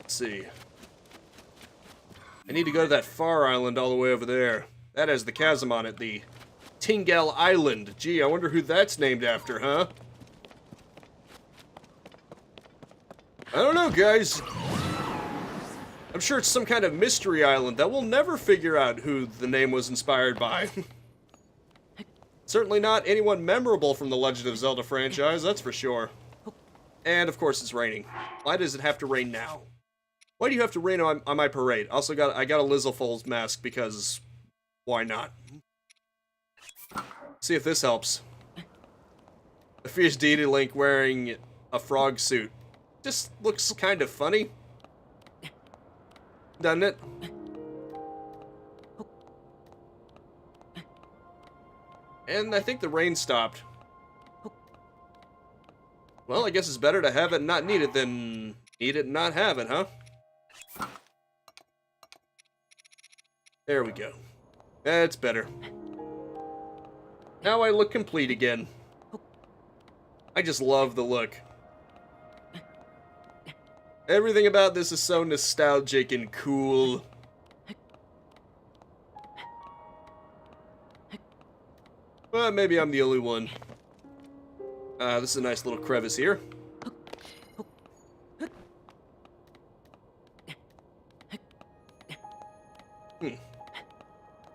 Let's see. I need to go to that far island all the way over there. That has the chasm on it, the Tingel Island. Gee, I wonder who that's named after, huh? I don't know, guys. I'm sure it's some kind of mystery island that we'll never figure out who the name was inspired by. Certainly not anyone memorable from the Legend of Zelda franchise, that's for sure. And, of course, it's raining. Why does it have to rain now? Why do you have to rain on my parade? Also, I got a Lizzlefold mask because why not? See if this helps. A Fierce Deity Link wearing a frog suit. Just looks kind of funny. Doesn't it? And I think the rain stopped. Well, I guess it's better to have it and not need it than need it and not have it, huh? There we go. That's better. Now I look complete again. I just love the look. Everything about this is so nostalgic and cool. But maybe I'm the only one. This is a nice little crevice here.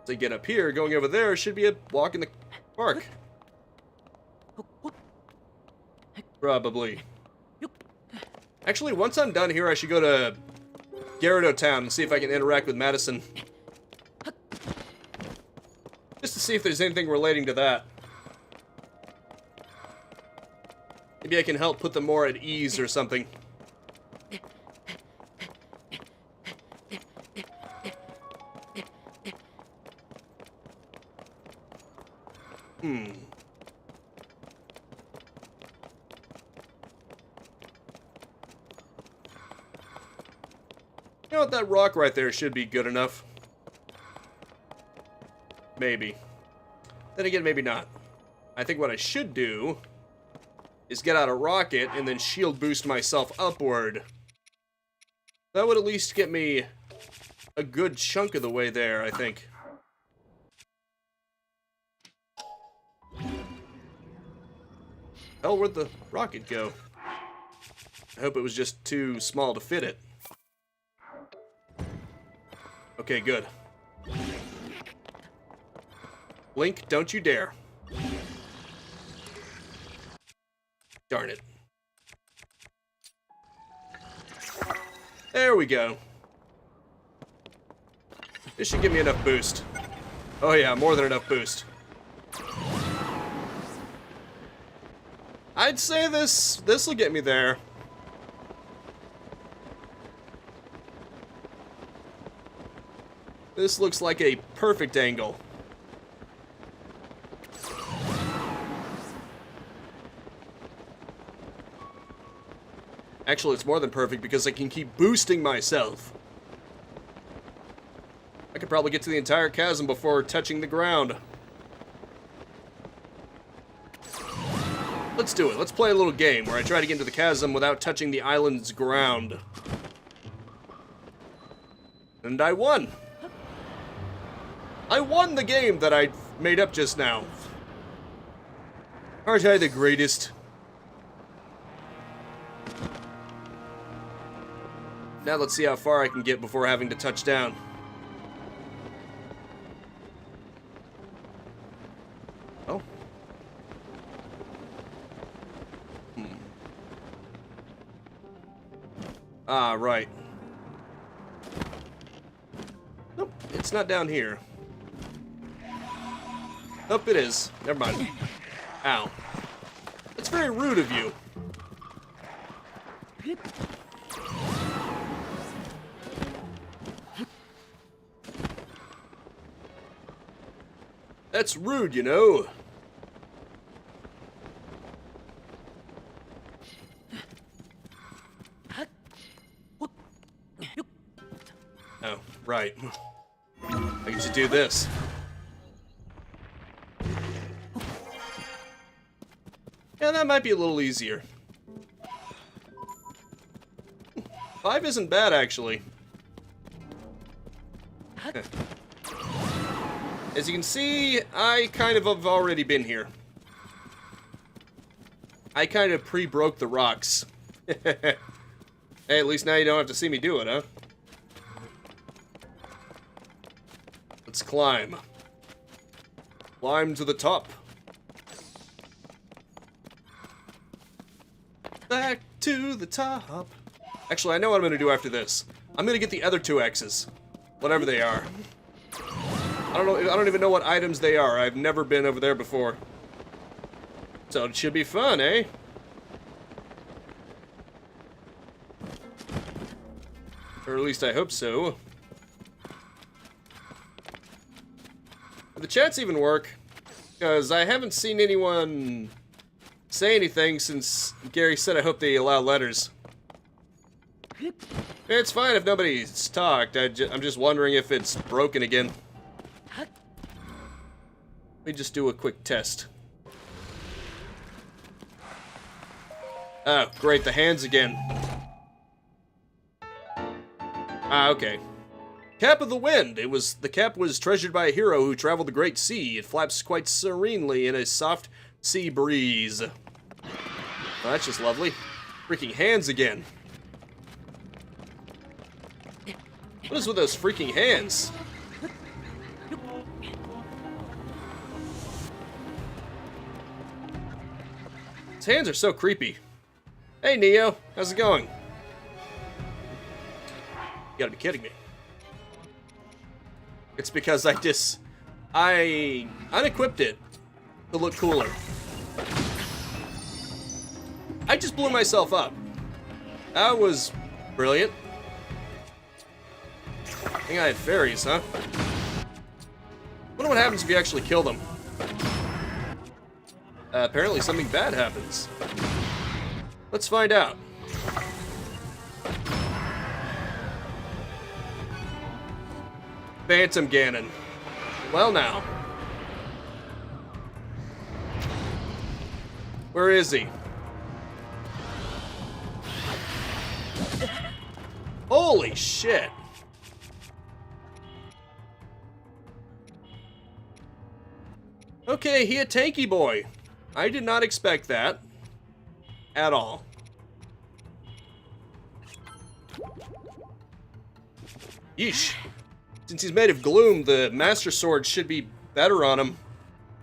To get up here, going over there should be a walk in the park. Probably. Actually, once I'm done here, I should go to Gyarados Town and see if I can interact with Madison. Just to see if there's anything relating to that. Maybe I can help put them more at ease or something. You know what, that rock right there should be good enough. Maybe. Then again, maybe not. I think what I should do is get out a rocket and then shield boost myself upward. That would at least get me a good chunk of the way there, I think. Hell, where'd the rocket go? I hope it was just too small to fit it. Okay, good. Link, don't you dare. Darn it. There we go. This should give me enough boost. Oh yeah, more than enough boost. I'd say this'll get me there. This looks like a perfect angle. Actually, it's more than perfect because I can keep boosting myself. I could probably get to the entire chasm before touching the ground. Let's do it. Let's play a little game where I try to get into the chasm without touching the island's ground. And I won. I won the game that I made up just now. Aren't I the greatest? Now let's see how far I can get before having to touch down. Oh. Ah, right. Nope, it's not down here. Nope, it is. Never mind. Ow. That's very rude of you. That's rude, you know. Oh, right. I get to do this. Yeah, that might be a little easier. 5 isn't bad, actually. As you can see, I kind of have already been here. I kind of pre-broke the rocks. Hey, at least now you don't have to see me do it, huh? Let's climb. Climb to the top. Back to the top. Actually, I know what I'm going to do after this. I'm going to get the other 2 X's. Whatever they are. I don't even know what items they are. I've never been over there before. So it should be fun, eh? Or at least I hope so. The chats even work, because I haven't seen anyone say anything since Gary said I hope they allow letters. It's fine if nobody's talked. I'm just wondering if it's broken again. Let me just do a quick test. Oh, great, the hands again. Ah, okay. Cap of the Wind. The cap was treasured by a hero who traveled the great sea. It flaps quite serenely in a soft sea breeze. Oh, that's just lovely. Freaking hands again. What is with those freaking hands? His hands are so creepy. Hey, Neo. How's it going? You gotta be kidding me. It's because I unequipped it to look cooler. I just blew myself up. That was brilliant. I think I had fairies, huh? Wonder what happens if you actually kill them. Apparently something bad happens. Let's find out. Phantom Ganon. Well now. Where is he? Holy shit. Okay, he a tanky boy. I did not expect that. At all. Yeesh. Since he's made of gloom, the Master Sword should be better on him.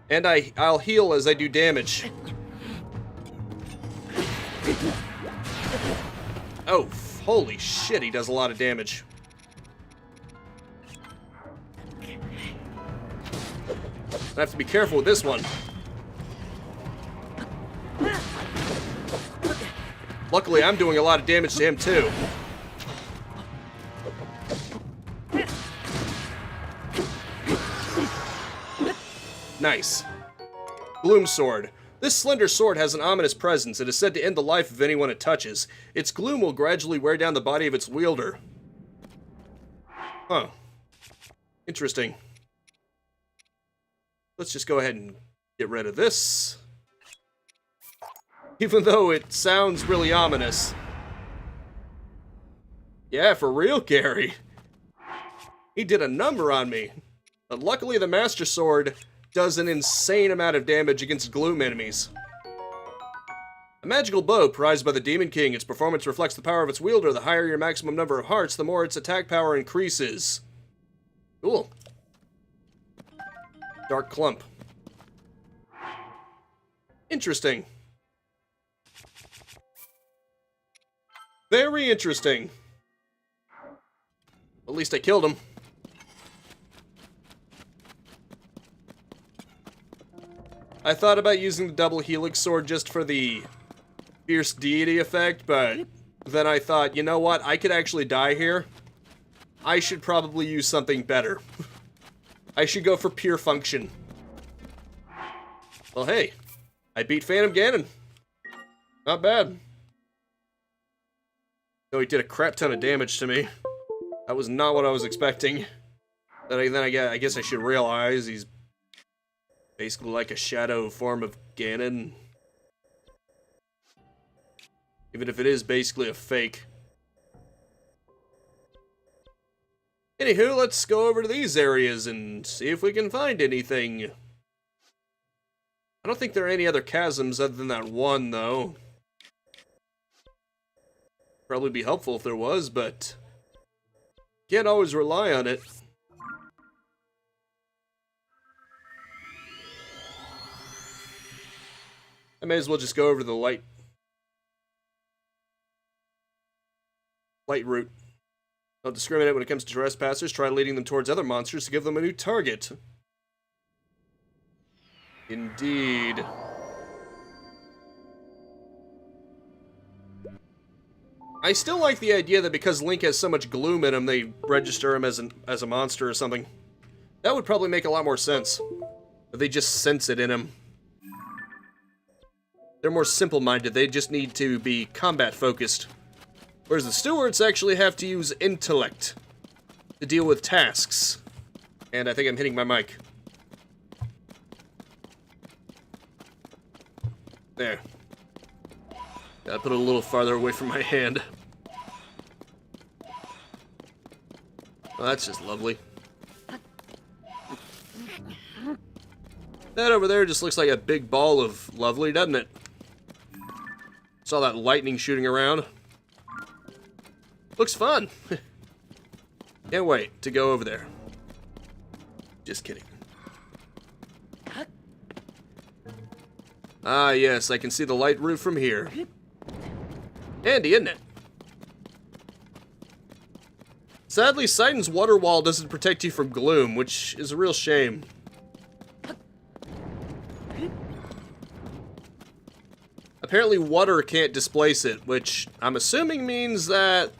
And I'll heal as I do damage. Oh, holy shit, he does a lot of damage. I have to be careful with this one. Luckily, I'm doing a lot of damage to him, too. Nice. Gloom Sword. This slender sword has an ominous presence. It is said to end the life of anyone it touches. Its gloom will gradually wear down the body of its wielder. Huh. Interesting. Let's just go ahead and get rid of this. Even though it sounds really ominous. Yeah, for real, Gary. He did a number on me. But luckily the Master Sword does an insane amount of damage against gloom enemies. A magical bow prized by the Demon King. Its performance reflects the power of its wielder. The higher your maximum number of hearts, the more its attack power increases. Cool. Dark Clump. Interesting. Very interesting. At least I killed him. I thought about using the double helix sword just for the fierce deity effect, but then I thought, you know what? I could actually die here. I should probably use something better. I should go for pure function. Well, hey, I beat Phantom Ganon. Not bad. Though he did a crap ton of damage to me. That was not what I was expecting. Then I guess I should realize he's basically like a shadow form of Ganon. Even if it is basically a fake. Anywho, let's go over to these areas and see if we can find anything. I don't think there are any other chasms other than that one, though. Probably be helpful if there was, but can't always rely on it. I may as well just go over the light route. Don't discriminate when it comes to trespassers. Try leading them towards other monsters to give them a new target. Indeed. I still like the idea that because Link has so much gloom in him, they register him as a monster or something. That would probably make a lot more sense. But they just sense it in him. They're more simple-minded. They just need to be combat-focused. Whereas the stewards actually have to use intellect to deal with tasks. And I think I'm hitting my mic. There. Gotta put it a little farther away from my hand. Well, that's just lovely. That over there just looks like a big ball of lovely, doesn't it? Saw that lightning shooting around. Looks fun. Can't wait to go over there. Just kidding. Ah, yes, I can see the light roof from here. Handy, isn't it? Sadly, Sidon's water wall doesn't protect you from gloom, which is a real shame. Apparently water can't displace it, which I'm assuming means that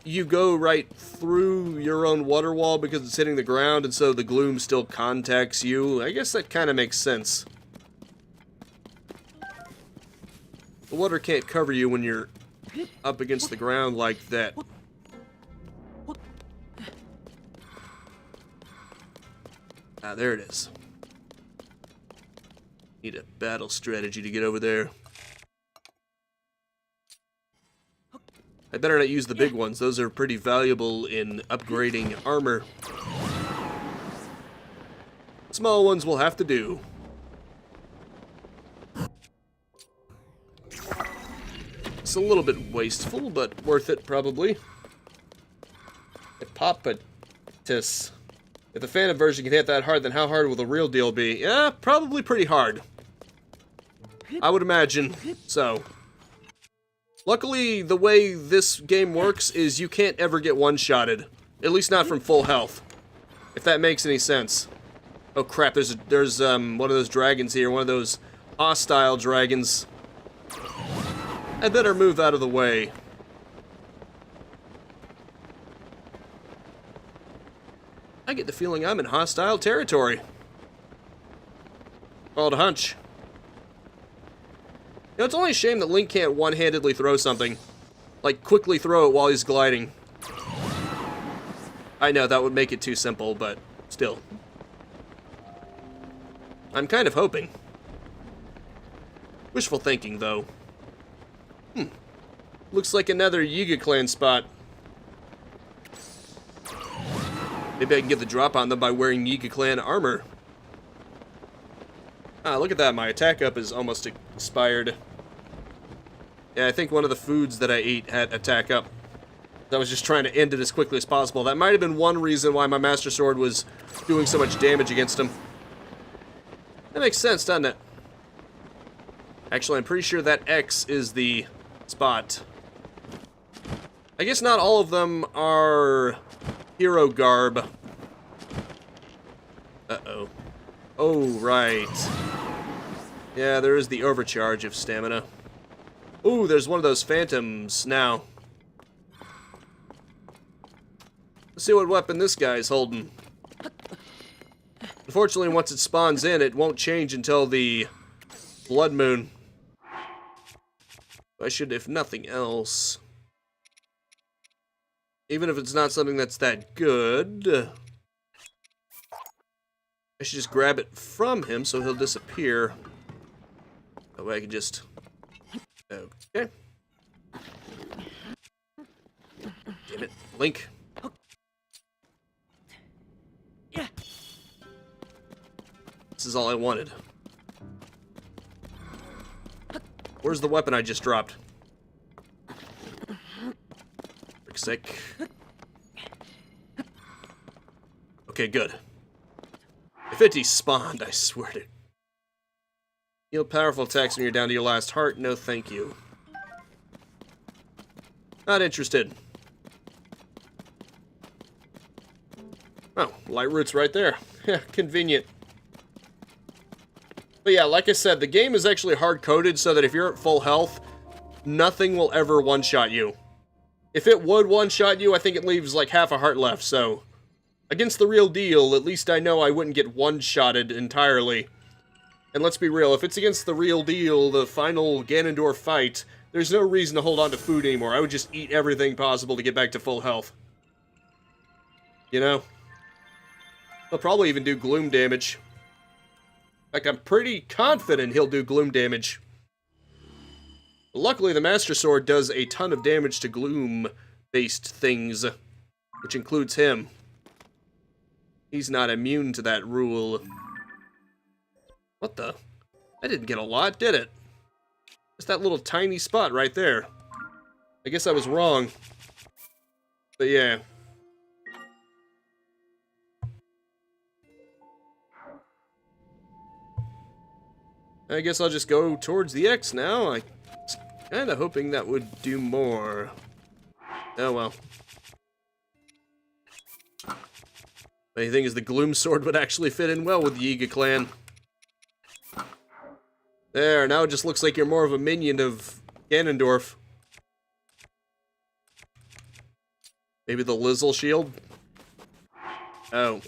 you go right through your own water wall because it's hitting the ground, and so the gloom still contacts you. I guess that kind of makes sense. The water can't cover you when you're up against the ground like that. Ah, there it is. Need a battle strategy to get over there. I better not use the big ones. Those are pretty valuable in upgrading armor. Small ones will have to do. It's a little bit wasteful, but worth it probably. Hippopotamus. If the Phantom version can hit that hard, then how hard will the real deal be? Yeah, probably pretty hard. I would imagine so. Luckily, the way this game works is you can't ever get one-shotted. At least not from full health. If that makes any sense. Oh crap, there's one of those dragons here, one of those hostile dragons. I better move out of the way. I get the feeling I'm in hostile territory. Called a hunch. You know, it's only a shame that Link can't one-handedly throw something. Like, quickly throw it while he's gliding. I know, that would make it too simple, but still. I'm kind of hoping. Wishful thinking, though. Looks like another Yiga clan spot. Maybe I can get the drop on them by wearing Yiga clan armor. Ah, look at that, my attack up is almost expired. Yeah, I think one of the foods that I ate had attack up. I was just trying to end it as quickly as possible. That might have been one reason why my Master Sword was doing so much damage against him. That makes sense, doesn't it? Actually, I'm pretty sure that X is the spot. I guess not all of them are hero garb. Uh-oh. Oh, right. Yeah, there is the overcharge of stamina. Ooh, there's one of those phantoms now. Let's see what weapon this guy's holding. Unfortunately, once it spawns in, it won't change until the blood moon. I should, if nothing else, even if it's not something that's that good, I should just grab it from him so he'll disappear. That way I can just... Okay. Damn it, Link. This is all I wanted. Where's the weapon I just dropped? Frick's sake. Okay, good. If it despawned, I swear to... Yield powerful attacks when you're down to your last heart. No, thank you. Not interested. Oh, light root's right there. Yeah, convenient. But yeah, like I said, the game is actually hard-coded so that if you're at full health, nothing will ever one-shot you. If it would one-shot you, I think it leaves like half a heart left, so... Against the real deal, at least I know I wouldn't get one-shotted entirely. And let's be real, if it's against the real deal, the final Ganondorf fight, there's no reason to hold on to food anymore. I would just eat everything possible to get back to full health. You know? He'll probably even do gloom damage. In fact, I'm pretty confident he'll do gloom damage. Luckily, the Master Sword does a ton of damage to gloom-based things, which includes him. He's not immune to that rule. What the? I didn't get a lot, did it? Just that little tiny spot right there. I guess I was wrong. But yeah. I guess I'll just go towards the X now. Kinda hoping that would do more. Oh well. Funny thing is, the Gloom Sword would actually fit in well with the Yiga clan. There, now it just looks like you're more of a minion of Ganondorf. Maybe the Lizzle shield? Oh.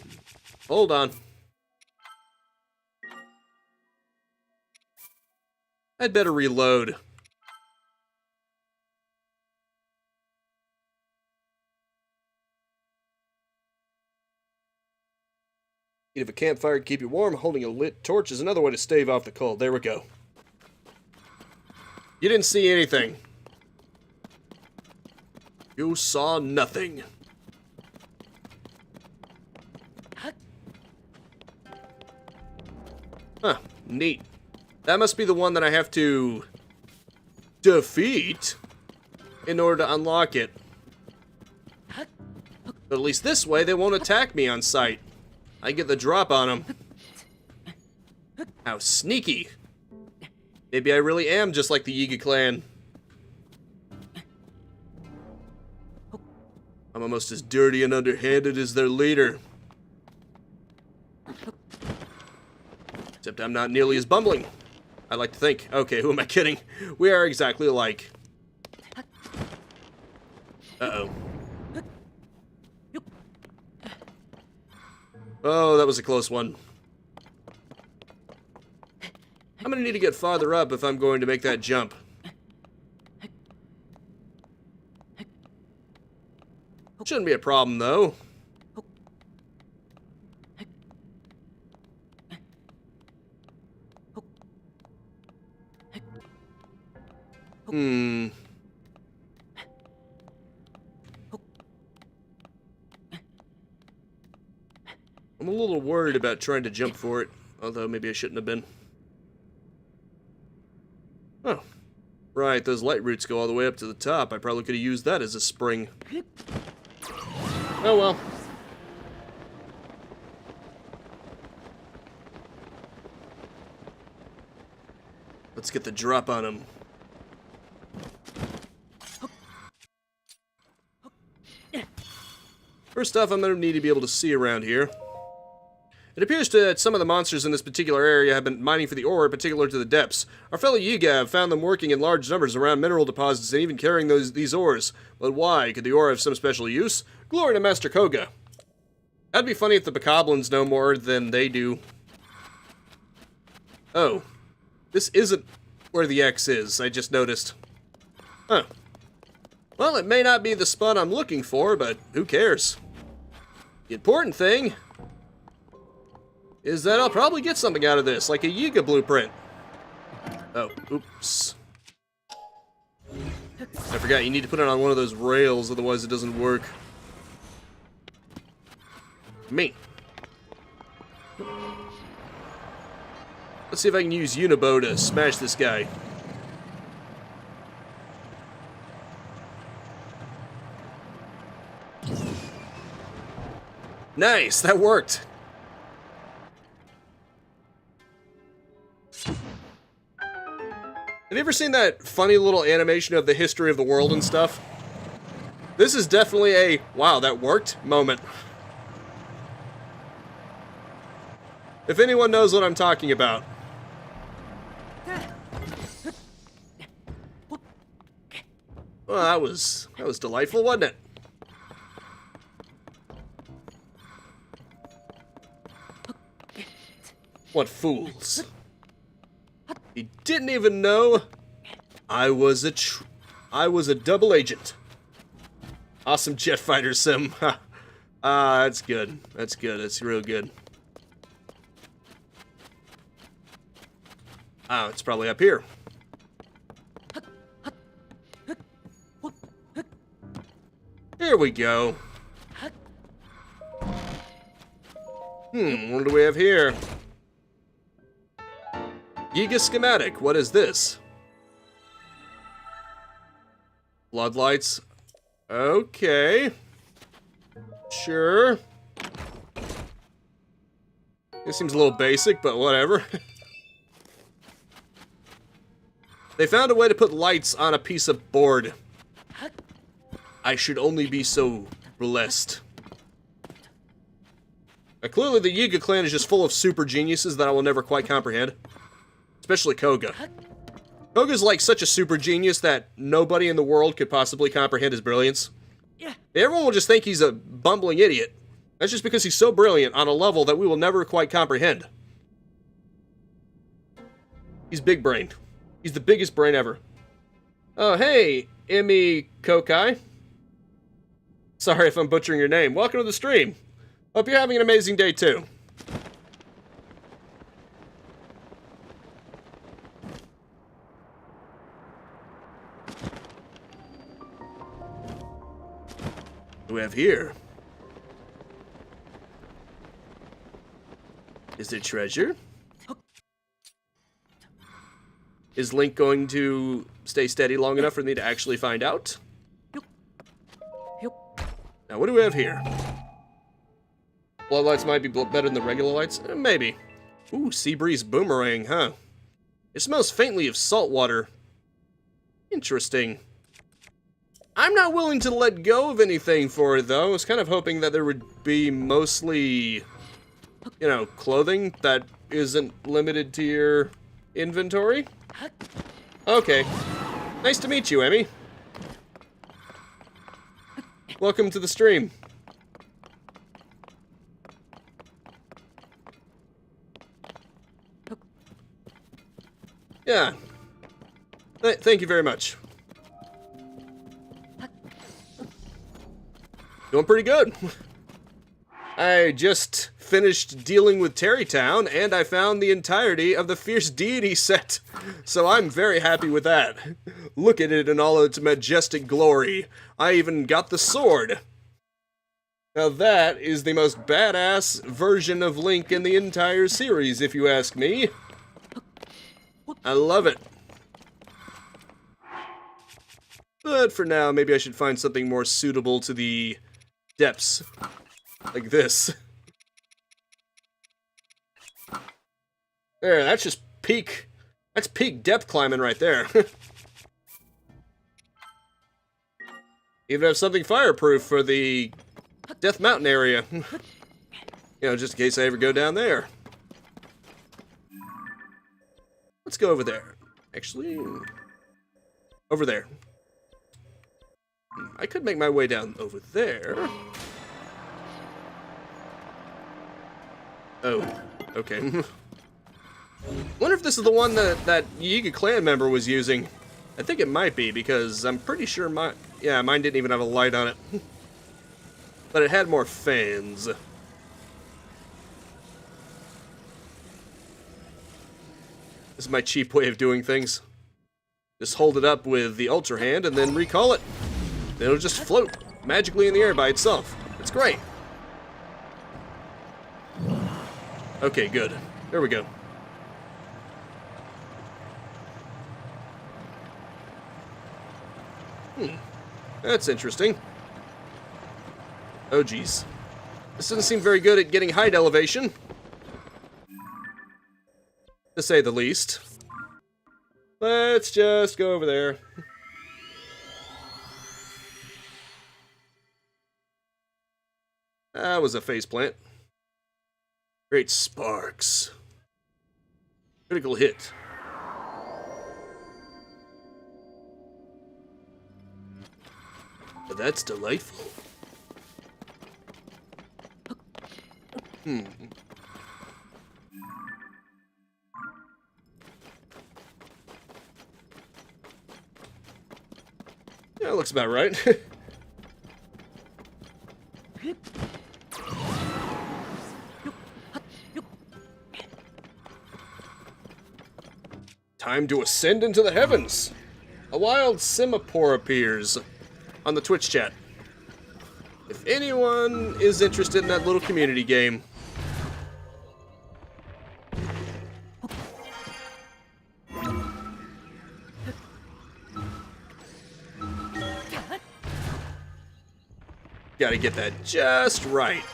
Hold on. I'd better reload. Heat of a campfire to keep you warm. Holding a lit torch is another way to stave off the cold. There we go. You didn't see anything. You saw nothing. Huh, neat. That must be the one that I have to defeat in order to unlock it. But at least this way they won't attack me on sight. I get the drop on them. How sneaky. Maybe I really am just like the Yiga clan. I'm almost as dirty and underhanded as their leader. Except I'm not nearly as bumbling. I like to think. Okay, who am I kidding? We are exactly alike. Uh-oh. Oh, that was a close one. I'm gonna need to get farther up if I'm going to make that jump. Shouldn't be a problem, though. I'm a little worried about trying to jump for it, although maybe I shouldn't have been. Oh, right, those light roots go all the way up to the top. I probably could have used that as a spring. Oh well. Let's get the drop on him. First off, I'm going to need to be able to see around here. It appears that some of the monsters in this particular area have been mining for the ore, particular to the depths. Our fellow Yiga have found them working in large numbers around mineral deposits and even carrying these ores. But why? Could the ore have some special use? Glory to Master Koga. That'd be funny if the Bokoblins know more than they do. Oh. This isn't where the X is, I just noticed. Huh. Well, it may not be the spot I'm looking for, but who cares? The important thing is that I'll probably get something out of this, like a Yiga blueprint. Oh, oops. I forgot, you need to put it on one of those rails, otherwise it doesn't work. Me. Let's see if I can use Unibo to smash this guy. Nice, that worked. Have you ever seen that funny little animation of the history of the world and stuff? This is definitely a, wow, that worked moment. If anyone knows what I'm talking about. Well, that was delightful, wasn't it? What fools. He didn't even know I was a double agent. Awesome jet fighter sim. That's good. That's good. That's real good. Oh, it's probably up here. Here we go. What do we have here? Yiga schematic, what is this? Floodlights. Okay. Sure. This seems a little basic, but whatever. They found a way to put lights on a piece of board. I should only be so blessed. Clearly the Yiga clan is just full of super geniuses that I will never quite comprehend. Especially Koga. Koga's like such a super genius that nobody in the world could possibly comprehend his brilliance. Everyone will just think he's a bumbling idiot. That's just because he's so brilliant on a level that we will never quite comprehend. He's big brained. He's the biggest brain ever. Oh, hey, Imi Kokai. Sorry if I'm butchering your name. Welcome to the stream. Hope you're having an amazing day, too. What do we have here? Is it treasure? Is Link going to stay steady long enough for me to actually find out? Now, what do we have here? Floodlights might be better than the regular lights? Maybe. Ooh, sea breeze boomerang, huh? It smells faintly of salt water. Interesting. I'm not willing to let go of anything for it, though. I was kind of hoping that there would be mostly, you know, clothing that isn't limited to your inventory. Okay. Nice to meet you, Emmy. Welcome to the stream. Yeah. Thank you very much. Doing pretty good. I just finished dealing with Tarrey Town, and I found the entirety of the Fierce Deity set. So I'm very happy with that. Look at it in all its majestic glory. I even got the sword. Now that is the most badass version of Link in the entire series, if you ask me. I love it. But for now, maybe I should find something more suitable to the depths. Like this. There, that's just peak. That's peak depth climbing right there. Even have something fireproof for the Death Mountain area. You know, just in case I ever go down there. Let's go over there. Actually, over there. I could make my way down over there. Oh, okay. Wonder if this is the one that Yiga clan member was using. I think it might be, because I'm pretty sure mine didn't even have a light on it. But it had more fans. This is my cheap way of doing things. Just hold it up with the Ultra Hand and then recall it. Then it'll just float magically in the air by itself. It's great. Okay, good. There we go. That's interesting. Oh, geez. This doesn't seem very good at getting height elevation. To say the least. Let's just go over there. That was a faceplant. Great sparks. Critical hit. But that's delightful. Yeah, looks about right. Time to ascend into the heavens. A wild Semaphore appears on the Twitch chat. If anyone is interested in that little community game. Gotta get that just right.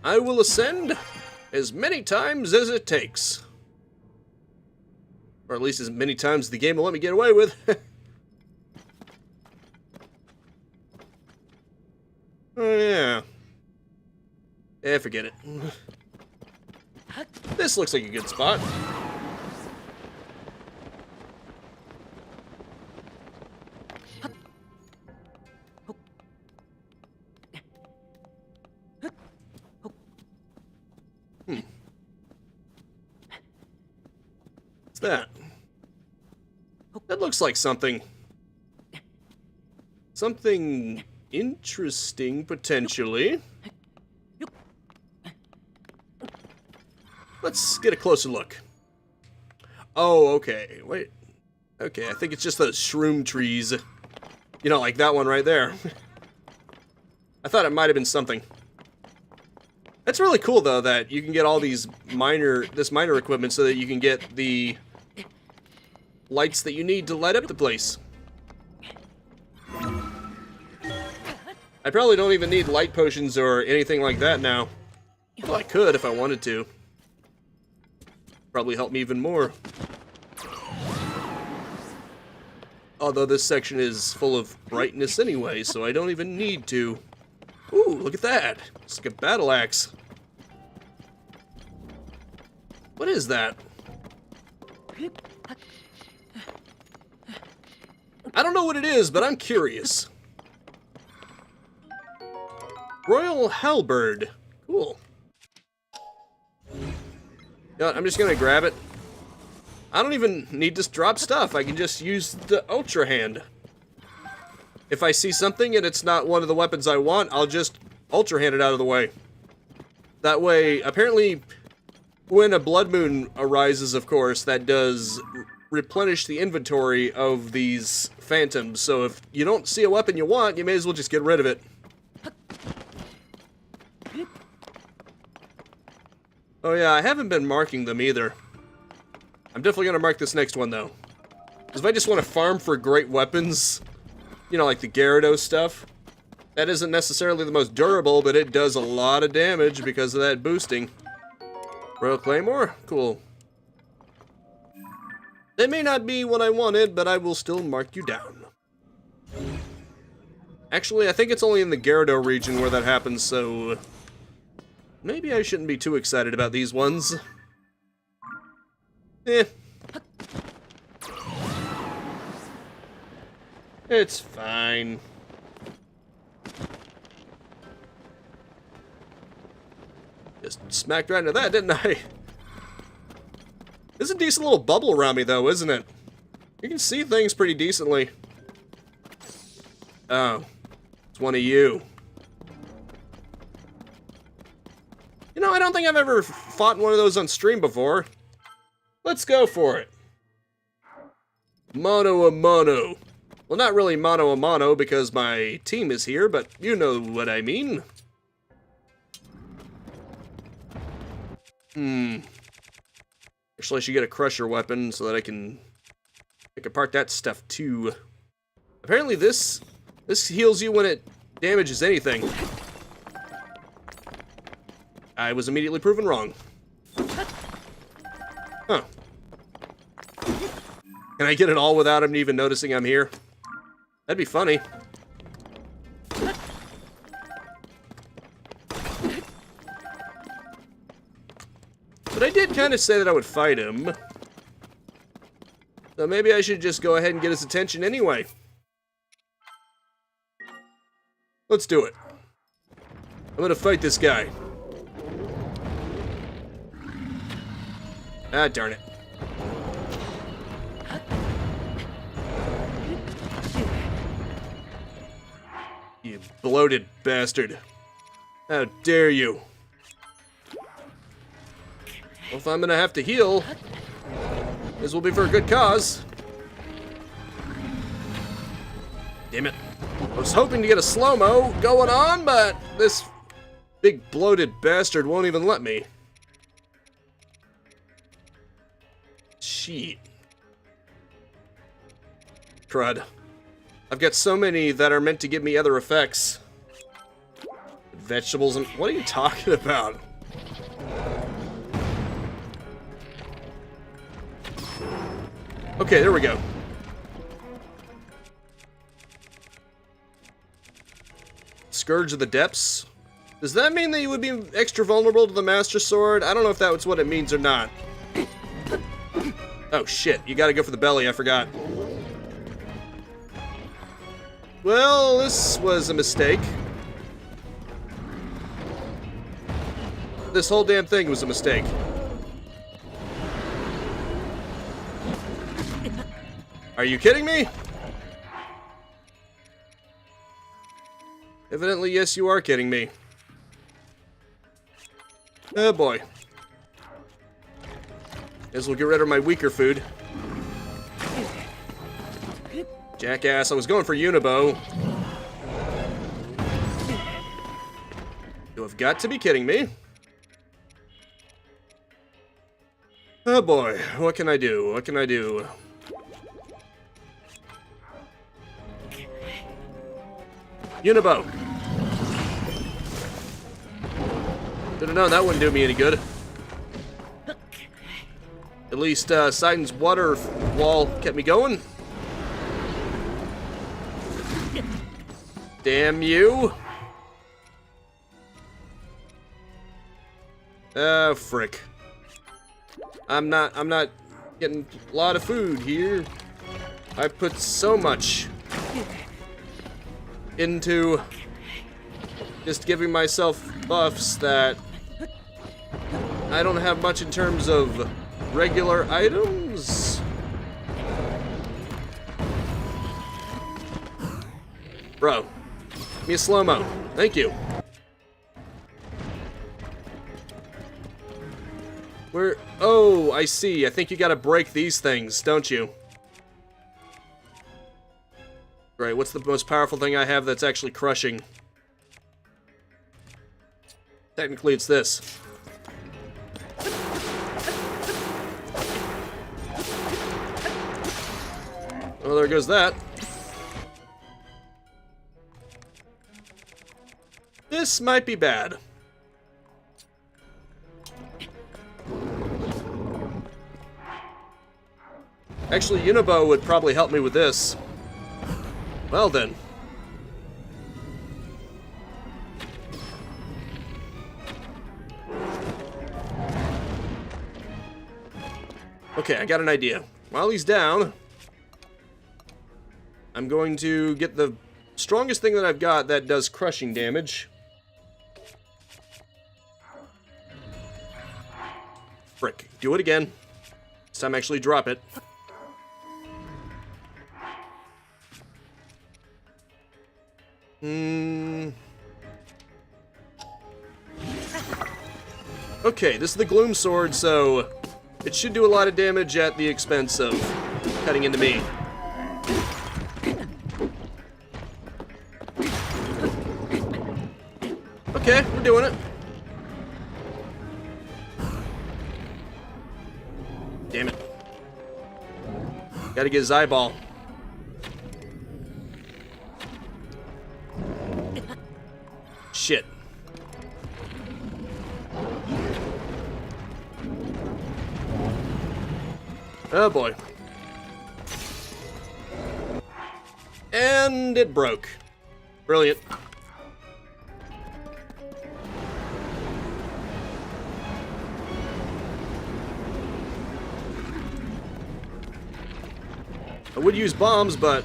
I will ascend as many times as it takes. Or at least as many times as the game will let me get away with. Oh, yeah. Eh, forget it. This looks like a good spot. What's that? That looks like something. Something interesting, potentially. Let's get a closer look. Oh, okay. Wait. Okay, I think it's just those shroom trees. You know, like that one right there. I thought it might have been something. That's really cool, though, that you can get all these minor equipment so that you can get the lights that you need to light up the place. I probably don't even need light potions or anything like that now. Well, I could if I wanted to. Probably help me even more. Although this section is full of brightness anyway, so I don't even need to. Ooh, look at that. It's like a battle axe. What is that? I don't know what it is, but I'm curious. Royal Halberd. Cool. You know what, I'm just gonna grab it. I don't even need to drop stuff. I can just use the Ultra Hand. If I see something and it's not one of the weapons I want, I'll just Ultra Hand it out of the way. That way, apparently, when a Blood Moon arises, of course, that does replenish the inventory of these phantoms. So if you don't see a weapon you want, you may as well just get rid of it. Oh yeah, I haven't been marking them either. I'm definitely gonna mark this next one though. Because if I just want to farm for great weapons, you know, like the Gyarados stuff, that isn't necessarily the most durable, but it does a lot of damage because of that boosting. Royal Claymore? Cool. They may not be what I wanted, but I will still mark you down. Actually, I think it's only in the Gyarados region where that happens, so maybe I shouldn't be too excited about these ones. Eh. It's fine. Just smacked right into that, didn't I? There's a decent little bubble around me, though, isn't it? You can see things pretty decently. Oh. It's one of you. You know, I don't think I've ever fought one of those on stream before. Let's go for it. Mono a mono. Well, not really mono a mono because my team is here, but you know what I mean. Actually, I should get a crusher weapon so that I can pick apart that stuff too. Apparently this heals you when it damages anything. I was immediately proven wrong. Huh. Can I get it all without him even noticing I'm here? That'd be funny. But I did kind of say that I would fight him. So maybe I should just go ahead and get his attention anyway. Let's do it. I'm gonna fight this guy. Ah, darn it. You bloated bastard. How dare you? Well, if I'm gonna have to heal, this will be for a good cause. Damn it. I was hoping to get a slow-mo going on, but this big bloated bastard won't even let me. Shit. Crud. I've got so many that are meant to give me other effects. Vegetables and... What are you talking about? Okay, there we go. Scourge of the Depths. Does that mean that you would be extra vulnerable to the Master Sword? I don't know if that's what it means or not. Oh shit, you gotta go for the belly, I forgot. Well, this was a mistake. This whole damn thing was a mistake. Are you kidding me? Evidently, yes, you are kidding me. Oh boy. Guess we'll get rid of my weaker food. Jackass, I was going for Unibo. You have got to be kidding me. Oh boy, what can I do? What can I do? Unibo! Should have known that wouldn't do me any good. At least Sidon's water wall kept me going. Damn you! Frick. I'm not getting a lot of food here. I put so much into just giving myself buffs that I don't have much in terms of regular items. Bro, give me a slow-mo. Thank you. Where? Oh, I see. I think you gotta break these things, don't you? Right, what's the most powerful thing I have that's actually crushing? Technically, it's this. Well, there goes that. This might be bad. Actually, Unibo would probably help me with this. Well then. Okay, I got an idea. While he's down, I'm going to get the strongest thing that I've got that does crushing damage. Frick. Do it again. This time actually drop it. Okay, this is the Gloom Sword, so it should do a lot of damage at the expense of cutting into me. Okay, we're doing it. Damn it. Gotta get his eyeball. Shit. Oh boy. And it broke. Brilliant. I would use bombs, but...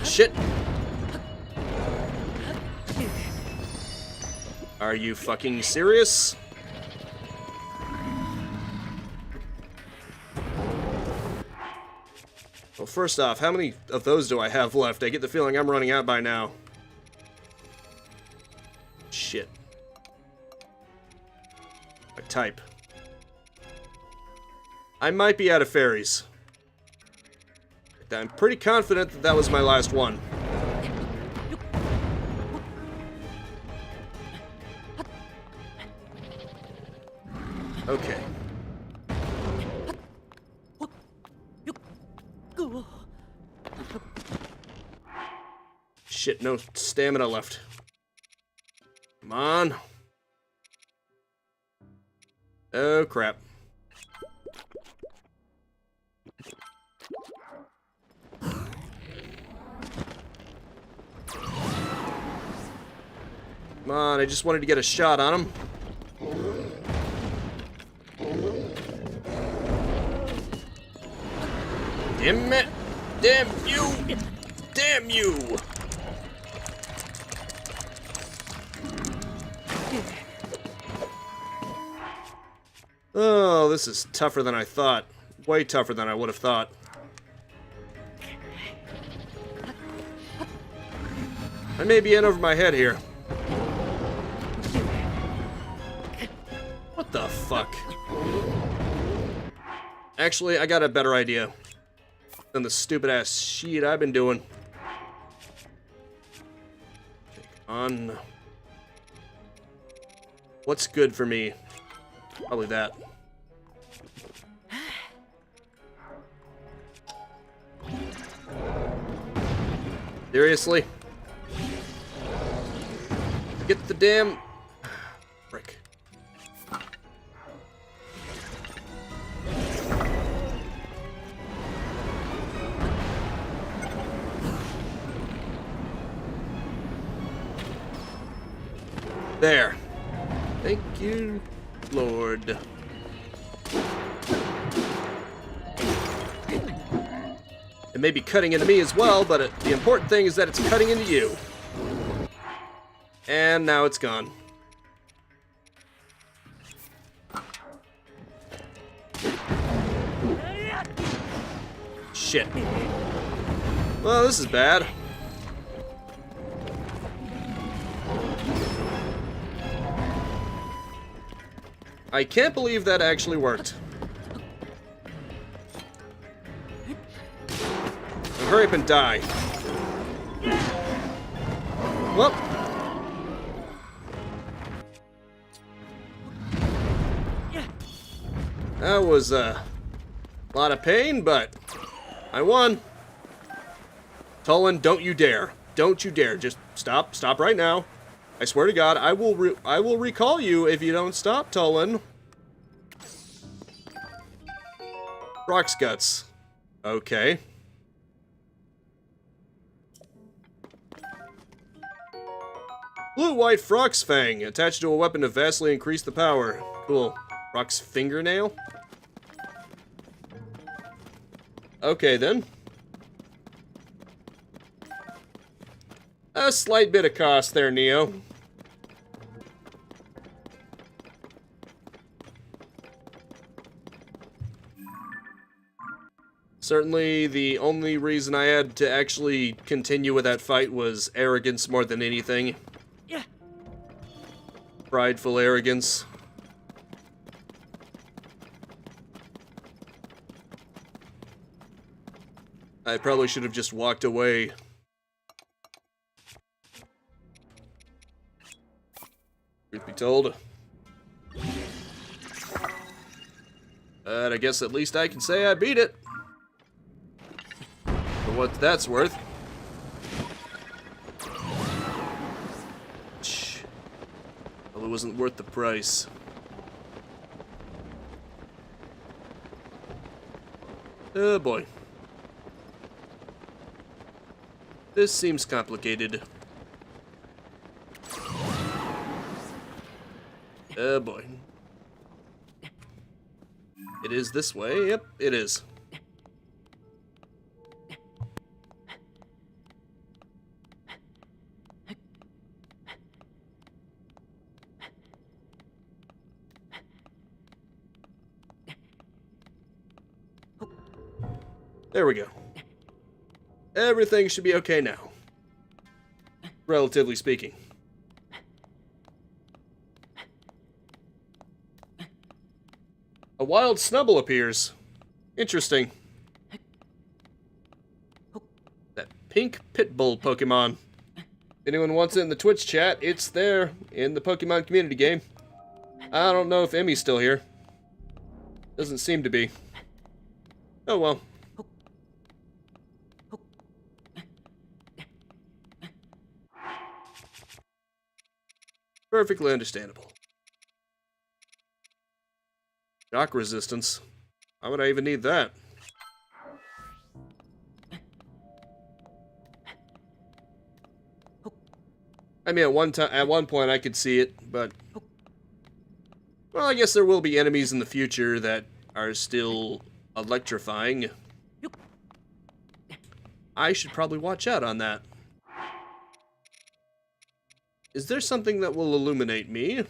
Shit. Are you fucking serious? Well, first off, how many of those do I have left? I get the feeling I'm running out by now. Shit. I type. I might be out of fairies. I'm pretty confident that that was my last one. Okay. Shit, no stamina left. Come on. Oh, crap. Come on, I just wanted to get a shot on him. Damn it! Damn you! Damn you! Oh, this is tougher than I thought. Way tougher than I would have thought. I may be in over my head here. What the fuck? Actually, I got a better idea than the stupid ass shit I've been doing. Take on. What's good for me? Probably that. Seriously? Get the damn... Frick. There. Thank you, Lord. It may be cutting into me as well, but the important thing is that it's cutting into you. And now it's gone. Shit. Well, this is bad. I can't believe that actually worked. Now hurry up and die. Well. That was a lot of pain, but I won. Tulin, don't you dare. Don't you dare. Just stop. Stop right now. I swear to God, I will recall you if you don't stop, Tulin. Rock's guts. Okay. Blue-white Frog's fang. Attached to a weapon to vastly increase the power. Cool. Rock's fingernail? Okay, then. A slight bit of cost there, Neo. Certainly, the only reason I had to actually continue with that fight was arrogance more than anything. Yeah. Prideful arrogance. I probably should have just walked away. Truth be told. But I guess at least I can say I beat it. For what that's worth. Well, it wasn't worth the price. Oh boy. This seems complicated. Oh boy. It is this way? Yep, it is. There we go. Everything should be okay now. Relatively speaking. A wild snubble appears. Interesting. That pink pitbull Pokemon. If anyone wants it in the Twitch chat, it's there in the Pokemon community game. I don't know if Emmy's still here. Doesn't seem to be. Oh well. Perfectly understandable. Shock resistance. Why would I even need that? I mean, at one point I could see it, but well, I guess there will be enemies in the future that are still electrifying. I should probably watch out on that. Is there something that will illuminate me?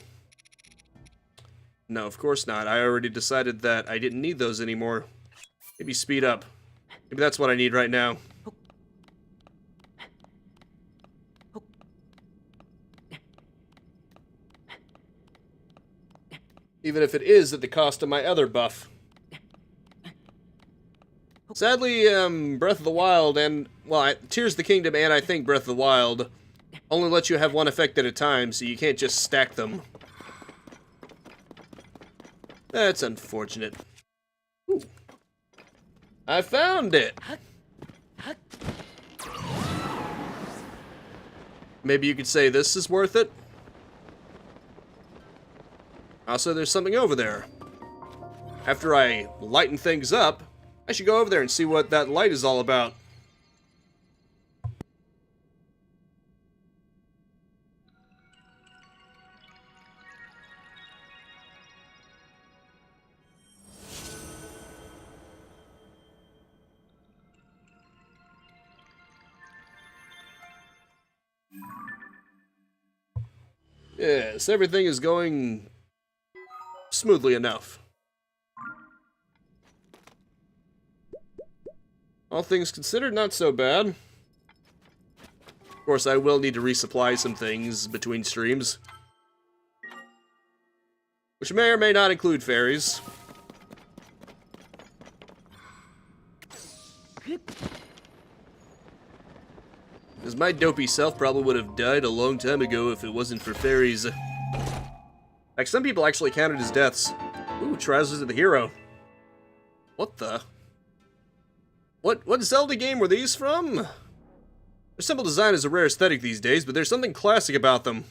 No, of course not. I already decided that I didn't need those anymore. Maybe speed up. Maybe that's what I need right now. Even if it is at the cost of my other buff. Sadly, Breath of the Wild and, well, Tears of the Kingdom and I think Breath of the Wild only let you have one effect at a time, so you can't just stack them. That's unfortunate. Ooh. I found it! Maybe you could say this is worth it? Also, there's something over there. After I lighten things up, I should go over there and see what that light is all about. Yes, everything is going smoothly enough. All things considered, not so bad. Of course, I will need to resupply some things between streams. Which may or may not include fairies. Because my dopey self probably would have died a long time ago if it wasn't for fairies. Like, some people actually counted as deaths. Ooh, Trousers of the Hero. What the? What Zelda game were these from? Their simple design is a rare aesthetic these days, but there's something classic about them.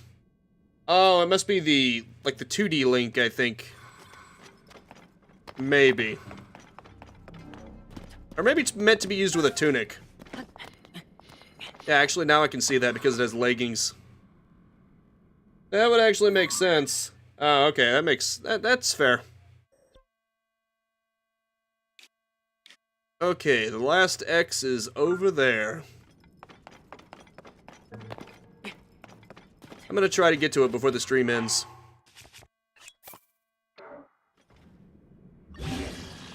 Oh, it must be the 2D Link, I think. Maybe. Or maybe it's meant to be used with a tunic. Yeah, actually, now I can see that because it has leggings. That would actually make sense. Oh, okay, that's fair. Okay, the last X is over there. I'm gonna try to get to it before the stream ends.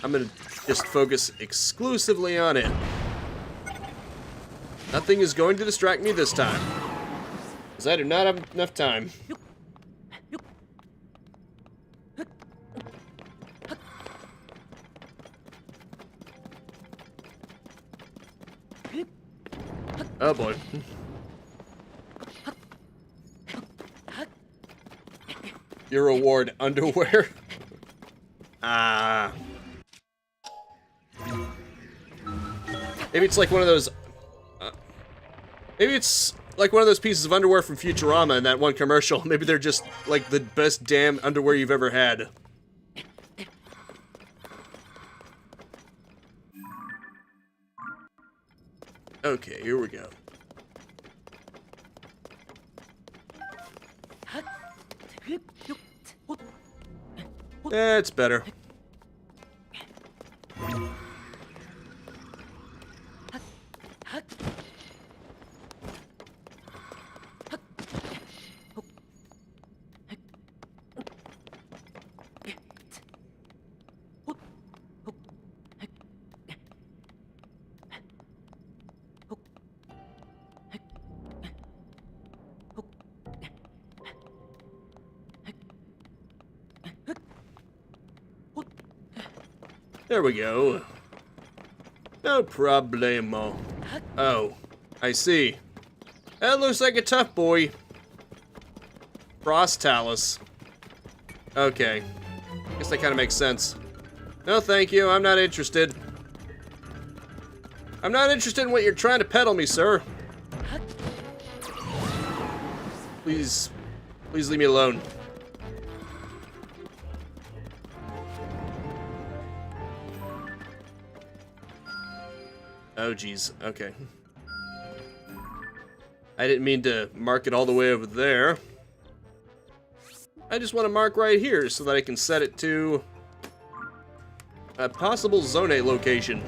I'm gonna just focus exclusively on it. Nothing is going to distract me this time, because I do not have enough time. Oh boy. Your reward, underwear. Ah. Maybe it's like one of those... maybe it's like one of those pieces of underwear from Futurama in that one commercial. Maybe they're just like the best damn underwear you've ever had. Okay, here we go. That's better. There we go. No problemo. Oh, I see. That looks like a tough boy. Frost Talus. Okay. Guess that kind of makes sense. No, thank you. I'm not interested. I'm not interested in what you're trying to peddle me, sir. Please leave me alone. Oh, geez. Okay. I didn't mean to mark it all the way over there. I just want to mark right here so that I can set it to a possible Zone 8 location.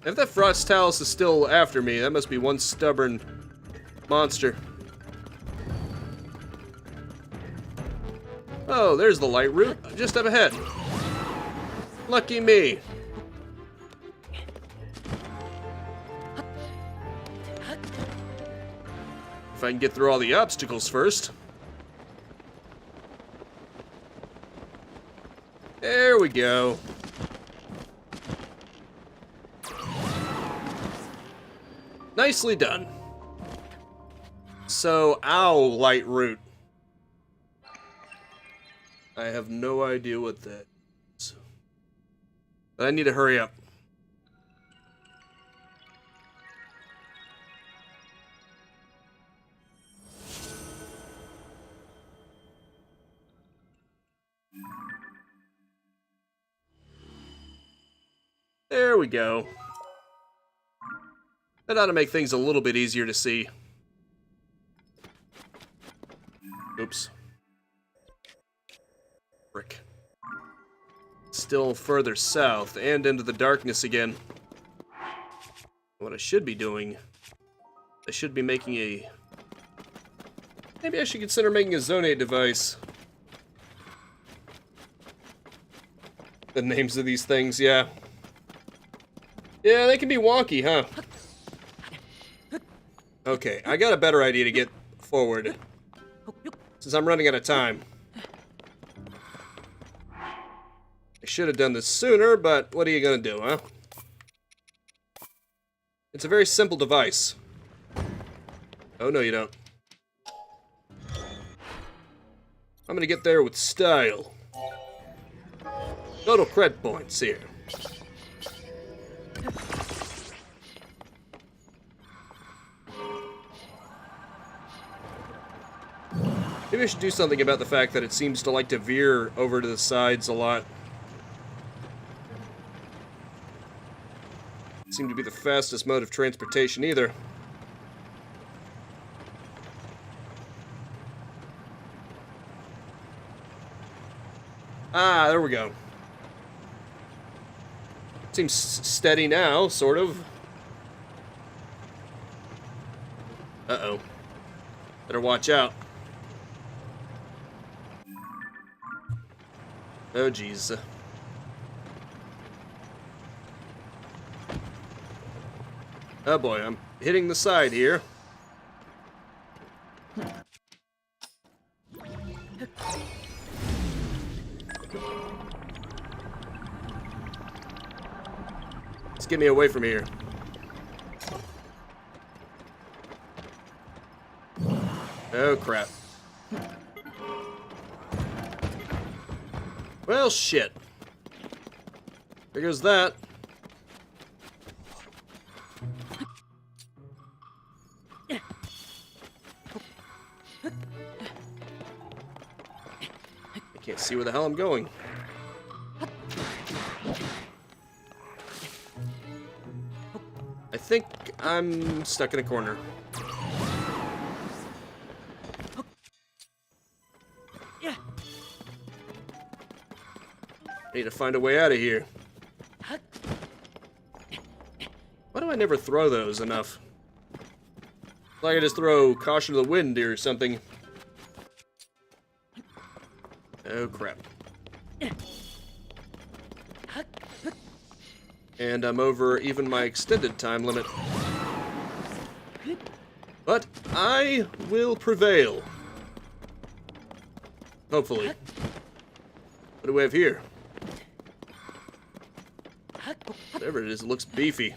If that Frost Talus is still after me, that must be one stubborn monster. Oh, there's the light route, just up ahead. Lucky me. If I can get through all the obstacles first. There we go. Nicely done. So, ow, light route. I have no idea what that is. But I need to hurry up. There we go. That ought to make things a little bit easier to see. Oops. Frick. Still further south and into the darkness again. What I should be doing, I should be making a... Maybe I should consider making a Zone 8 device. The names of these things, yeah. Yeah, they can be wonky, huh? Okay, I got a better idea to get forward. Since I'm running out of time. I should have done this sooner, but what are you gonna do, huh? It's a very simple device. Oh, no, you don't. I'm gonna get there with style. Total cred points here. Maybe I should do something about the fact that it seems to like to veer over to the sides a lot. Seem to be the fastest mode of transportation either. Ah, there we go. Seems steady now, sort of. Uh-oh. Better watch out. Oh, jeez. Oh boy, I'm hitting the side here. Let's get me away from here. Oh, crap. Well, shit. There goes that. I can't see where the hell I'm going. I think I'm stuck in a corner. I need to find a way out of here. Why do I never throw those enough? Like I just throw Caution to the Wind or something. Oh crap. And I'm over even my extended time limit. But I will prevail. Hopefully. What do we have here? Whatever it is, it looks beefy.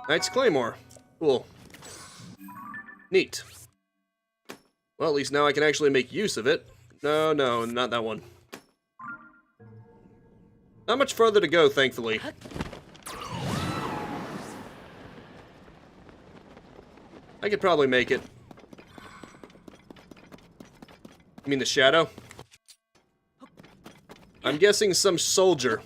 Knight's Claymore. Cool. Neat. Well, at least now I can actually make use of it. No, no, not that one. Not much further to go, thankfully. I could probably make it. You mean the shadow? I'm guessing some soldier.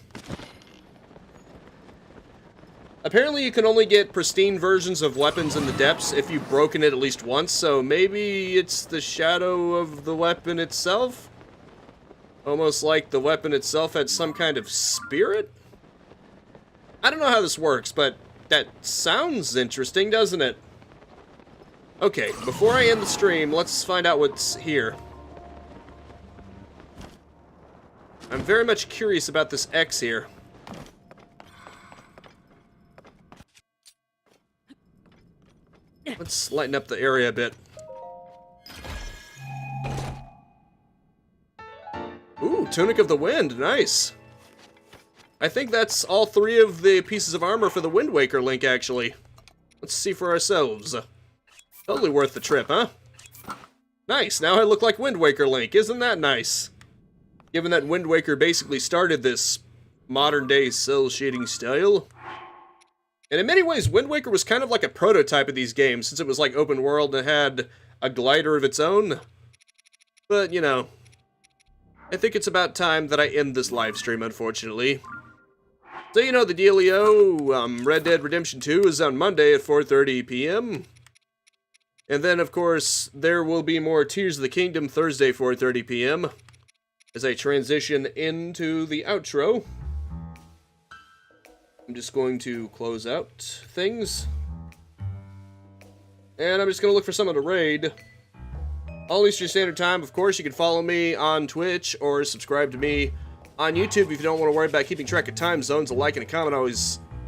Apparently you can only get pristine versions of weapons in the depths if you've broken it at least once, so maybe it's the shadow of the weapon itself? Almost like the weapon itself had some kind of spirit? I don't know how this works, but that sounds interesting, doesn't it? Okay, before I end the stream, let's find out what's here. I'm very much curious about this X here. Let's lighten up the area a bit. Ooh, Tunic of the Wind, nice. I think that's all 3 of the pieces of armor for the Wind Waker Link, actually. Let's see for ourselves. Totally worth the trip, huh? Nice, now I look like Wind Waker Link, isn't that nice? Given that Wind Waker basically started this modern-day cell shading style. And in many ways, Wind Waker was kind of like a prototype of these games, since it was like open world and had a glider of its own. But, you know, I think it's about time that I end this live stream, unfortunately. So, you know the dealio, Red Dead Redemption 2 is on Monday at 4:30 p.m. And then, of course, there will be more Tears of the Kingdom Thursday, 4:30 p.m. as I transition into the outro. I'm just going to close out things. And I'm just going to look for someone to raid. All Eastern Standard Time, of course. You can follow me on Twitch or subscribe to me on YouTube if you don't want to worry about keeping track of time zones. A like and a comment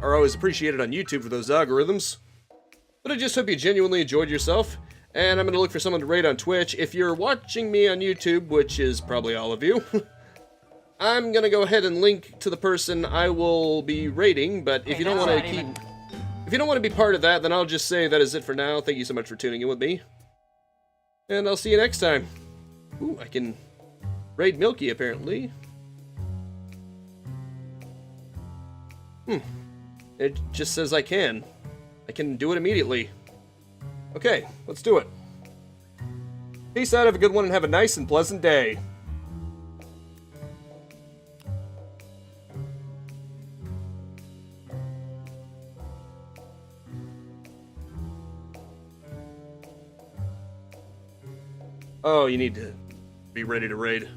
are always appreciated on YouTube for those algorithms. But I just hope you genuinely enjoyed yourself. And I'm going to look for someone to raid on Twitch. If you're watching me on YouTube, which is probably all of you, I'm going to go ahead and link to the person I will be raiding. But if you don't want to be part of that, then I'll just say that is it for now. Thank you so much for tuning in with me. And I'll see you next time. Ooh, I can raid Milky, apparently. It just says I can. I can do it immediately. Okay, let's do it. Peace out, have a good one, and have a nice and pleasant day. Oh, you need to be ready to raid.